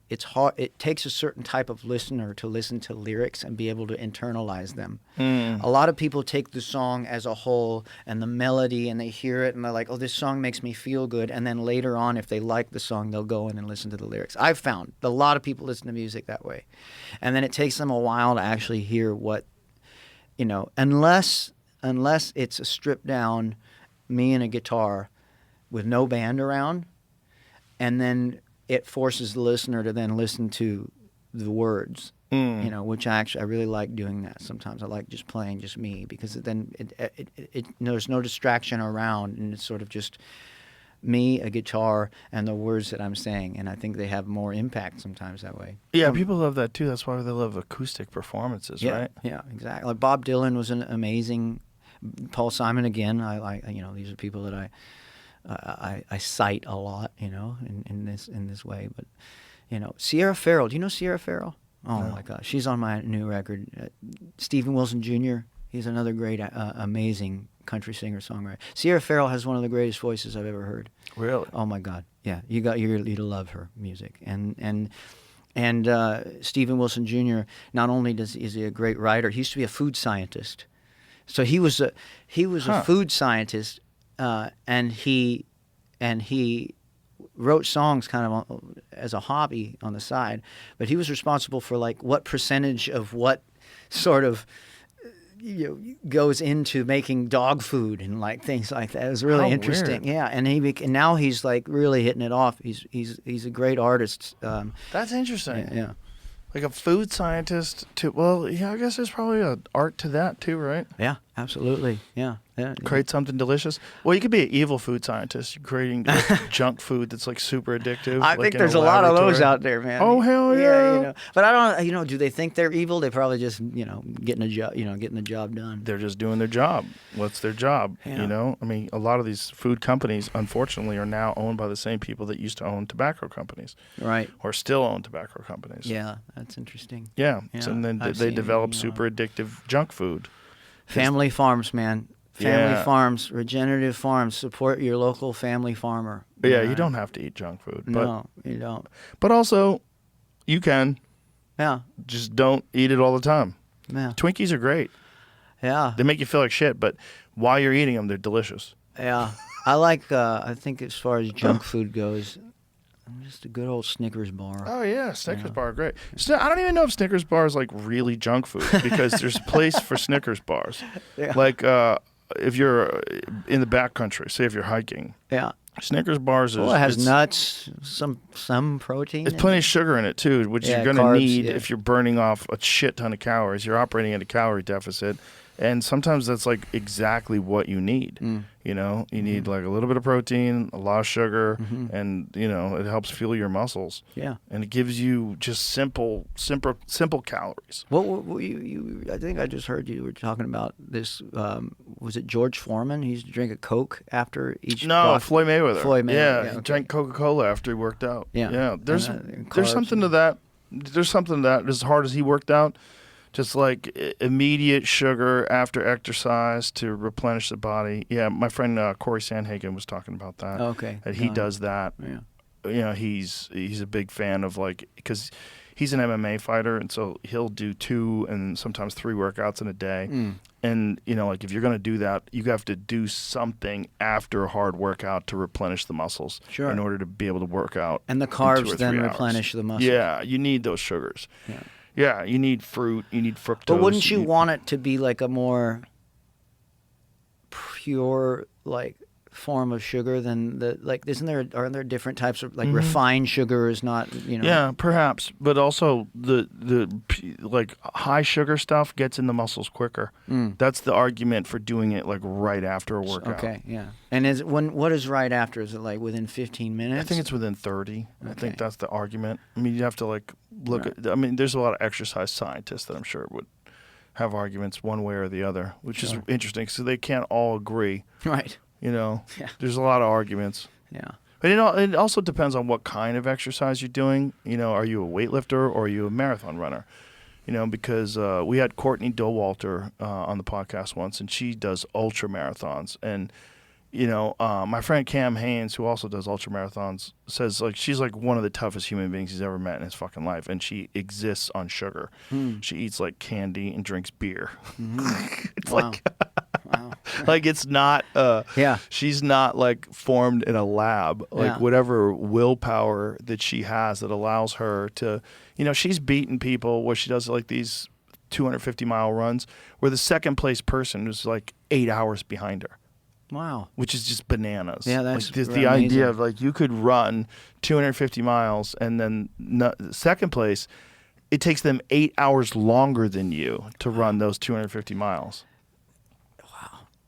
it's hard. It takes a certain type of listener to listen to lyrics and be able to internalize them. A lot of people take the song as a whole and the melody, and they hear it and they're like, "Oh, this song makes me feel good." And then later on, if they like the song, they'll go in and listen to the lyrics. I've found a lot of people listen to music that way, and then it takes them a while to actually hear what, unless it's a stripped down, me and a guitar with no band around, and then it forces the listener to then listen to the words, which I really like doing that sometimes. I like just playing just me because then there's no distraction around, and it's sort of just me, a guitar, and the words that I'm saying, and I think they have more impact sometimes that way. Yeah, people love that too. That's why they love acoustic performances, right? Yeah, exactly. Like Bob Dylan was an amazing. Paul Simon again. These are people that I cite a lot, in this way. But, Sierra Farrell. Do you know Sierra Farrell? Oh, no. My gosh. She's on my new record. Stephen Wilson Jr., he's another great, amazing country singer-songwriter. Sierra Farrell has one of the greatest voices I've ever heard. Really? Oh, my God. Yeah, you'd love her music. And Stephen Wilson Jr., not only is he a great writer, he used to be a food scientist. So he was a food scientist, and he wrote songs kind of as a hobby on the side. But he was responsible for like what percentage of what sort of goes into making dog food and like things like that. It was really interesting. Weird. Yeah, and now he's like really hitting it off. He's a great artist. That's interesting. Yeah. Like a food scientist too. Well, yeah, I guess there's probably an art to that too, right? Yeah, absolutely. Yeah. Create something delicious. Well, you could be an evil food scientist. You're creating junk food that's like super addictive. I think there's a lot of those out there, man. Oh, hell yeah. But I don't. Do they think they're evil? They probably just getting the job done. They're just doing their job. What's their job? Yeah. I mean, a lot of these food companies, unfortunately, are now owned by the same people that used to own tobacco companies, Right. or still own tobacco companies. Yeah, that's interesting. Yeah. Yeah, So, and then I've they seen, develop super addictive junk food. Family farms, man. Family Yeah. farms, regenerative farms. Support your local family farmer. But yeah, you don't have to eat junk food. But, No, you don't. But also, you can. Yeah. Just don't eat it all the time. Yeah. Twinkies are great. Yeah. They make you feel like shit, but while you're eating them, they're delicious. Yeah. I like. I think as far as junk food goes, just a good old Snickers bar. Oh yeah, Snickers bar are great. I don't even know if Snickers bar is like really junk food because there's a place for Snickers bars. Yeah. Like if you're in the backcountry, say if you're hiking, Yeah. Snickers bars is. Well, it has nuts, some protein. There's plenty of sugar in it too, which Yeah, you're going to carbs, need yeah. if you're burning off a shit ton of calories. You're operating at a calorie deficit, and sometimes that's like exactly what you need. You need like a little bit of protein, a lot of sugar, and it helps fuel your muscles. Yeah. And it gives you just simple calories. What you? I think I just heard you were talking about this. Was it George Foreman? He used to drink a Coke after each. No, box? Floyd Mayweather. Floyd Mayweather. Yeah, Yeah, he okay. drank Coca-Cola after he worked out. Yeah. Yeah. There's carbs something and- to that. There's something to that. As hard as he worked out, just like immediate sugar after exercise to replenish the body. Yeah, my friend Corey Sandhagen was talking about that. Okay. That he does that. Yeah. He's a big fan of because he's an MMA fighter, and so he'll do 2 and sometimes 3 workouts in a day. And like if you're gonna do that, you have to do something after a hard workout to replenish the muscles. Sure. In order to be able to work out. And the in 2 carbs or then 3 hours. replenish the muscles. Yeah, you need those sugars. Yeah. Yeah, you need fruit, you need fructose. But wouldn't you want it to be like a more pure, like form of sugar than aren't there different types of refined sugar is not, Yeah, perhaps, but also the like high sugar stuff gets in the muscles quicker. That's the argument for doing it like right after a workout. Okay, yeah. And what is right after? Is it like within 15 minutes? I think it's within 30. I Okay. think that's the argument. I mean, you have to like look at. I mean, there's a lot of exercise scientists that I'm sure would have arguments one way or the other, which is interesting because they can't all agree. Right. Yeah. There's a lot of arguments. Yeah. But it also depends on what kind of exercise you're doing. Are you a weightlifter or are you a marathon runner? Because we had Courtney Dowalter on the podcast once, and she does ultra marathons. And, my friend Cam Haynes, who also does ultra marathons, says like she's like one of the toughest human beings he's ever met in his fucking life. And she exists on sugar. She eats like candy and drinks beer. It's Wow. like... Wow. Like it's not she's not like formed in a lab. Like whatever willpower that she has that allows her to she's beaten people where she does like these 250-mile runs where the second place person is like 8 hours behind her. Wow. Which is just bananas. Yeah, that's like, the amazing. idea of like you could run 250 miles and then second place, it takes them 8 hours longer than you to run those 250 miles.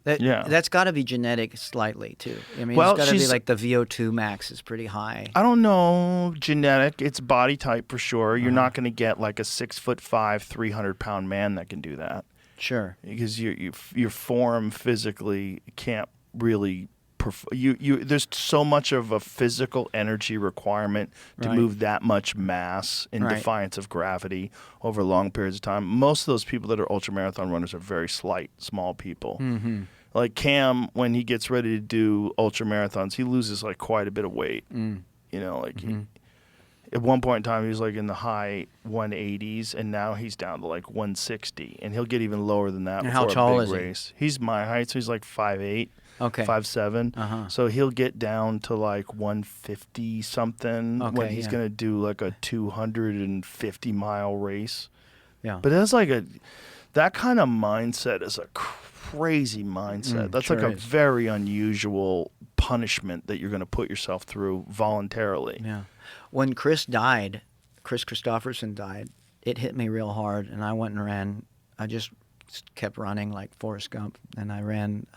That's got to be genetic slightly too. I mean, Well, it's got to be she's- like the VO2 max is pretty high. I don't know genetic. It's body type for sure. You're not going to get like a 6'5", 300-pound man that can do that Sure. because your form physically can't really. There's so much of a physical energy requirement to Right. move that much mass in Right. defiance of gravity over long periods of time. Most of those people that are ultramarathon runners are very slight, small people. Mm-hmm. Like Cam, when he gets ready to do ultramarathons, he loses like quite a bit of weight. At one point in time, he was like in the high 180s, and now he's down to like 160, and he'll get even lower than that And before how tall a is big he? race. He's my height, so he's like 5'8". Okay. 5'7". Uh-huh. So he'll get down to like 150 something when Okay, he's yeah. gonna do like a 250-mile race. Yeah. But that's like that kind of mindset is a crazy mindset. That's like sure a is. very unusual punishment that you're gonna put yourself through voluntarily. Yeah. When Chris Christopherson died, it hit me real hard, and I went and ran. I just kept running like Forrest Gump, and I ran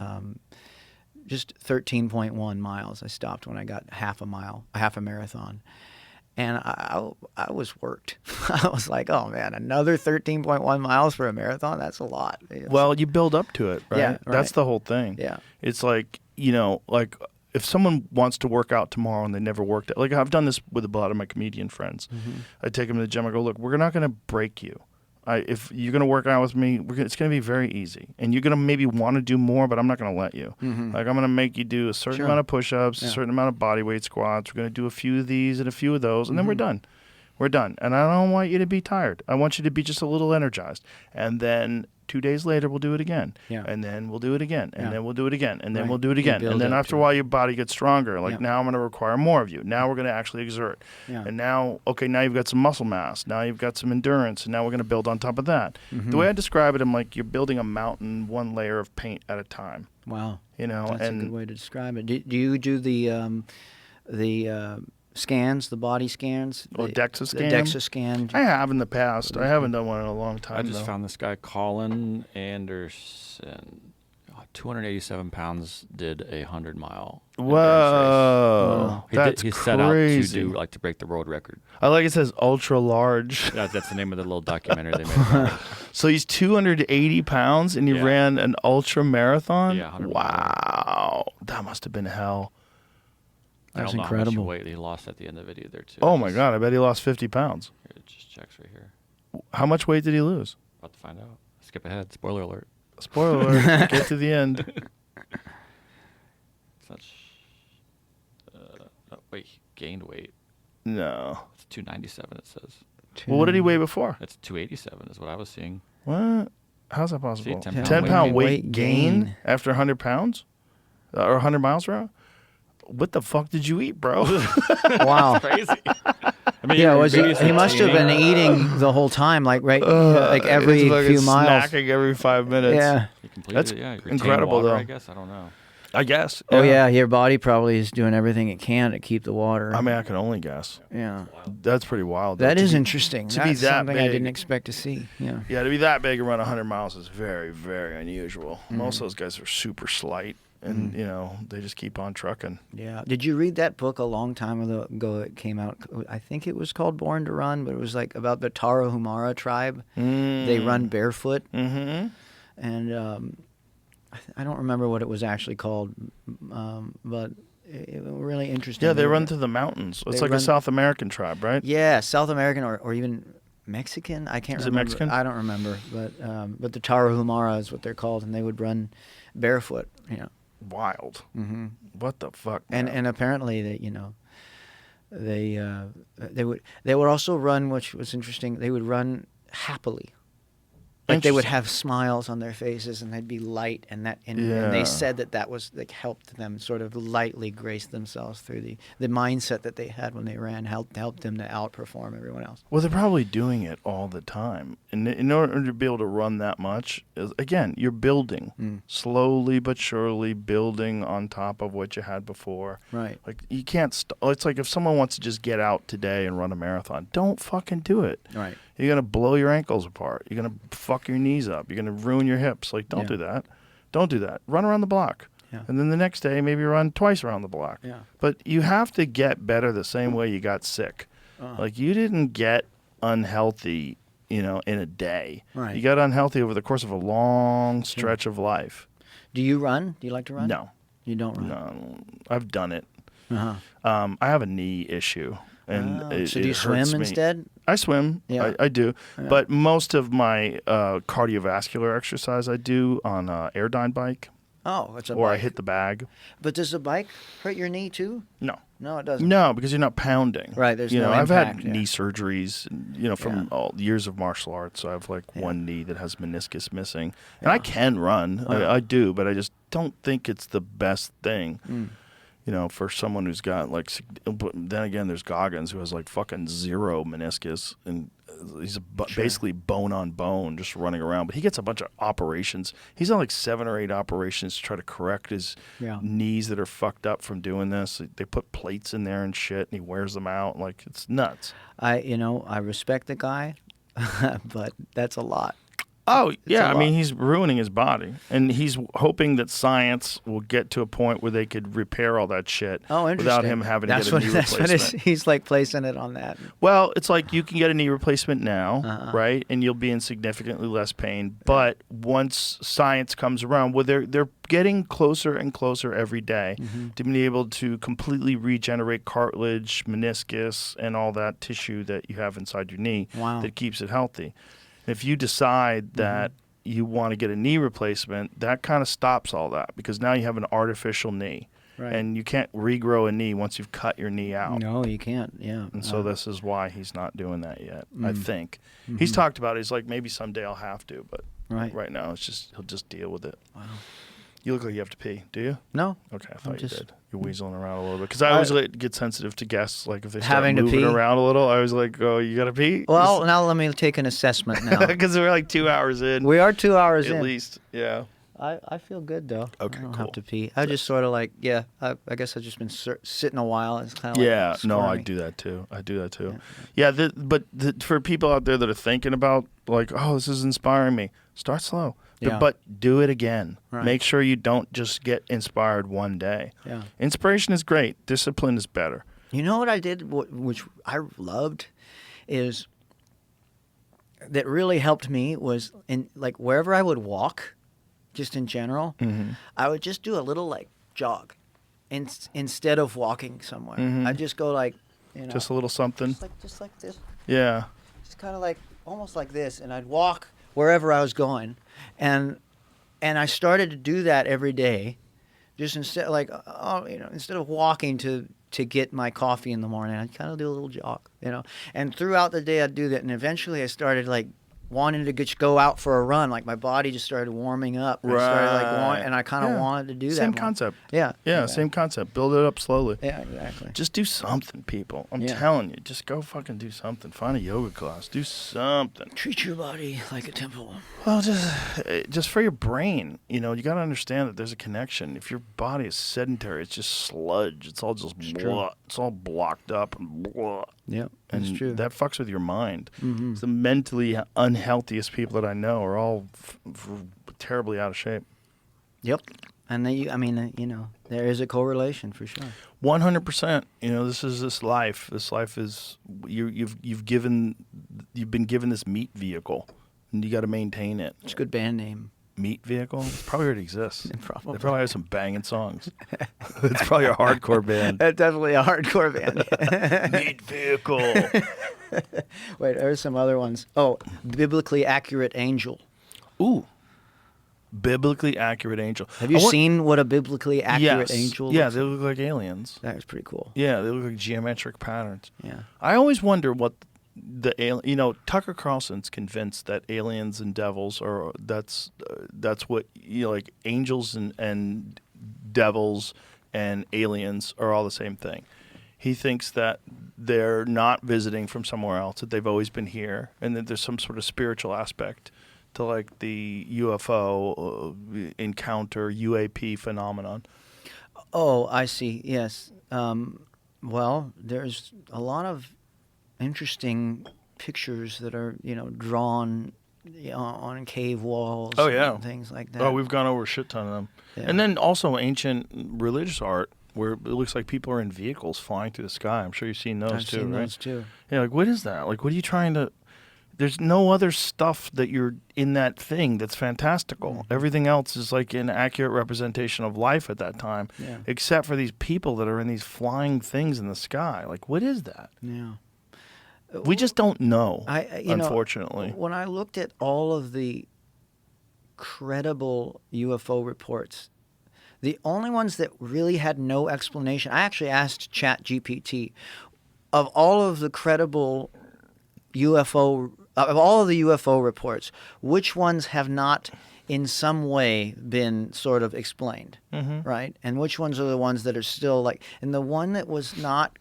just 13.1 miles. I stopped when I got half a marathon. And I was worked. I was like, oh, man, another 13.1 miles for a marathon? That's a lot. Well, you build up to it, right? Yeah, right. That's the whole thing. Yeah. It's like, like if someone wants to work out tomorrow and they never worked out, like I've done this with a lot of my comedian friends. Mm-hmm. I take them to the gym. I go, look, we're not going to break you. If you're going to work out with me, it's going to be very easy. And you're going to maybe want to do more, but I'm not going to let you. Mm-hmm. Like I'm going to make you do a certain Sure. amount of push-ups, Yeah. a certain amount of body weight squats. We're going to do a few of these and a few of those, and then Mm-hmm. we're done. We're done. And I don't want you to be tired. I want you to be just a little energized. And then 2 days later, we'll do it again. Yeah. And then we'll do it again. And Yeah. then we'll do it again. And then Right. we'll do it You again. build And then up after to a while, your body gets stronger. Like Yeah. now I'm going to require more of you. Now we're going to actually exert. Yeah. And now, okay, now you've got some muscle mass. Now you've got some endurance. And now we're going to build on top of that. Mm-hmm. The way I describe it, I'm like you're building a mountain one layer of paint at a time. Wow. That's That's a good way to describe it. Do you do the scans, the body scans? Oh, The DEXA scan? The DEXA scan. I have in the past. I haven't done one in a long time. I just though. found this guy, Colin Anderson, 287 pounds, did a 100-mile. Whoa, that's He crazy. set out to do to break the world record. I like it says ultra large. That's the name of the little documentary they made. About it. So he's 280 pounds and he Yeah. ran an ultra marathon? Yeah, 100 wow. That must have been hell. I That's don't know incredible. how much weight he lost at the end of the video there too. Oh my God, I bet he lost 50 pounds. Here, it just checks right here. How much weight did he lose? About to find out. Skip ahead. Spoiler alert. Spoiler alert, get to the end. It's not. Wait, he gained weight. No. It's 297. It says. Well, what did he weigh before? It's 287 is what I was seeing. What? How's that possible? 10 pound 10 pound weight weight gain gain. after 100 pounds? Or 100 miles per hour? What the fuck did you eat, bro? Wow. Crazy. I mean, Yeah, maybe it's he must have been eating the whole time, like like every It's fucking few miles. snacking every 5 minutes. Yeah. You completed That's it, yeah. You retained incredible, water, though. I guess. I don't know. I guess. Oh yeah, your body probably is doing everything it can to keep the water. I mean, I can only guess. Yeah. That's pretty wild. though. That To is be- interesting. To That's be that something I big, didn't expect to see. Yeah. Yeah, to be that big and run 100 miles is very, very unusual. Mm-hmm. Most of those guys are super slight, and they just keep on trucking. Yeah. Did you read that book a long time ago? It came out. I think it was called Born to Run, but it was like about the Tarahumara tribe. They run barefoot. Mm-hmm. And I don't remember what it was actually called, but it was really interesting. Yeah, they run through the mountains. It's They like a run- South American tribe, right? Yeah, South American or even Mexican. I can't Is it remember. Mexican? I don't remember, but the Tarahumara is what they're called, and they would run barefoot. Wild. Mm-hmm. What the fuck? And man? and apparently they would also run, which was interesting. They would run happily. Like they would have smiles on their faces, and they'd be light, and Yeah. they said that was like helped them sort of lightly grace themselves through the mindset that they had when they ran, helped them to outperform everyone else. Well, they're probably doing it all the time. And in order to be able to run that much, again, you're building. Slowly but surely building on top of what you had before. Right. Like, you can't... it's like if someone wants to just get out today and run a marathon, don't fucking do it. Right. You're going to blow your ankles apart. You're going to fuck your knees up. You're going to ruin your hips. Like, don't Yeah. do that. Don't do that. Run around the block. Yeah. And then the next day, maybe run twice around the block. Yeah. But you have to get better the same way you got sick. Like, you didn't get unhealthy, in a day. Right. You got unhealthy over the course of a long stretch of life. Do you run? Do you like to run? No. You don't run. No. I've done it. Uh-huh. I have a knee issue. And So do you it hurts swim me. instead? I swim. Yeah. I do. But most of my cardiovascular exercise I do on a Airdyne bike, Oh, it's a or bike. I hit the bag. But does the bike hurt your knee too? No. No, it doesn't. No, because you're not pounding. Right, there's you no know, I've impact, had yeah. knee surgeries, from Yeah. all years of martial arts. So I have like Yeah. one knee that has meniscus missing, and I can run. I do, but I just don't think it's the best thing. For someone who's got like, but then again, there's Goggins who has like fucking zero meniscus, and he's basically bone on bone, just running around. But he gets a bunch of operations. He's done like 7 or 8 operations to try to correct his knees that are fucked up from doing this. They put plates in there and shit, and he wears them out. Like, it's nuts. I respect the guy, but that's a lot. Oh, yeah. a I mean, lot. he's ruining his body. And he's hoping that science will get to a point where they could repair all that shit Oh, interesting. without him having to that's get a knee That's replacement. what he's like placing it on that. Well, it's like you can get a knee replacement now, right? And you'll be in significantly less pain. But once science comes around, well, they're getting closer and closer every day to being able to completely regenerate cartilage, meniscus, and all that tissue that you have inside your knee that keeps it healthy. If you decide that you want to get a knee replacement, that kind of stops all that, because now you have an artificial knee. Right. And you can't regrow a knee once you've cut your knee out. No, you can't. Yeah. And so this is why he's not doing that yet, I think. He's talked about it. He's like, maybe someday I'll have to, but right now it's just he'll just deal with it. Wow. You look like you have to pee. Do you? No. Okay, I thought you just- did. You're weaseling around a little bit. Because I always get sensitive to guests. Like, if they start Having to moving pee? around a little, I was like, oh, you got to pee? Well, now let me take an assessment now. Because we're like 2 hours in. We are 2 hours at in. least. Yeah. I feel good though. Okay, I don't cool. have to pee. I just sort of like, I guess I've just been sitting a while. It's kind of Yeah, like no, I squirming. do that too. Yeah, but for people out there that are thinking about, like, oh, this is inspiring me, start slow. Yeah. But do it again. Right. Make sure you don't just get inspired one day. Yeah. Inspiration is great. Discipline is better. You know what I did, which I loved, is that really helped me was in like wherever I would walk, just in general, I would just do a little like jog, instead of walking somewhere. I'd just go like, Just a little something. just like this, Yeah. just kind of like almost like this, and I'd walk wherever I was going, and I started to do that every day, just instead instead of walking to get my coffee in the morning, I'd kind of do a little jog, and throughout the day I'd do that, and eventually I started like wanting to just go out for a run. Like my body just started warming up. And I started and I kind of wanted to do that. Same more. concept. Yeah. Same concept. Build it up slowly. Yeah, exactly. Just do something, people. I'm telling you, just go fucking do something. Find a yoga class. Do something. Treat your body like a temple. Well, just for your brain, you got to understand that there's a connection. If your body is sedentary, it's just sludge. It's all just blah. It's all blocked up and blah. Yeah, that's and true. that fucks with your mind. Mm-hmm. The mentally unhealthiest people that I know are all terribly out of shape. Yep. And there is a correlation for sure. 100%. This is this life. This life is you've been given this meat vehicle, and you got to maintain it. It's a good band name. Meat vehicle? It probably already exists. Probably. They probably have some banging songs. It's probably a hardcore band. That's definitely a hardcore band. Meat vehicle. Wait, there's some other ones. Oh, biblically accurate angel. Ooh. Biblically accurate angel. Have you seen what a biblically accurate angel looks Yeah, like? they look like aliens. That's pretty cool. Yeah, they look like geometric patterns. Yeah. I always wonder what the alien. Tucker Carlson's convinced that aliens and devils are that's what like angels and devils and aliens are all the same thing. He thinks that they're not visiting from somewhere else; that they've always been here, and that there's some sort of spiritual aspect to like the UFO encounter, UAP phenomenon. Oh, I see. Yes. Well, there's a lot of interesting pictures that are, drawn on cave walls. Oh, yeah. And things like that. Oh, we've gone over a shit ton of them. Yeah. And then also ancient religious art where it looks like people are in vehicles flying through the sky. I'm sure you've seen those I've too, seen right? those too. Yeah, like what is that? Like what are you trying to... There's no other stuff that you're in that thing that's fantastical. Mm-hmm. Everything else is like an accurate representation of life at that time, except for these people that are in these flying things in the sky. Like what is that? Yeah. We just don't know, You know, unfortunately. when I looked at all of the credible UFO reports, the only ones that really had no explanation, I actually asked ChatGPT, of all of the credible of all of the UFO reports, which ones have not in some way been sort of explained, right? And which ones are the ones that are still like, and the one that was not,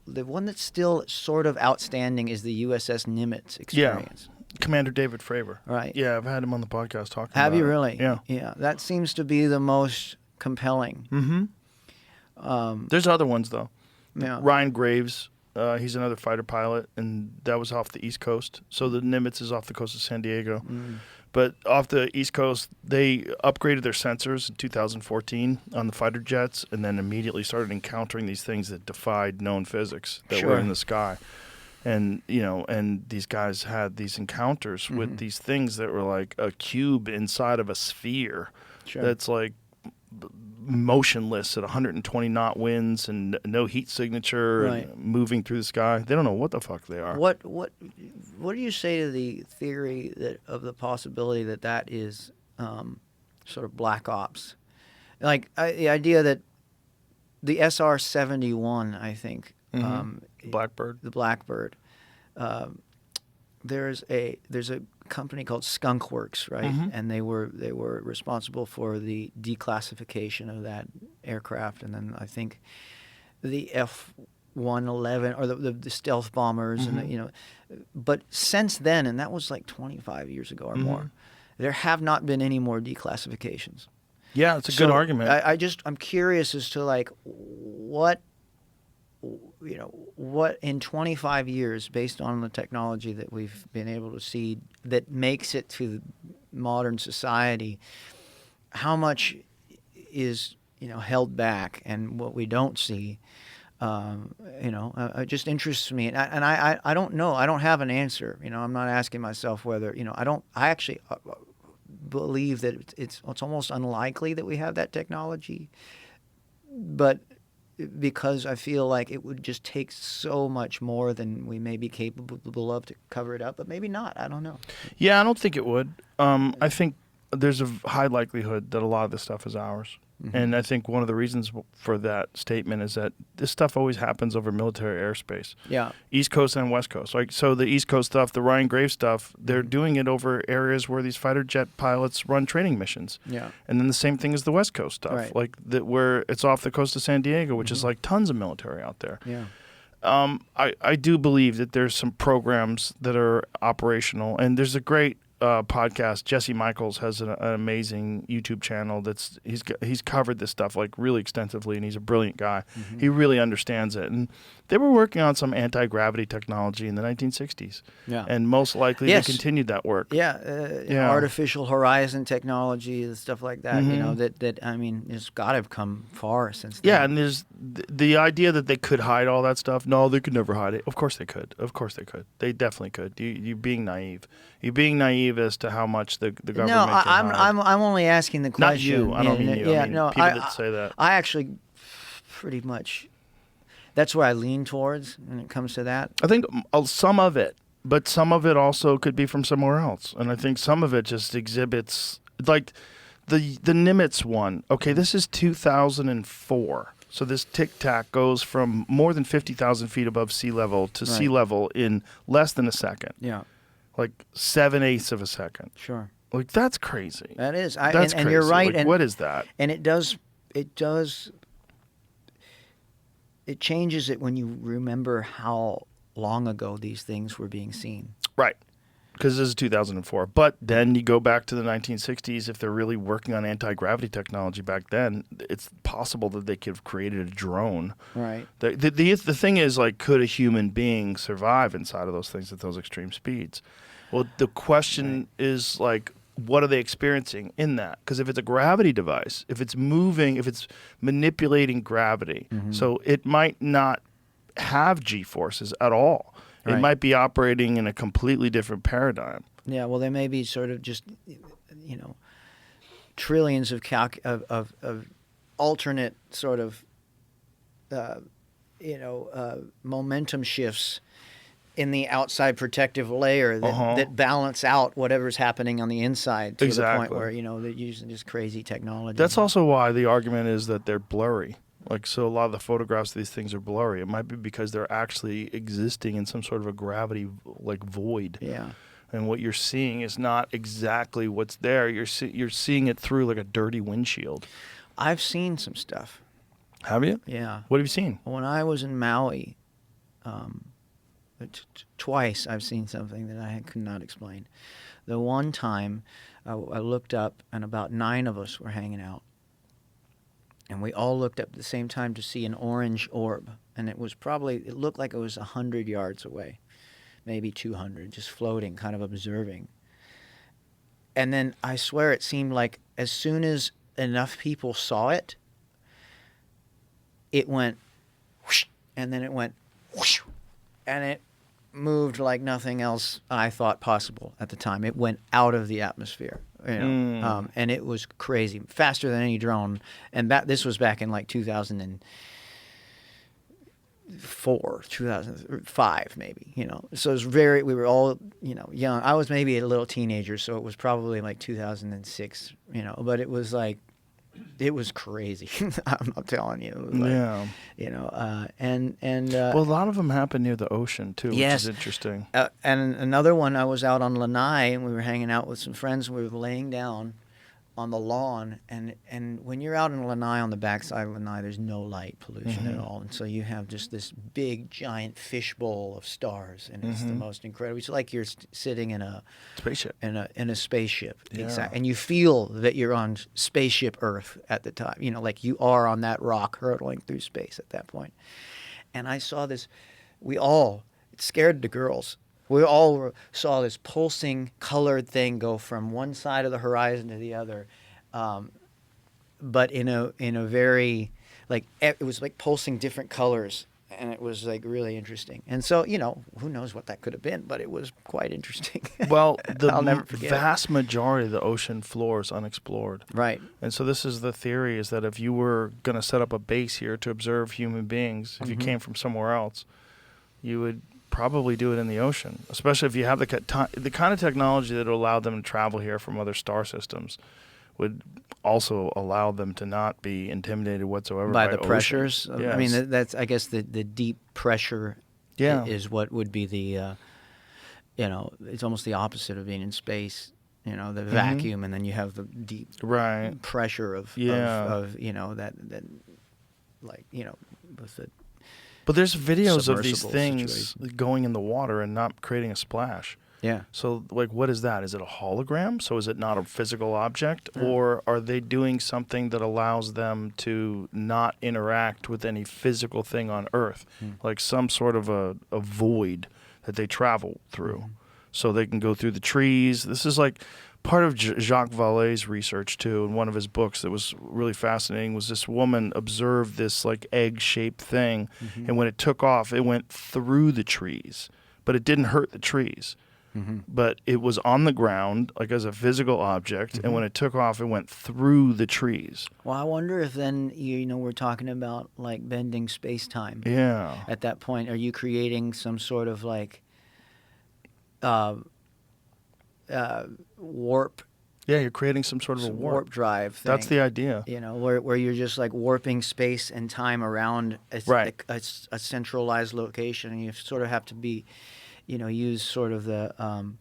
the one that's still sort of outstanding is the USS Nimitz experience. Yeah. Commander David Fravor. Right. Yeah, I've had him on the podcast talking about it. Have you really? Yeah. Yeah, that seems to be the most compelling. Mm-hmm. There's other ones, though. Yeah. Ryan Graves, he's another fighter pilot, and that was off the East Coast. So the Nimitz is off the coast of San Diego. But off the East Coast, they upgraded their sensors in 2014 on the fighter jets and then immediately started encountering these things that defied known physics that were in the sky. And, and these guys had these encounters with these things that were like a cube inside of a sphere that's like motionless at 120 knot winds and no heat signature and moving through the sky. They don't know what the fuck they are. What do you say to the theory of the possibility that is sort of black ops? Like the idea that the SR-71, I think, Blackbird. the Blackbird. There's a company called Skunk Works, right? And they were responsible for the declassification of that aircraft, and then I think the F-111 or the stealth bombers, and but since then, and that was like 25 years ago or more, there have not been any more declassifications. Yeah, it's a good argument. I'm curious as to like what in 25 years, based on the technology that we've been able to see that makes it to modern society, how much is held back, and what we don't see, it just interests me, and I don't know. I don't have an answer. I'm not asking myself whether I actually believe that it's almost unlikely that we have that technology, but because I feel like it would just take so much more than we may be capable of to cover it up, but maybe not. I don't know. Yeah, I don't think it would. I think there's a high likelihood that a lot of this stuff is ours. And I think one of the reasons for that statement is that this stuff always happens over military airspace. Yeah. East Coast and West Coast. Like, so the East Coast stuff, the Ryan Graves stuff, they're doing it over areas where these fighter jet pilots run training missions. Yeah. And then the same thing as the West Coast stuff, Right. like where it's off the coast of San Diego, which is like tons of military out there. Yeah. I do believe that there's some programs that are operational, and there's a great podcast. Jesse Michaels has an amazing YouTube channel he's covered this stuff like really extensively, and he's a brilliant guy. He really understands it, and they were working on some anti-gravity technology in the 1960s. Yeah. And most likely Yes. they continued that work. Yeah, artificial horizon technology and stuff like that. You know, that I mean, it's got to have come far since then. Yeah, and there's the idea that they could hide all that stuff. No, they could never hide it. Of course they could. Of course they could. They definitely could. You're being naive. You're being naive as to how much the government No, can hide. I'm only asking the question. Not you. I don't mean you. Yeah, I mean no, people that say that. I actually pretty much. That's where I lean towards when it comes to that. I think some of it, but some of it also could be from somewhere else. And I think some of it just exhibits, like the Nimitz one. Okay, this is 2004. So this Tic Tac goes from more than 50,000 feet above sea level to sea level in less than a second. Yeah, Like 7/8 of a second. sure. Like, that's crazy. That is. That's and you're crazy. right. Like, and what is that? And it does. It changes it when you remember how long ago these things were being seen. Right. Because this is 2004. But then you go back to the 1960s. If they're really working on anti-gravity technology back then, it's possible that they could have created a drone. Right. The thing is, like, could a human being survive inside of those things at those extreme speeds? Well, the question is, like, what are they experiencing in that? Because if it's a gravity device, if it's moving, if it's manipulating gravity, so it might not have G-forces at all. It Right. might be operating in a completely different paradigm. Yeah. Well, there may be sort of just, trillions of of alternate sort of, momentum shifts in the outside protective layer that balance out whatever's happening on the inside to the Exactly. point where, they're using this crazy technology. That's also why the argument is that they're blurry. Like, so a lot of the photographs of these things are blurry. It might be because they're actually existing in some sort of a gravity, like, void. Yeah. And what you're seeing is not exactly what's there. You're seeing it through, like, a dirty windshield. I've seen some stuff. Have you? Yeah. What have you seen? When I was in Maui, twice I've seen something that I could not explain. The one time I looked up and about 9 of us were hanging out. And we all looked up at the same time to see an orange orb. And it looked like it was 100 yards away, maybe 200, just floating, kind of observing. And then I swear it seemed like as soon as enough people saw it, it went whoosh, and then it went whoosh, and it moved like nothing else I thought possible at the time. It went out of the atmosphere, and it was crazy, faster than any drone. And this was back in like 2004, 2005, maybe. So it was we were all young. I was maybe a little teenager, so it was probably like 2006. But it was like. It was crazy. I'm not telling you. It was like, well, a lot of them happen near the ocean too, yes. which is interesting. And another one, I was out on Lanai, and we were hanging out with some friends. And we were laying down on the lawn, and when you're out in Lanai, on the backside of Lanai, there's no light pollution at all, and so you have just this big, giant fishbowl of stars, and it's the most incredible. It's like you're sitting in a Spaceship. in a spaceship, Yeah. exactly, and you feel that you're on spaceship Earth at the time. Like you are on that rock hurtling through space at that point. And I saw this. It scared the girls. We all saw this pulsing colored thing go from one side of the horizon to the other, but in a very, like, it was like pulsing different colors, and it was like really interesting. And so, who knows what that could have been, but it was quite interesting. Well, I'll never forget it. vast majority of the ocean floor is unexplored. Right. And so this is the theory, is that if you were going to set up a base here to observe human beings, if you came from somewhere else, you would probably do it in the ocean, especially if you have the kind of technology that will allow them to travel here from other star systems would also allow them to not be intimidated whatsoever by the oceans. pressures. I mean, Yes. that's I guess the deep pressure Yeah. is what would be the it's almost the opposite of being in space. The vacuum, and then you have the deep Right. pressure of Yeah. of that like with the But there's videos of these submersible things going in the water and not creating a splash. yeah. So, like, what is that? Is it a hologram? So is it not a physical object? Or are they doing something that allows them to not interact with any physical thing on Earth? Like some sort of a void that they travel through. So they can go through the trees. This is like part of Jacques Vallée's research, too. In one of his books that was really fascinating was this woman observed this, like, egg-shaped thing. And when it took off, it went through the trees. But it didn't hurt the trees. But it was on the ground, like as a physical object, and when it took off, it went through the trees. Well, I wonder if then we're talking about like bending space time. Yeah. At that point, are you creating some sort of like warp? Yeah, you're creating some sort of a warp drive thing. That's the idea. Where you're just like warping space and time around a centralized location, and you sort of have to be, use sort of the,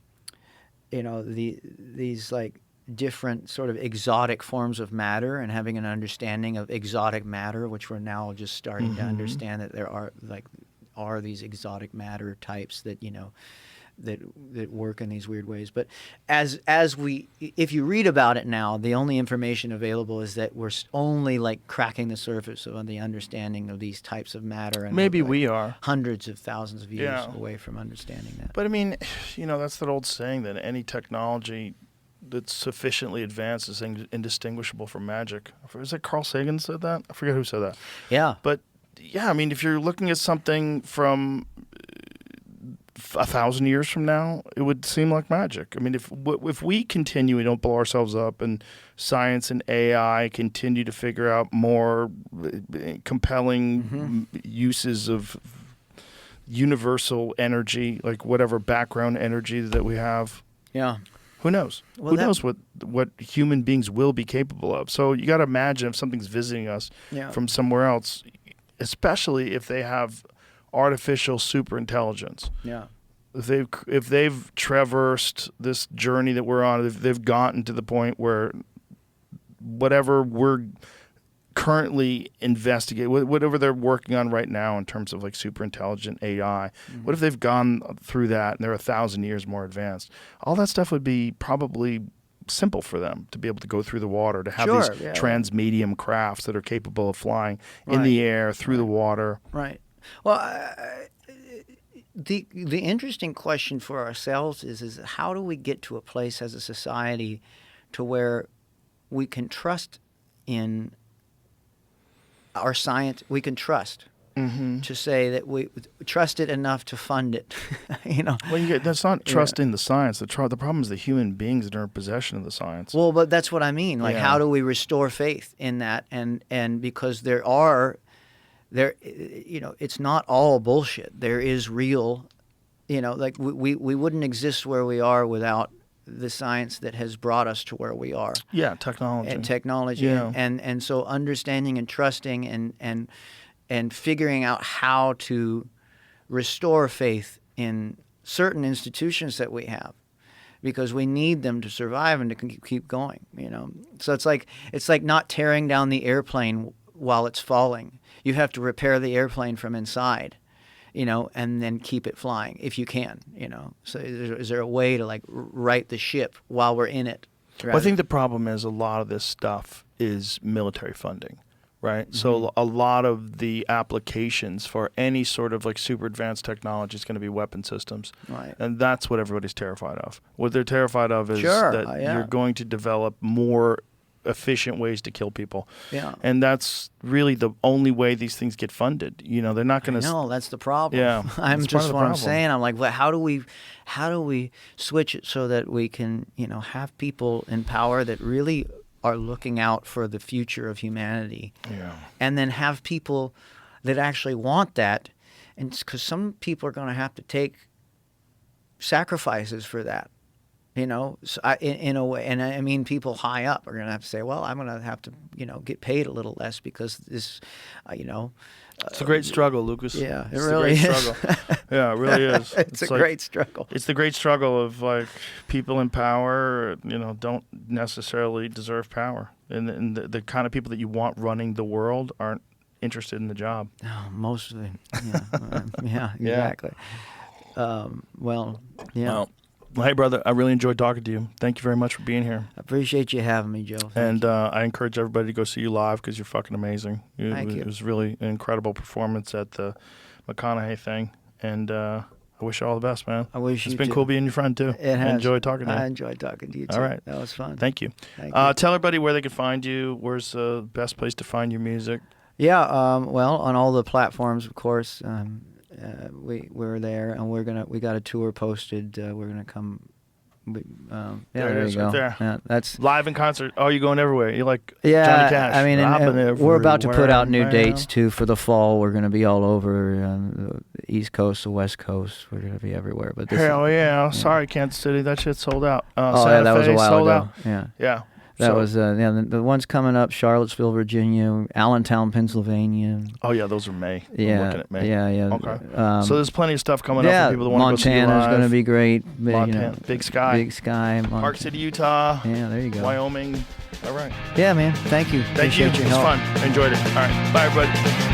these like different sort of exotic forms of matter, and having an understanding of exotic matter, which we're now just starting to understand that there are these exotic matter types that that work in these weird ways. But if you read about it now, the only information available is that we're only like cracking the surface of the understanding of these types of matter, and Maybe we're, we are hundreds of thousands of years Yeah. away from understanding that. But I mean, that's that old saying that any technology that's sufficiently advanced is indistinguishable from magic. Is it Carl Sagan said that? I forget who said that. Yeah. But yeah, I mean, if you're looking at something from 1,000 years from now, it would seem like magic. I mean, if we continue, we don't blow ourselves up, and science and AI continue to figure out more compelling uses of universal energy, like whatever background energy that we have. Yeah. Who knows? Well, Who knows what human beings will be capable of? So you got to imagine if something's visiting us from somewhere else, especially if they have artificial super intelligence. Yeah. If they've traversed this journey that we're on, if they've gotten to the point where whatever we're currently investigating, whatever they're working on right now in terms of like super intelligent AI, what if they've gone through that and they're 1,000 years more advanced? All that stuff would be probably simple for them to be able to go through the water, to have these transmedium crafts that are capable of flying in the air, through the water. Right. Well, the interesting question for ourselves is how do we get to a place as a society to where we can trust in our science, we can trust to say that we trust it enough to fund it, Well, that's not trusting the science. The problem is the human beings that are in possession of the science. Well, but that's what I mean. Like, how do we restore faith in that? And because it's not all bullshit. There is real, like we wouldn't exist where we are without the science that has brought us to where we are. Yeah, technology. And technology. Yeah. And so understanding and trusting and figuring out how to restore faith in certain institutions that we have, because we need them to survive and to keep going, So it's like not tearing down the airplane while it's falling. You have to repair the airplane from inside, and then keep it flying if you can, So is there a way to like right the ship while we're in it? Well, I think the problem is a lot of this stuff is military funding, right? So a lot of the applications for any sort of like super advanced technology is going to be weapon systems. Right. And that's what everybody's terrified of. What they're terrified of is that you're going to develop more efficient ways to kill people. Yeah. And that's really the only way these things get funded. They're not going to. No, that's the problem. Yeah. I'm that's just part of the what I'm problem. saying. I'm like, well, how do we switch it so that we can, have people in power that really are looking out for the future of humanity. Yeah. And then have people that actually want that, and because some people are going to have to take sacrifices for that. You know, so in a way, and I mean, people high up are going to have to say, well, I'm going to have to, get paid a little less because this, It's a great struggle, Lucas. Yeah, it It's really a great is. struggle. Yeah, it really is. It's a like- great struggle. It's the great struggle of like people in power, don't necessarily deserve power, and the kind of people that you want running the world aren't interested in the job. No, most of it. Yeah, exactly. Well, yeah. Well, hey, brother, I really enjoyed talking to you. Thank you very much for being here. I appreciate you having me, Joe. Thank And you. I encourage everybody to go see you live because you're fucking amazing. Thank you. It was really an incredible performance at the McConaughey thing. And I wish you all the best, man. I wish It's you been too. cool being your friend, too. It has. I enjoyed talking to you. I enjoyed talking to you, too. All right. That was fun. Thank you. Thank you. Tell everybody where they can find you. Where's the best place to find your music? Yeah, well, on all the platforms, of course. We're there, and we got a tour posted. We're gonna come. There it is, you go. right there. Yeah, that's Live in concert. Oh, you're going everywhere. You're like yeah. Johnny Cash. I mean, Hopping and we're about to put everywhere, out new man. dates too for the fall. We're gonna be all over the East Coast, the West Coast. We're gonna be everywhere. But this Hell yeah. Sorry, Kansas City. That shit sold out. Oh Santa yeah, that was a Fe while sold ago. out. Yeah. Yeah. That So- was the ones coming up: Charlottesville, Virginia, Allentown, Pennsylvania. Oh yeah, those are May. I'm Yeah, looking at May. yeah. Okay. So there's plenty of stuff coming up yeah, for people that want to go see you Montana's live. going to be great. but, Montana, Big Sky. Big Sky. Park City, Utah. Yeah, there you go. Wyoming. All right. Yeah, man. Thank you. Thank you. Appreciate It your was help. fun. I enjoyed it. All right. Bye, everybody.